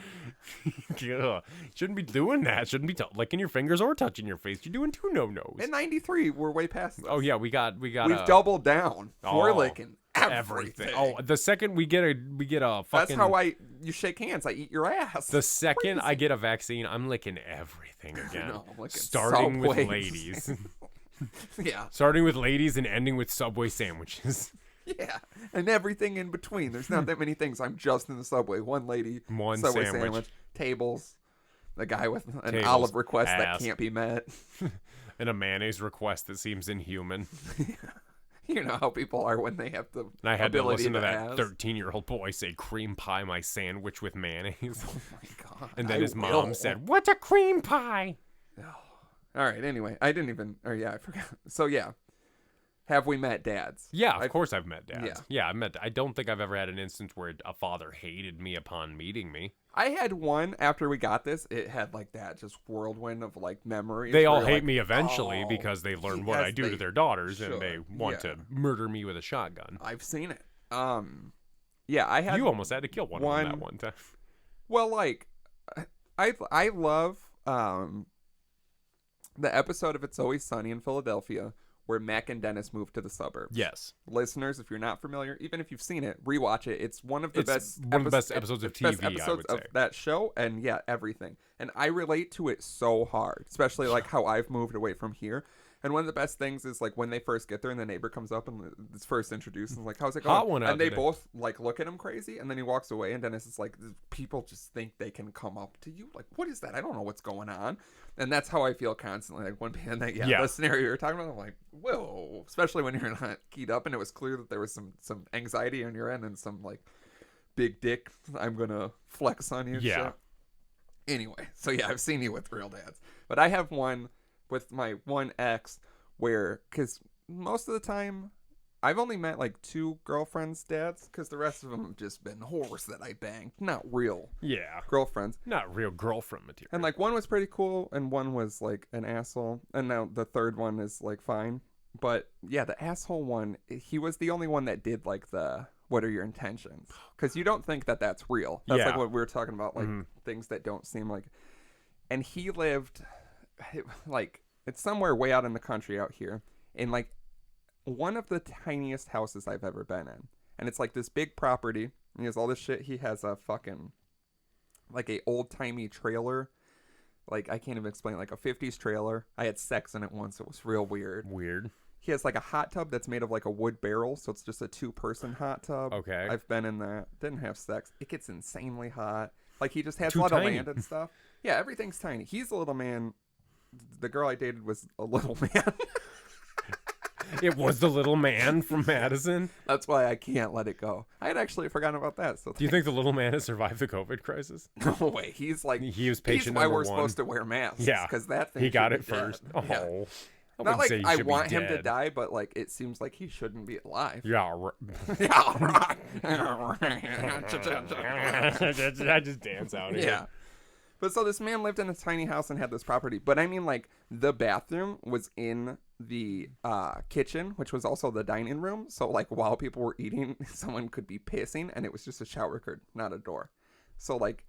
Speaker 1: Ugh. Shouldn't be doing that. Shouldn't be licking your fingers or touching your face. You're doing two no-nos.
Speaker 2: In 93, we're way past this.
Speaker 1: Oh, yeah, we got
Speaker 2: We've
Speaker 1: a,
Speaker 2: doubled down. We're
Speaker 1: Oh,
Speaker 2: licking everything.
Speaker 1: Oh, the second we get a fucking...
Speaker 2: That's how you shake hands. I eat your ass.
Speaker 1: The second I get a vaccine, I'm licking everything again.
Speaker 2: know, I'm licking
Speaker 1: Starting with
Speaker 2: Subways.
Speaker 1: ladies.
Speaker 2: Yeah.
Speaker 1: Starting with ladies and ending with Subway sandwiches.
Speaker 2: Yeah. And everything in between. There's not that many things. I'm just in the Subway. One lady,
Speaker 1: One
Speaker 2: Subway
Speaker 1: sandwich.
Speaker 2: tables, the guy with an
Speaker 1: Tables,
Speaker 2: olive request that
Speaker 1: ass.
Speaker 2: can't be met.
Speaker 1: And a mayonnaise request that seems inhuman.
Speaker 2: You know how people are when they have the
Speaker 1: And I had to
Speaker 2: ability
Speaker 1: listen to that
Speaker 2: ask.
Speaker 1: 13-year-old boy say cream pie my sandwich with mayonnaise.
Speaker 2: Oh my God.
Speaker 1: And then
Speaker 2: I
Speaker 1: his mom
Speaker 2: will.
Speaker 1: said, "What's a cream pie?"
Speaker 2: All right. Anyway, I didn't even. Or yeah, I forgot. So yeah, have we met dads?
Speaker 1: Yeah, of course I've met dads.
Speaker 2: Yeah.
Speaker 1: I don't think I've ever had an instance where a father hated me upon meeting me.
Speaker 2: I had one after we got this. It had like that just whirlwind of like memories.
Speaker 1: They all
Speaker 2: where,
Speaker 1: hate
Speaker 2: like,
Speaker 1: me eventually
Speaker 2: oh,
Speaker 1: because they learn what
Speaker 2: yes,
Speaker 1: I do to
Speaker 2: they
Speaker 1: their daughters
Speaker 2: should.
Speaker 1: and they want to murder me with a shotgun.
Speaker 2: I've seen it. Yeah, I had.
Speaker 1: You almost had to kill one of them that one time.
Speaker 2: Well, like, I love the episode of It's Always Sunny in Philadelphia where Mac and Dennis moved to the suburbs.
Speaker 1: Yes.
Speaker 2: Listeners, if you're not familiar, even if you've seen it, rewatch it. It's one of the best
Speaker 1: episodes of
Speaker 2: it's best
Speaker 1: TV, I
Speaker 2: episodes
Speaker 1: would
Speaker 2: of
Speaker 1: say.
Speaker 2: that show, and yeah, everything. And I relate to it so hard, especially like how I've moved away from here. And one of the best things is like when they first get there and the neighbor comes up and is first introduced and like, how's it going?
Speaker 1: Hot one out
Speaker 2: and they
Speaker 1: today.
Speaker 2: both like look at him crazy, and then he walks away, and Dennis is like, people just think they can come up to you. Like, what is that? I don't know what's going on. And that's how I feel constantly. Like when that the scenario you're talking about, I'm like, whoa. Especially when you're not keyed up, and it was clear that there was some anxiety on your end and some like big dick. I'm gonna flex on you.
Speaker 1: Yeah.
Speaker 2: Shit. Anyway, so yeah, I've seen you with real dads, but I have one with my one ex where, because most of the time I've only met like 2 girlfriends' dads, because the rest of them have just been whores that I banged, not real
Speaker 1: Yeah.
Speaker 2: girlfriends.
Speaker 1: Not real girlfriend material.
Speaker 2: And like one was pretty cool, and one was like an asshole, and now the third one is like fine. But yeah, the asshole one, he was the only one that did like the what are your intentions? Because you don't think that that's real. That's like
Speaker 1: Yeah.
Speaker 2: what we were talking about, like things that don't seem like. And he lived like it's somewhere way out in the country out here, in like one of the tiniest houses I've ever been in. And it's like this big property. And he has all this shit. He has a fucking like a old timey trailer. Like I can't even explain, like a 50s trailer. I had sex in it once. It was real weird.
Speaker 1: Weird.
Speaker 2: He has like a hot tub that's made of like a wood barrel, so it's just a 2-person hot tub.
Speaker 1: Okay.
Speaker 2: I've been in that. Didn't have sex. It gets insanely hot. Like he just has
Speaker 1: Too
Speaker 2: a lot
Speaker 1: tiny.
Speaker 2: of land and stuff. Yeah, everything's tiny. He's a little man. The girl I dated was a little man.
Speaker 1: It was the little man from Madison.
Speaker 2: That's why I can't let it go. I had actually forgotten about that. So
Speaker 1: Do you think the little man has survived the COVID crisis?
Speaker 2: no way. He's like
Speaker 1: He was
Speaker 2: he's
Speaker 1: patient
Speaker 2: why
Speaker 1: number
Speaker 2: we're
Speaker 1: one.
Speaker 2: supposed to wear masks.
Speaker 1: Yeah.
Speaker 2: because that thing
Speaker 1: He got
Speaker 2: should
Speaker 1: it
Speaker 2: be dead.
Speaker 1: first. Oh.
Speaker 2: Yeah.
Speaker 1: I
Speaker 2: Not
Speaker 1: wouldn't
Speaker 2: like
Speaker 1: say he
Speaker 2: I
Speaker 1: should
Speaker 2: want
Speaker 1: be
Speaker 2: him to
Speaker 1: dead.
Speaker 2: die, but like it seems like he shouldn't be alive.
Speaker 1: Yeah. I just dance out here.
Speaker 2: Yeah. But so this man lived in a tiny house and had this property. But I mean, like, the bathroom was in the kitchen, which was also the dining room. So, like, while people were eating, someone could be pissing, and it was just a shower curtain, not a door. So, like,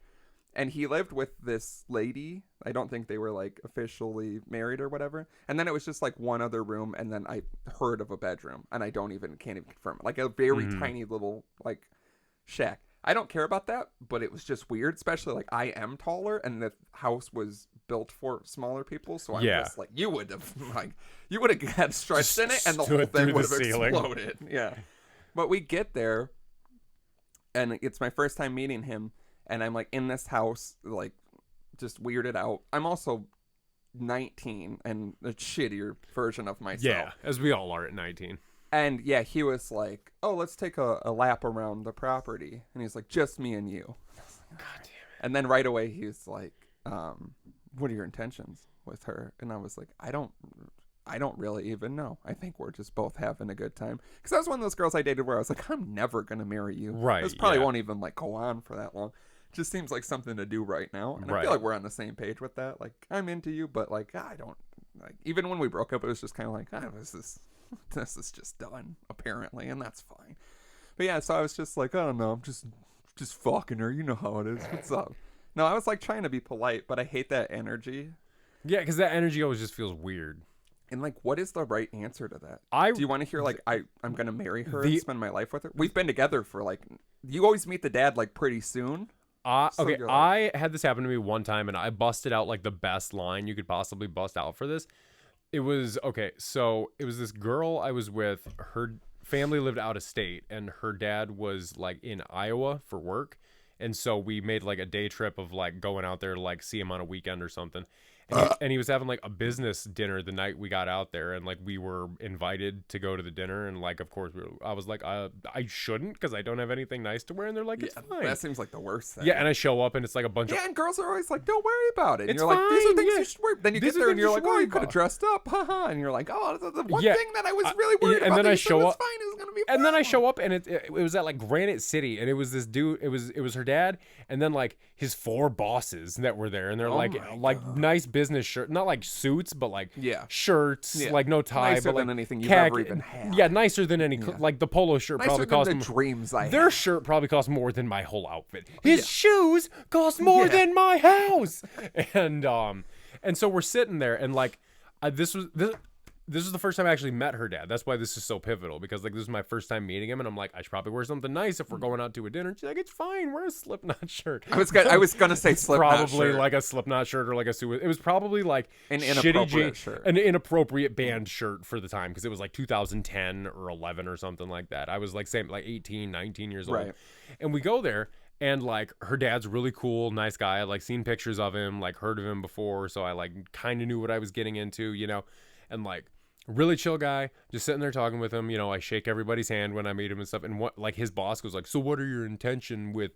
Speaker 2: and he lived with this lady. I don't think they were, like, officially married or whatever. And then it was just, like, one other room, and then I heard of a bedroom. And I can't even confirm it. Like, a very tiny little, like, shack. I don't care about that, but it was just weird, especially like I am taller and the house was built for smaller people. So I'm just like, you would have had stretched in it and the whole
Speaker 1: Stood
Speaker 2: thing
Speaker 1: through
Speaker 2: would
Speaker 1: the
Speaker 2: have
Speaker 1: ceiling.
Speaker 2: exploded. Yeah. But we get there and it's my first time meeting him, and I'm like in this house, like just weirded out. I'm also 19 and a shittier version of myself.
Speaker 1: Yeah, as we all are at 19.
Speaker 2: And yeah, he was like, "Oh, let's take a lap around the property." And he's like, "Just me and you."
Speaker 1: God damn it.
Speaker 2: And then right away he's like, "What are your intentions with her?" And I was like, I don't really even know. I think we're just both having a good time. Because I was one of those girls I dated where I was like, I'm never gonna marry you.
Speaker 1: Right.
Speaker 2: This probably won't even like go on for that long. Just seems like something to do right now. And I feel like we're on the same page with that. Like, I'm into you, but like, I don't like. Even when we broke up, it was just kind of like, this is just done apparently, and that's fine. But yeah, so I was just like, I don't know, I'm just fucking her. You know how it is. What's up? No, I was like trying to be polite, but I hate that energy.
Speaker 1: Yeah, because that energy always just feels weird.
Speaker 2: And like, what is the right answer to that? Do you want to hear like I'm gonna marry her and spend my life with her? We've been together for like, you always meet the dad like pretty soon.
Speaker 1: Okay, I had this happen to me one time, and I busted out like the best line you could possibly bust out for this. It was so it was this girl I was with. Her family lived out of state, and her dad was like in Iowa for work, and so we made like a day trip of like going out there to like see him on a weekend or something. And he was having like a business dinner the night we got out there, and like we were invited to go to the dinner, and like of course I was like I shouldn't because I don't have anything nice to wear, and they're like it's fine.
Speaker 2: That seems like the worst thing.
Speaker 1: Yeah, and I show up and it's like a bunch of
Speaker 2: and girls are always like, don't worry about it. And
Speaker 1: it's
Speaker 2: you're like, these are
Speaker 1: fine,
Speaker 2: things you should wear. Then you get there and you're like, oh, you could have
Speaker 1: about.
Speaker 2: dressed up, haha. And you're like, oh, the one thing that I was really worried about.
Speaker 1: And then
Speaker 2: that
Speaker 1: I
Speaker 2: you said
Speaker 1: show
Speaker 2: was
Speaker 1: up,
Speaker 2: fine is gonna be a
Speaker 1: and then I
Speaker 2: problem.
Speaker 1: show up, and it was at like Granite City, and it was this dude. It was her dad, and then like his 4 bosses that were there, and they're like nice business shirt, not like suits, but like shirts, like no tie,
Speaker 2: nicer
Speaker 1: but like
Speaker 2: than anything you've ever even had.
Speaker 1: Yeah, nicer than any like the polo shirt
Speaker 2: Nicer
Speaker 1: probably
Speaker 2: than
Speaker 1: cost
Speaker 2: the dreams I
Speaker 1: their
Speaker 2: had.
Speaker 1: shirt probably cost more than my whole outfit. His shoes cost more than my house. And so we're sitting there, and like this was the first time I actually met her dad. That's why this is so pivotal, because like this is my first time meeting him, and I'm like, I should probably wear something nice if we're going out to a dinner. She's like, it's fine, wear a Slipknot shirt.
Speaker 2: I was gonna say Slipknot
Speaker 1: probably
Speaker 2: shirt.
Speaker 1: like a Slipknot shirt or like a suit. It was probably like
Speaker 2: An inappropriate shirt.
Speaker 1: an inappropriate band shirt for the time, because it was like 2010 or 11 or something like that. I was like 18, 19 years old.
Speaker 2: Right.
Speaker 1: And we go there, and like her dad's really cool, nice guy. I like seen pictures of him, like heard of him before, so I like kind of knew what I was getting into, you know, and like really chill guy, just sitting there talking with him. You know, I shake everybody's hand when I meet him and stuff. And what like his boss goes like, so what are your intention with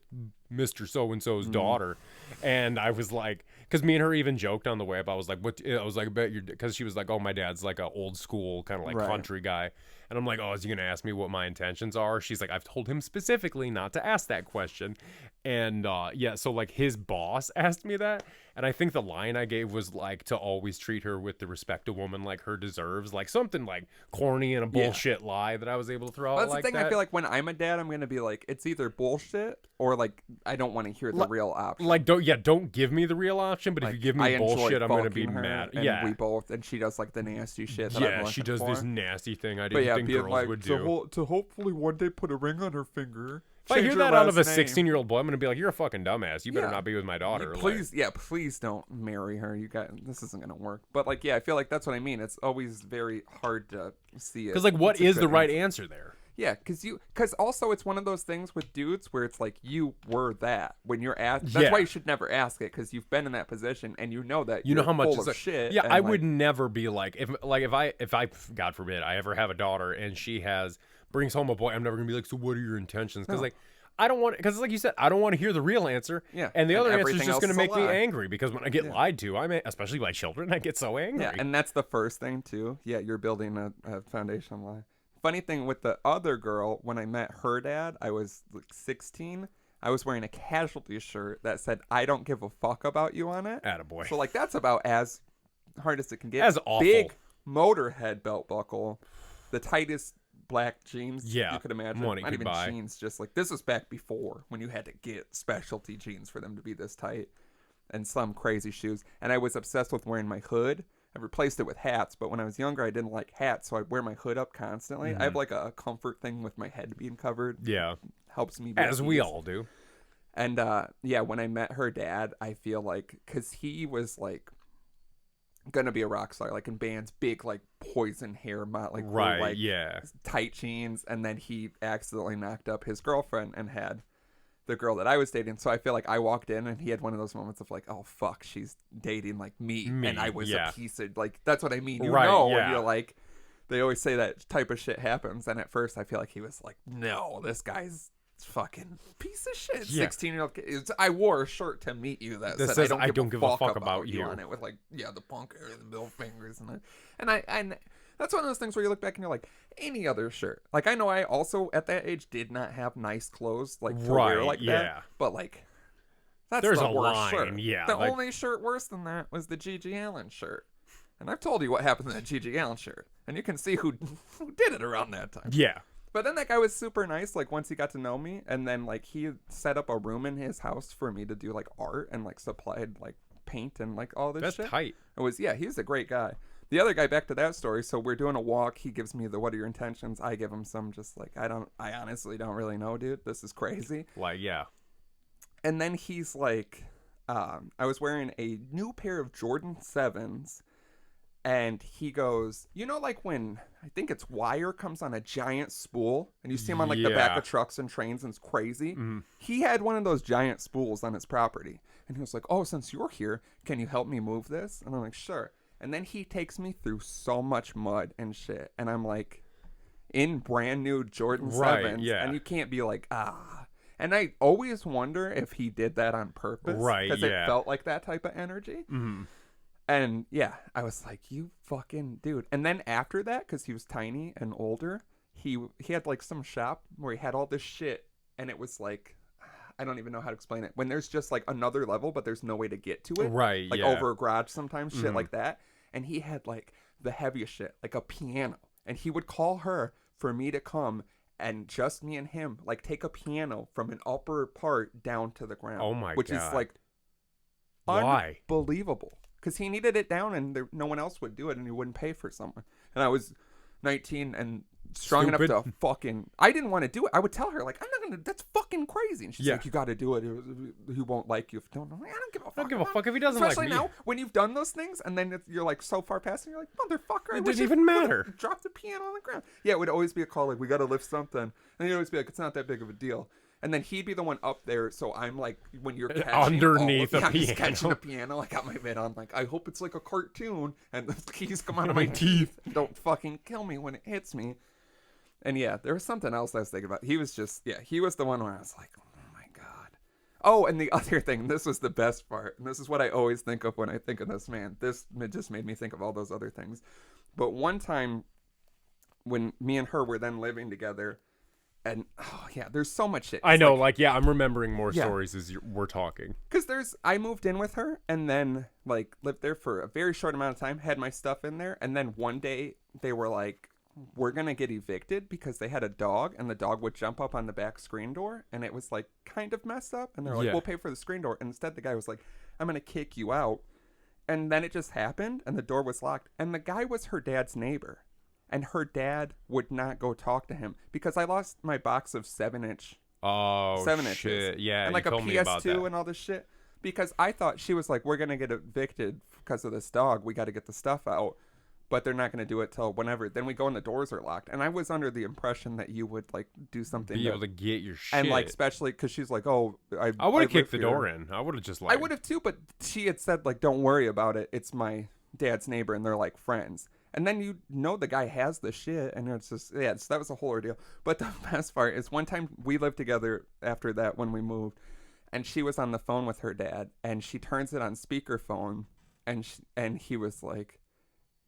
Speaker 1: Mr. So-and-so's daughter? And I was like, because me and her even joked on the way up. I was like, what? I was like, I bet you're, because she was like, oh, my dad's like a old school kind of like country guy. And I'm like, oh, is he going to ask me what my intentions are? She's like, I've told him specifically not to ask that question. And yeah, so like his boss asked me that. And I think the line I gave was like to always treat her with the respect a woman like her deserves. Like something like corny and a bullshit lie that I was able to throw out.
Speaker 2: That's
Speaker 1: like
Speaker 2: the thing.
Speaker 1: that.
Speaker 2: I feel like when I'm a dad, I'm gonna be like, it's either bullshit or like I don't want to hear the real option.
Speaker 1: Like don't give me the real option, but
Speaker 2: like,
Speaker 1: if you give me bullshit, I'm gonna be
Speaker 2: fucking her,
Speaker 1: mad.
Speaker 2: And
Speaker 1: yeah,
Speaker 2: we both, and she does like the nasty shit. That I'm
Speaker 1: she does
Speaker 2: for.
Speaker 1: this nasty thing I didn't think girls
Speaker 2: like,
Speaker 1: would do.
Speaker 2: To hopefully one day put a ring on her finger.
Speaker 1: If I hear
Speaker 2: her
Speaker 1: that out of a
Speaker 2: last name.
Speaker 1: 16-year-old boy, I'm gonna be like, you're a fucking dumbass. You better not be with my daughter.
Speaker 2: Please, please don't marry her. This isn't gonna work. But like, yeah, I feel like that's what I mean. It's always very hard to see it.
Speaker 1: Because like, what is the right answer there?
Speaker 2: Yeah, because also it's one of those things with dudes where it's like you were that when you're asked. That's why you should never ask it, because you've been in that position and you know that
Speaker 1: you know how much
Speaker 2: full of shit.
Speaker 1: Yeah, I would never be like if I God forbid I ever have a daughter and she brings home a boy, I'm never gonna be like, so what are your intentions? Because like I don't want, because like you said, I don't want to hear the real answer.
Speaker 2: Yeah,
Speaker 1: and the other answer is just gonna make me
Speaker 2: lie.
Speaker 1: angry, because when I get lied to, especially by children, I get so angry.
Speaker 2: Yeah, and that's the first thing too. Yeah, you're building a foundation lie. Funny thing with the other girl, when I met her dad, I was like 16. I was wearing a Casualty shirt that said, I don't give a fuck about you on it.
Speaker 1: Attaboy.
Speaker 2: So like that's about as hard as it can get.
Speaker 1: As awful.
Speaker 2: Big Motorhead belt buckle, the tightest black jeans you could imagine.
Speaker 1: Money
Speaker 2: Not
Speaker 1: could
Speaker 2: even
Speaker 1: buy.
Speaker 2: jeans, just like this was back before when you had to get specialty jeans for them to be this tight, and some crazy shoes. And I was obsessed with wearing my hood. I replaced it with hats, but when I was younger, I didn't like hats, so I wear my hood up constantly. I have like a comfort thing with my head being covered.
Speaker 1: Yeah,
Speaker 2: helps me.
Speaker 1: As we all do.
Speaker 2: And yeah, when I met her dad, I feel like, because he was like gonna be a rock star, like in bands, big like Poison hair, Motley Crue, like tight jeans, and then he accidentally knocked up his girlfriend and had the girl that I was dating. So I feel like I walked in and he had one of those moments of like, oh fuck, she's dating like me and I was a piece of like, that's what I mean. You know, when you're like, they always say that type of shit happens. And at first I feel like he was like, no, this guy's fucking piece of shit. 16-year-old kid. I wore a shirt to meet you that said, I don't give a fuck about you on it, with like, the punk hair and the middle fingers and that's one of those things where you look back and you're like, any other shirt. Like, I know I also at that age did not have nice clothes like to wear like that, but like, there's the worst line shirt. The only shirt worse than that was the Gigi Allen shirt. And I've told you what happened to that Gigi Allen shirt, and you can see who did it around that time. Yeah. But then that guy was super nice, like, once he got to know me, and then, like, he set up a room in his house for me to do, like, art and, like, supplied, like, paint and, like, all this shit. That's tight. It was, he was a great guy. The other guy, back to that story, so we're doing a walk. He gives me the, what are your intentions? I give him some just, like, I honestly don't really know, dude. This is crazy. Like, yeah. And then he's like, I was wearing a new pair of Jordan 7s. And he goes, you know, like when I think it's wire comes on a giant spool and you see him on like the back of trucks and trains and it's crazy. Mm-hmm. He had one of those giant spools on his property. And he was like, oh, since you're here, can you help me move this? And I'm like, sure. And then he takes me through so much mud and shit. And I'm like, in brand new Jordan 7s. Yeah. And you can't be like, ah. And I always wonder if he did that on purpose. Right. Because it felt like that type of energy. Mm-hmm. And yeah, I was like, you fucking dude. And then after that, because he was tiny and older, he had like some shop where he had all this shit. And it was like, I don't even know how to explain it. When there's just like another level, but there's no way to get to it. Right. Like over a garage sometimes, shit like that. And he had like the heaviest shit, like a piano. And he would call her for me to come and just me and him, like take a piano from an upper part down to the ground. Oh my God. Which is like unbelievable. Because he needed it down and no one else would do it and he wouldn't pay for someone. And I was 19 and strong enough to fucking... I didn't want to do it. I would tell her, like, I'm not going to... That's fucking crazy. And she's like, you got to do it. He won't like you if you don't. I'm like, I don't give a fuck. I don't give a fuck if he doesn't like me. Especially now, when you've done those things and then you're like so far past and you're like, motherfucker. It didn't even matter. Drop the piano on the ground. Yeah, it would always be a call like, we got to lift something. And he'd always be like, it's not that big of a deal. And then he'd be the one up there, so I'm like, when you're catching underneath a piano, just catching a piano, I got my mitt on, like, I hope it's like a cartoon, and the keys come out of my teeth, and don't fucking kill me when it hits me. And yeah, there was something else I was thinking about. He was just, he was the one where I was like, oh my God. Oh, and the other thing, this was the best part, and this is what I always think of when I think of this man. This just made me think of all those other things. But one time, when me and her were then living together, and there's so much shit. I know, like, I'm remembering more stories as we're talking. Because I moved in with her and then like lived there for a very short amount of time, had my stuff in there. And then one day they were like, we're going to get evicted because they had a dog and the dog would jump up on the back screen door. And it was like kind of messed up. And they're like, we'll pay for the screen door. And instead the guy was like, I'm going to kick you out. And then it just happened and the door was locked. And the guy was her dad's neighbor. And her dad would not go talk to him because I lost my box of 7-inch. Oh, 7 inches. Shit. Yeah, and like a PS2 and all this shit. Because I thought she was like, we're going to get evicted because of this dog. We got to get the stuff out. But they're not going to do it till whenever. Then we go and the doors are locked. And I was under the impression that you would like do something. Be able to get your shit. And like, especially because she's like, oh, I would have kicked the door in. I would have just like. I would have too. But she had said like, don't worry about it. It's my dad's neighbor and they're like friends. And then you know the guy has the shit, and it's just, so that was a whole ordeal. But the best part is one time we lived together after that when we moved, and she was on the phone with her dad, and she turns it on speakerphone, and he was like,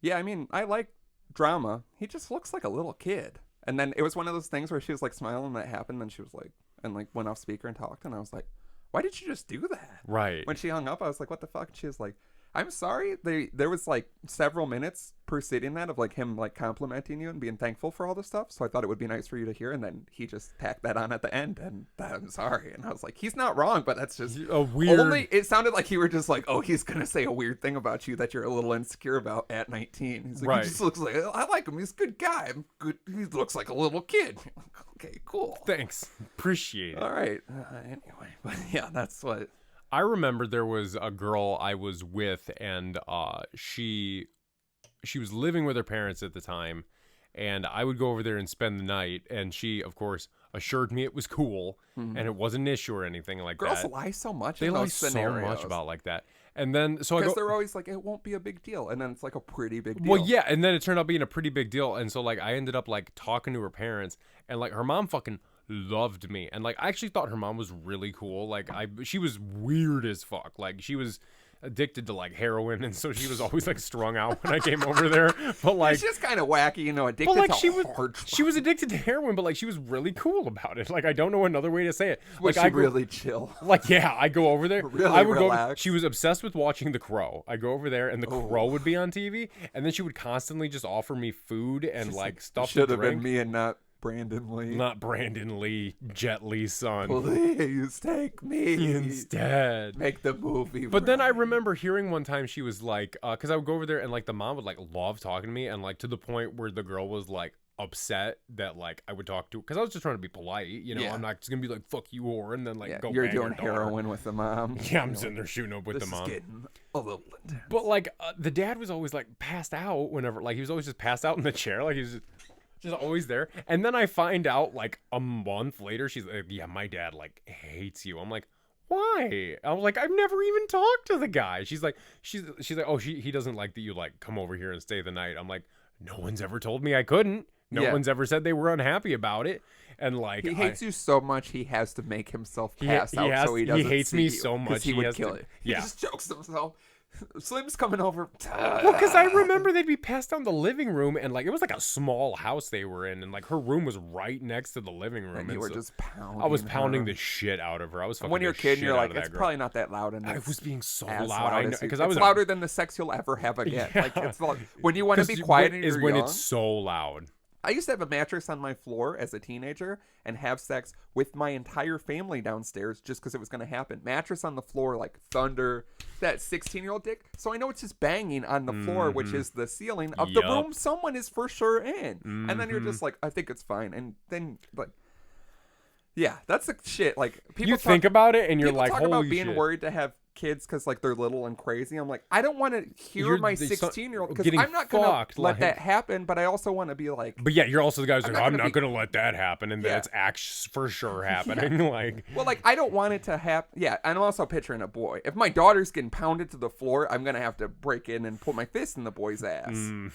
Speaker 2: yeah, I mean, I like drama. He just looks like a little kid. And then it was one of those things where she was like smiling, and that happened, and she was like, and like went off speaker and talked, and I was like, why did you just do that? Right. When she hung up, I was like, what the fuck? And she was like, I'm sorry. There was like several minutes preceding that of like him like complimenting you and being thankful for all this stuff. So I thought it would be nice for you to hear. And then he just tacked that on at the end. And I'm sorry. And I was like, he's not wrong, but that's just a weird. It sounded like you were just like, oh, he's gonna say a weird thing about you that you're a little insecure about at 19. He's like, right. He just looks like I like him. He's a good guy. I'm good. He looks like a little kid. Okay, cool. Thanks. Appreciate it. All right. Anyway, but yeah, that's what. I remember there was a girl I was with, and she was living with her parents at the time,
Speaker 1: and I would go over there and spend the night, and she, of course, assured me it was cool, and it wasn't an issue or anything like
Speaker 2: Girls
Speaker 1: that.
Speaker 2: lie so much
Speaker 1: They
Speaker 2: in
Speaker 1: lie
Speaker 2: those
Speaker 1: so
Speaker 2: scenarios.
Speaker 1: much about like that. And then, so I
Speaker 2: Because
Speaker 1: go...
Speaker 2: they're always like, it won't be a big deal. And then it's like a pretty big deal.
Speaker 1: Well, yeah, and then it turned out being a pretty big deal, and so, like, I ended up, like, talking to her parents, and, like, her mom fucking loved me, and, like, I actually thought her mom was really cool. Like, she was weird as fuck. Like, she was addicted to, like, heroin, and so she was always, like, strung out when I came over there. But, like,
Speaker 2: it's just kind of wacky, you know, addicted
Speaker 1: but, like,
Speaker 2: to hard
Speaker 1: she was addicted to heroin, but, like, she was really cool about it. Like, I don't know another way to say it.
Speaker 2: Was
Speaker 1: Like,
Speaker 2: she
Speaker 1: I go,
Speaker 2: really chill?
Speaker 1: like, yeah, I go over there.
Speaker 2: Really
Speaker 1: I would
Speaker 2: relax.
Speaker 1: go. She was obsessed with watching The Crow. I go over there, and The Crow would be on TV, and then she would constantly just offer me food and like stuff to
Speaker 2: Should have
Speaker 1: drink.
Speaker 2: been me and not Brandon Lee.
Speaker 1: Not Brandon Lee, Jet Li's son.
Speaker 2: Please take me
Speaker 1: Instead.
Speaker 2: Make the movie.
Speaker 1: But then I remember hearing one time she was like, because I would go over there and like the mom would like love talking to me, and like to the point where the girl was like upset that like I would talk to, because I was just trying to be polite, you know.
Speaker 2: Yeah.
Speaker 1: I'm not just gonna be like fuck you whore and then like go
Speaker 2: you're
Speaker 1: bang your
Speaker 2: doing
Speaker 1: daughter.
Speaker 2: heroin with the mom.
Speaker 1: Yeah, I'm sitting there shooting up with
Speaker 2: This
Speaker 1: the mom.
Speaker 2: is getting a little intense.
Speaker 1: But like the dad was always like passed out whenever, like he was always just passed out in the chair, like he was just always there. And then I find out like a month later, she's like, yeah, my dad like hates you. I'm like, why? I was like, I've never even talked to the guy. She's like, oh, he doesn't like that you like come over here and stay the night. I'm like, no one's ever told me I couldn't. No one's ever said they were unhappy about it. And like,
Speaker 2: He hates you so much he has to make himself pass out so he doesn't
Speaker 1: hates
Speaker 2: see
Speaker 1: me
Speaker 2: you,
Speaker 1: so
Speaker 2: 'cause
Speaker 1: much
Speaker 2: he would
Speaker 1: has
Speaker 2: kill
Speaker 1: to,
Speaker 2: you.
Speaker 1: yeah.
Speaker 2: He just jokes himself. Slim's coming over.
Speaker 1: Well, because I remember they'd be passed down the living room, and like it was like a small house they were in, and like her room was right next to the living room.
Speaker 2: And you were
Speaker 1: so
Speaker 2: just pounding.
Speaker 1: I was pounding
Speaker 2: her.
Speaker 1: the shit out of her. I was fucking
Speaker 2: When you're a
Speaker 1: the
Speaker 2: kid,
Speaker 1: shit
Speaker 2: you're
Speaker 1: out
Speaker 2: like,
Speaker 1: of that
Speaker 2: it's
Speaker 1: girl.
Speaker 2: probably not that loud. And
Speaker 1: I
Speaker 2: it's
Speaker 1: was being so
Speaker 2: as
Speaker 1: loud. I know,
Speaker 2: as
Speaker 1: because
Speaker 2: it's
Speaker 1: I was
Speaker 2: louder than the sex you'll ever have again.
Speaker 1: Yeah.
Speaker 2: Like it's like, when you want to be quiet and
Speaker 1: is
Speaker 2: you're
Speaker 1: when
Speaker 2: young.
Speaker 1: it's so loud.
Speaker 2: I used to have a mattress on my floor as a teenager and have sex with my entire family downstairs just because it was going to happen. Mattress on the floor, like thunder, that 16-year-old dick. So I know it's just banging on the floor, which is the ceiling of the room someone is for sure in. And then you're just like, I think it's fine. And then, like, yeah, that's the shit. Like, people
Speaker 1: You think about it, and you're
Speaker 2: people
Speaker 1: like,
Speaker 2: talk
Speaker 1: holy
Speaker 2: about being
Speaker 1: shit.
Speaker 2: worried to have kids because like they're little and crazy. I'm like, I don't want to hear my 16-year-old because
Speaker 1: getting
Speaker 2: I'm not gonna
Speaker 1: fucked,
Speaker 2: let
Speaker 1: like-
Speaker 2: that happen. But I also want to be like,
Speaker 1: But yeah, you're also the guy who's like,
Speaker 2: not
Speaker 1: I'm
Speaker 2: gonna
Speaker 1: not
Speaker 2: be-
Speaker 1: going to let that happen, and
Speaker 2: Yeah.
Speaker 1: that's for sure happening. Like,
Speaker 2: well, like I don't want it to happen. Yeah, and I'm also picturing a boy. If my daughter's getting pounded to the floor, I'm gonna have to break in and put my fist in the boy's ass.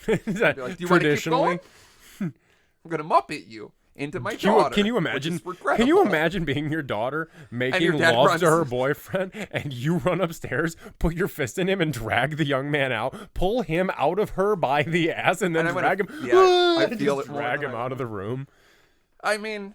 Speaker 2: Be like, do you want to keep going? I'm gonna muppet you into my daughter.
Speaker 1: Can you
Speaker 2: which
Speaker 1: imagine?
Speaker 2: is
Speaker 1: Can you
Speaker 2: regrettable.
Speaker 1: imagine being your daughter making
Speaker 2: your dad
Speaker 1: love
Speaker 2: runs-
Speaker 1: to her boyfriend, and you run upstairs, put your fist in him, and drag the young man out, pull him out of her by the ass, and then
Speaker 2: And I'm
Speaker 1: drag
Speaker 2: gonna-
Speaker 1: him?
Speaker 2: yeah, I
Speaker 1: and
Speaker 2: feel
Speaker 1: just
Speaker 2: it more
Speaker 1: drag
Speaker 2: than
Speaker 1: him
Speaker 2: I-
Speaker 1: out of the room.
Speaker 2: I mean,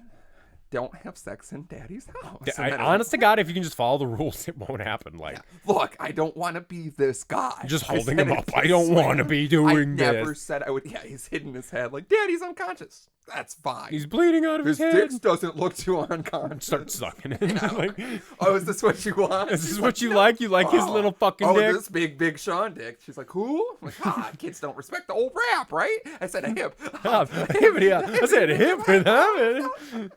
Speaker 2: don't have sex in daddy's house. And then
Speaker 1: Honest to God, if you can just follow the rules, it won't happen. Like,
Speaker 2: look, I don't want to be this guy.
Speaker 1: just
Speaker 2: I
Speaker 1: holding
Speaker 2: said
Speaker 1: him
Speaker 2: it
Speaker 1: up.
Speaker 2: to
Speaker 1: I don't
Speaker 2: swear.
Speaker 1: want to be
Speaker 2: I
Speaker 1: doing
Speaker 2: never
Speaker 1: this.
Speaker 2: said I would. Yeah, he's hitting his head like, Daddy's unconscious. That's fine.
Speaker 1: He's bleeding out of his
Speaker 2: His
Speaker 1: head.
Speaker 2: dick doesn't look too unconscious.
Speaker 1: Start sucking it. Like,
Speaker 2: Oh, is this what you want?
Speaker 1: is this
Speaker 2: She's
Speaker 1: what you
Speaker 2: "No."
Speaker 1: like? You like his little fucking
Speaker 2: Oh,
Speaker 1: dick?
Speaker 2: this big Sean dick. She's like, who? I'm like, kids don't respect the old rap, right? I said a hip.
Speaker 1: I said hip for that.